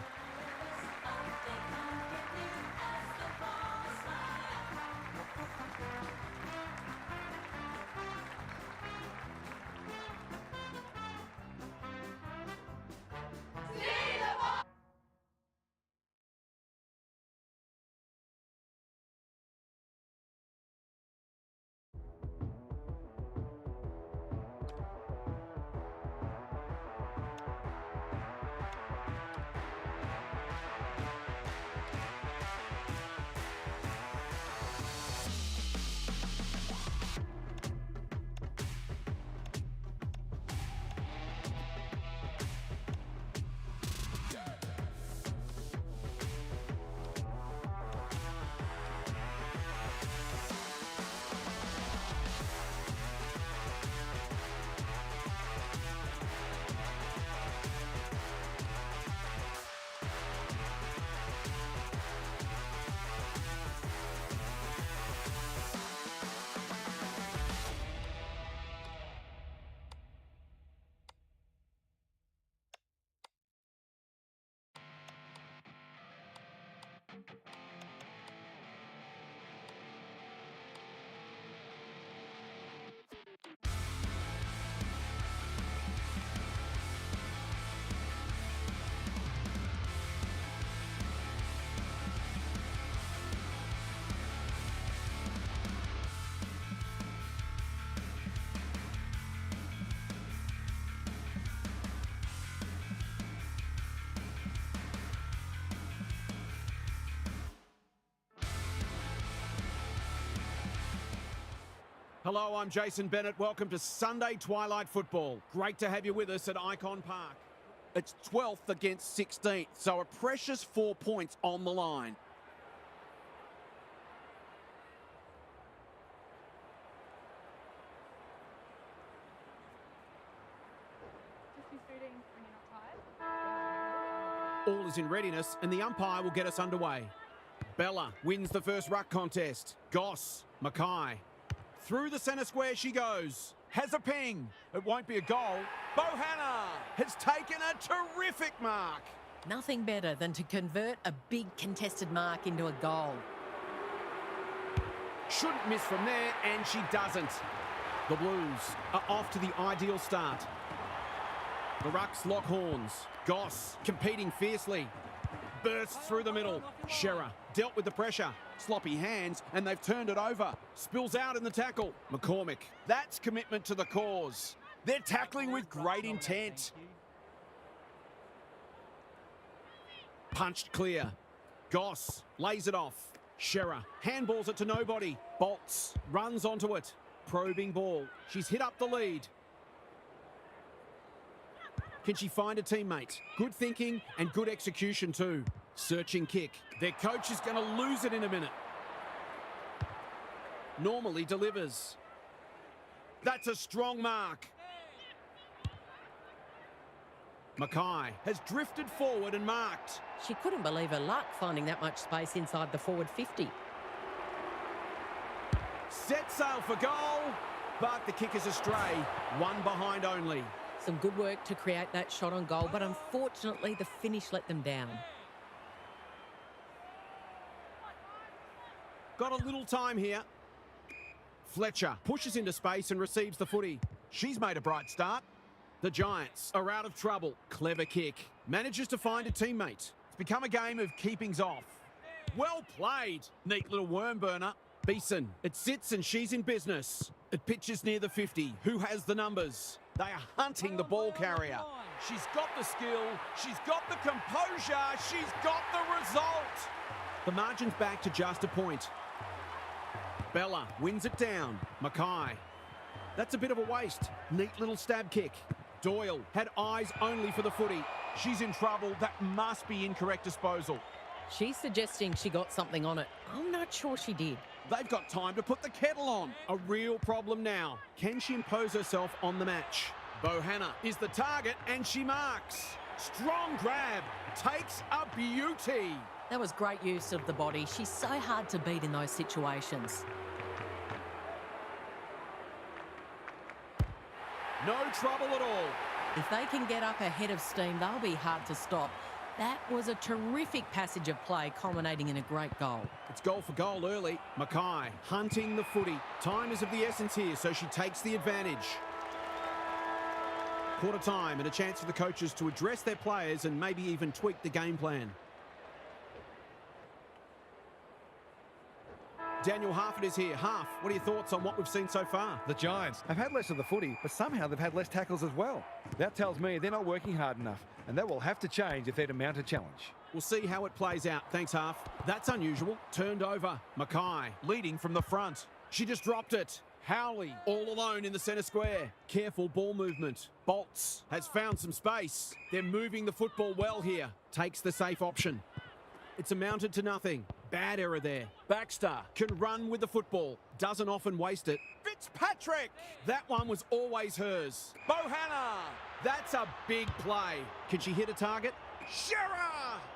Hello, I'm Jason Bennett. Welcome to Sunday Twilight Football. Great to have you with us at Icon Park. It's 12th against 16th, so a precious 4 points on the line. All is in readiness and the umpire will get us underway. Bella wins the first ruck contest. Goss, Mackay. Through the centre square she goes. Has a ping. It won't be a goal. Bohanna has taken a terrific mark. Nothing better than to convert a big contested mark into a goal. Shouldn't miss from there, and she doesn't. The Blues are off to the ideal start. The Rucks lock horns. Goss competing fiercely. Bursts through the middle. Shearer dealt with the pressure. Sloppy hands, and they've turned it over. Spills out in the tackle. McCormick. That's commitment to the cause. They're tackling with great intent. Punched clear. Goss lays it off. Shearer handballs it to nobody. Bolts runs onto it. Probing ball. She's hit up the lead. Can she find a teammate? Good thinking and good execution too. Searching kick. Their coach is going to lose it in a minute. Normally delivers. That's a strong mark. Mackay has drifted forward and marked. She couldn't believe her luck finding that much space inside the forward 50. Set sail for goal, but the kick is astray. One behind only. Some good work to create that shot on goal, but unfortunately the finish let them down. Got a little time here. Fletcher pushes into space and receives the footy. She's made a bright start. The Giants are out of trouble. Clever kick. Manages to find a teammate. It's become a game of keepings off. Well played. Neat little worm burner. Beeson. It sits and she's in business. It pitches near the 50. Who has the numbers? They are hunting the ball carrier. She's got the skill. She's got the composure. She's got the result. The margin's back to just a point. Bella wins it down. Mackay. That's a bit of a waste. Neat little stab kick. Doyle had eyes only for the footy. She's in trouble. That must be incorrect disposal. She's suggesting she got something on it. I'm not sure she did. They've got time to put the kettle on. A real problem now. Can she impose herself on the match? Bohanna is the target and she marks. Strong grab. Takes a beauty. That was great use of the body. She's so hard to beat in those situations. No trouble at all. If they can get up ahead of steam, they'll be hard to stop. That was a terrific passage of play, culminating in a great goal. It's goal for goal early. Mackay hunting the footy. Time is of the essence here, so she takes the advantage. Quarter time and a chance for the coaches to address their players and maybe even tweak the game plan. Daniel Harford is here. Harf, what are your thoughts on what we've seen so far? The Giants have had less of the footy, but somehow they've had less tackles as well. That tells me they're not working hard enough, and that will have to change if they're to mount a challenge. We'll see how it plays out. Thanks, Harf. That's unusual. Turned over. Mackay leading from the front. She just dropped it. Howley all alone in the centre square. Careful ball movement. Bolts has found some space. They're moving the football well here. Takes the safe option. It's amounted to nothing. Bad error there. Baxter can run with the football. Doesn't often waste it. Fitzpatrick! That one was always hers. Bohanna! That's a big play. Can she hit a target? Shearer!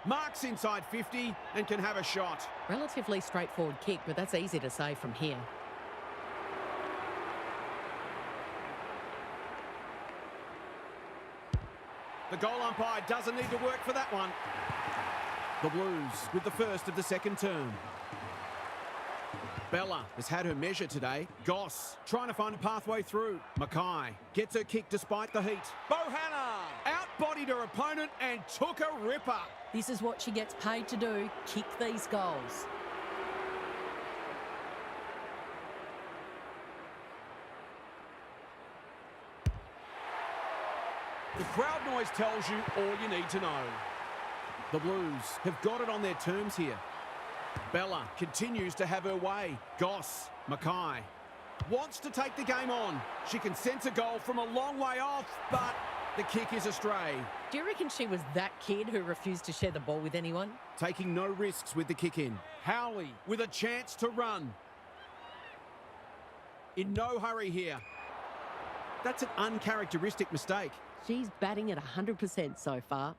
Marks inside 50 and can have a shot. Relatively straightforward kick, but that's easy to say from here. The goal umpire doesn't need to work for that one. The Blues with the first of the second term. Bella has had her measure today. Goss trying to find a pathway through. Mackay gets her kick despite the heat. Bohanna outbodied her opponent and took a ripper. This is what she gets paid to do, kick these goals. The crowd noise tells you all you need to know. The Blues have got it on their terms here. Bella continues to have her way. Goss, Mackay. Wants to take the game on. She can sense a goal from a long way off, but the kick is astray. Do you reckon she was that kid who refused to share the ball with anyone? Taking no risks with the kick in. Howley with a chance to run. In no hurry here. That's an uncharacteristic mistake. She's batting at 100% so far.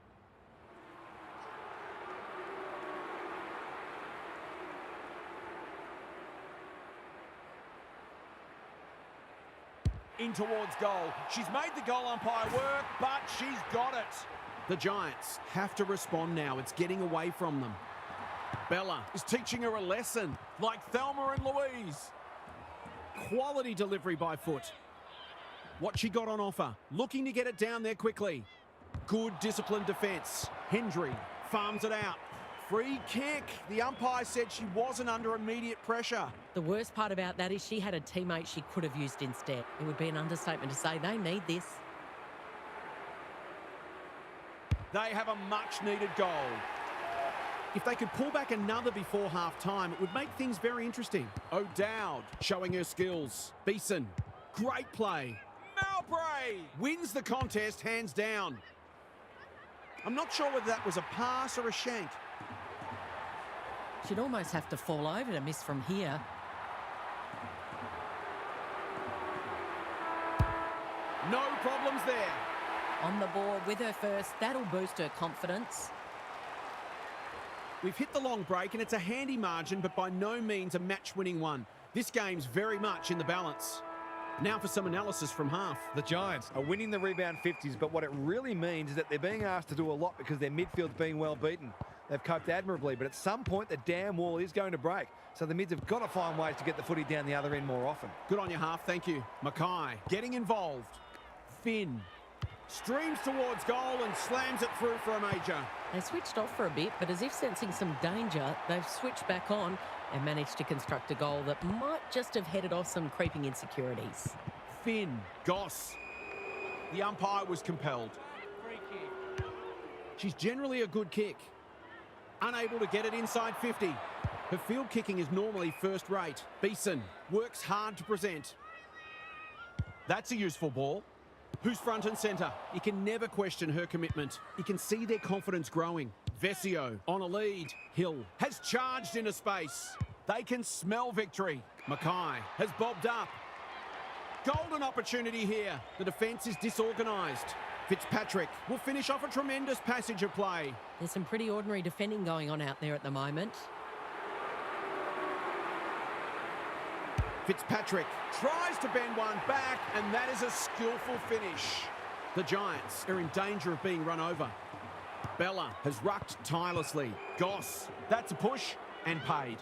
In towards goal. She's made the goal umpire work, but she's got it. The Giants have to respond now. It's getting away from them. Bella is teaching her a lesson, like Thelma and Louise. Quality delivery by foot. What she got on offer. Looking to get it down there quickly. Good disciplined defence. Hendry farms it out. Free kick. The umpire said she wasn't under immediate pressure. The worst part about that is she had a teammate she could have used instead. It would be an understatement to say they need this. They have a much-needed goal. If they could pull back another before half-time, it would make things very interesting. O'Dowd showing her skills. Beeson, great play. Mowbray wins the contest hands down. I'm not sure whether that was a pass or a shank. She'd almost have to fall over to miss from here. No problems there. On the board with her first, that'll boost her confidence. We've hit the long break and it's a handy margin, but by no means a match-winning one. This game's very much in the balance. Now for some analysis from half. The Giants are winning the rebound 50s, but what it really means is that they're being asked to do a lot because their midfield's being well beaten. They've coped admirably, but at some point the damn wall is going to break. So the mids have got to find ways to get the footy down the other end more often. Good on you, half. Thank you. Mackay getting involved. Finn streams towards goal and slams it through for a major. They switched off for a bit, but as if sensing some danger, they've switched back on and managed to construct a goal that might just have headed off some creeping insecurities. Finn, Goss. The umpire was compelled. She's generally a good kick. Unable to get it inside 50. Her field kicking is normally first rate. Beeson works hard to present. That's a useful ball. Who's front and centre? You can never question her commitment. You can see their confidence growing. Vesio on a lead. Hill has charged into space. They can smell victory. Mackay has bobbed up. Golden opportunity here. The defence is disorganised. Fitzpatrick will finish off a tremendous passage of play. There's some pretty ordinary defending going on out there at the moment. Fitzpatrick tries to bend one back, and that is a skillful finish. The Giants are in danger of being run over. Bella has rucked tirelessly. Goss, that's a push and paid.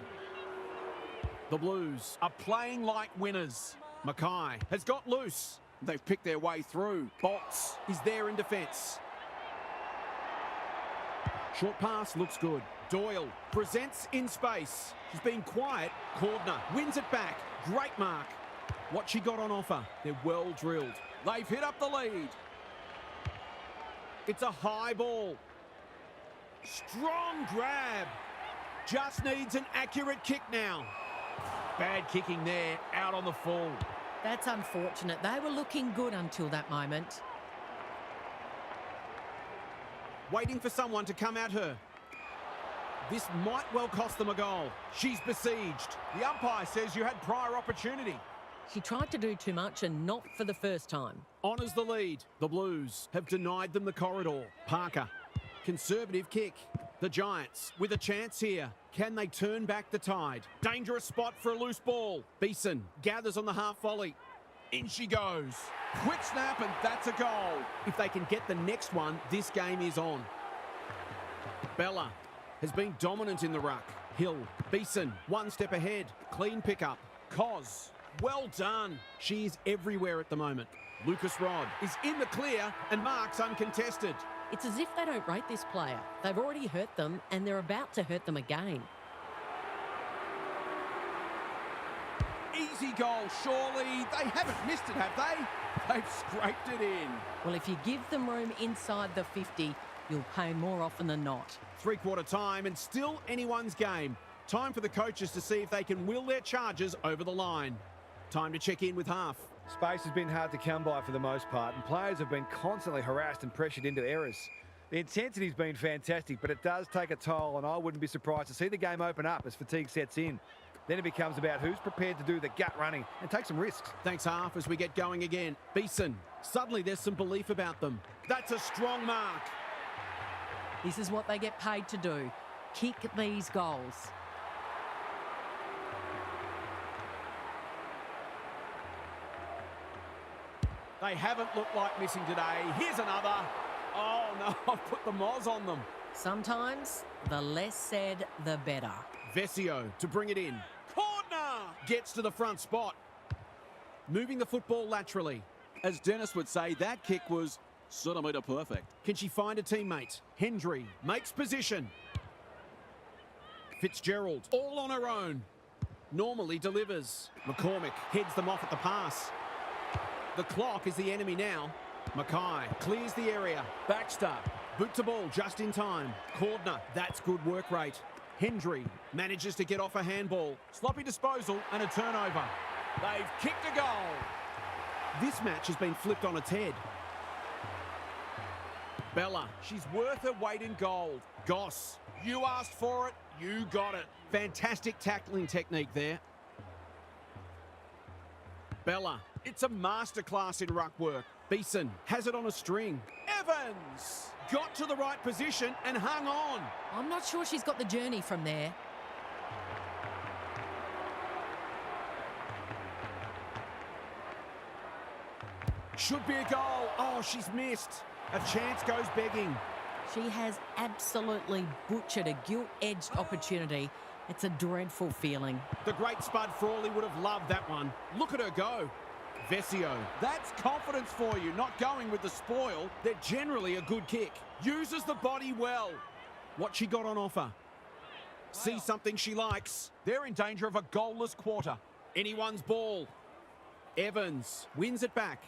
The Blues are playing like winners. Mackay has got loose. They've picked their way through. Bolts is there in defence. Short pass looks good. Doyle presents in space. She's been quiet. Cordner wins it back. Great mark. What she got on offer. They're well drilled. They've hit up the lead. It's a high ball. Strong grab. Just needs an accurate kick now. Bad kicking there. Out on the full. That's unfortunate. They were looking good until that moment. Waiting for someone to come at her. This might well cost them a goal. She's besieged. The umpire says you had prior opportunity. She tried to do too much and not for the first time. Honours the lead. The Blues have denied them the corridor. Parker, conservative kick. The Giants with a chance here. Can they turn back the tide? Dangerous spot for a loose ball. Beeson gathers on the half volley. In she goes. Quick snap and that's a goal. If they can get the next one, this game is on. Bella has been dominant in the ruck. Hill, Beeson, one step ahead. Clean pickup. Cos, well done. She is everywhere at the moment. Lucas Rod is in the clear and marks uncontested. It's as if they don't rate this player. They've already hurt them and they're about to hurt them again. Easy goal, surely. They haven't missed it, have they? They've scraped it in. Well, if you give them room inside the 50, you'll pay more often than not. Three-quarter time and still anyone's game. Time for the coaches to see if they can will their charges over the line. Time to check in with half. Space has been hard to come by for the most part, and players have been constantly harassed and pressured into errors. The intensity's been fantastic, but it does take a toll, and I wouldn't be surprised to see the game open up as fatigue sets in. Then it becomes about who's prepared to do the gut running and take some risks. Thanks, half, as we get going again. Beeson. Suddenly there's some belief about them. That's a strong mark. This is what they get paid to do. Kick these goals. They haven't looked like missing today. Here's another. Oh, no, I've put the Moz on them. Sometimes the less said, the better. Vesio to bring it in. Corner! Gets to the front spot. Moving the football laterally. As Dennis would say, that kick was centimetre perfect. Can she find a teammate? Hendry makes position. Fitzgerald all on her own. Normally delivers. McCormick heads them off at the pass. The clock is the enemy now. Mackay clears the area. Baxter, boot to ball just in time. Cordner, that's good work rate. Hendry manages to get off a handball. Sloppy disposal and a turnover. They've kicked a goal. This match has been flipped on its head. Bella, she's worth her weight in gold. Goss, you asked for it, you got it. Fantastic tackling technique there. Bella, it's a masterclass in ruck work. Beeson has it on a string. Evans got to the right position and hung on. I'm not sure she's got the journey from there. Should be a goal. Oh, she's missed. A chance goes begging. She has absolutely butchered a gilt-edged opportunity. It's a dreadful feeling. The great Spud Frawley would have loved that one. Look at her go. Vesio, that's confidence for you, not going with the spoil. They're generally a good kick. Uses the body well. What she got on offer? See something she likes. They're in danger of a goalless quarter. Anyone's ball. Evans wins it back.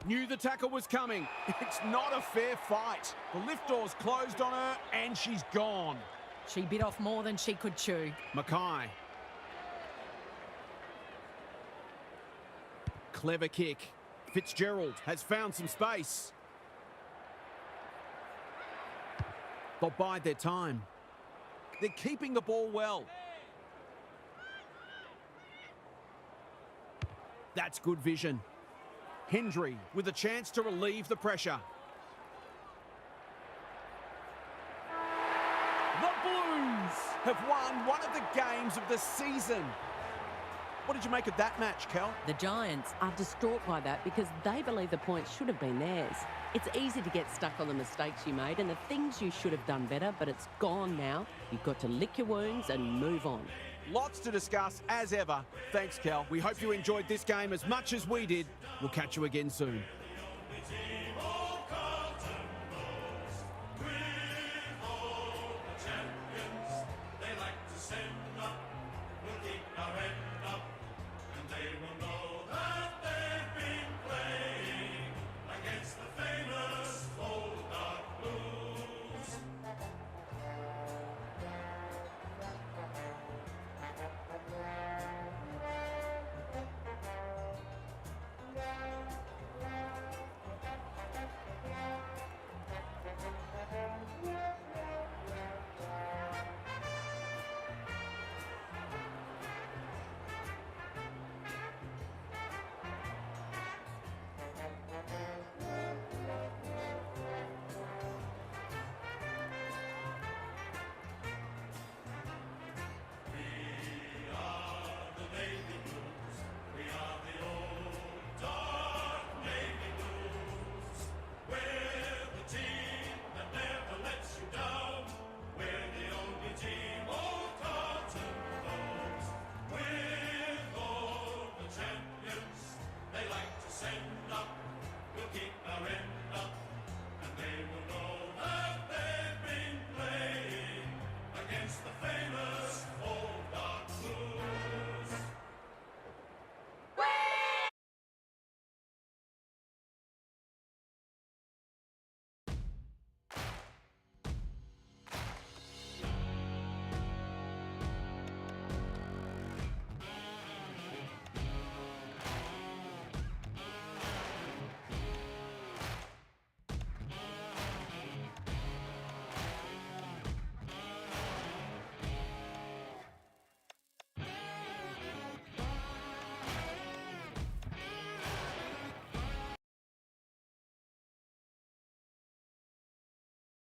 Knew the tackle was coming. It's not a fair fight. The lift door's closed on her and she's gone. She bit off more than she could chew. Mackay. Clever kick. Fitzgerald has found some space. They'll bide their time. They're keeping the ball well. That's good vision. Hendry with a chance to relieve the pressure. The Blues have won one of the games of the season. What did you make of that match, Kel? The Giants are distraught by that because they believe the points should have been theirs. It's easy to get stuck on the mistakes you made and the things you should have done better, but it's gone now. You've got to lick your wounds and move on. Lots to discuss, as ever. Thanks, Kel. We hope you enjoyed this game as much as we did. We'll catch you again soon.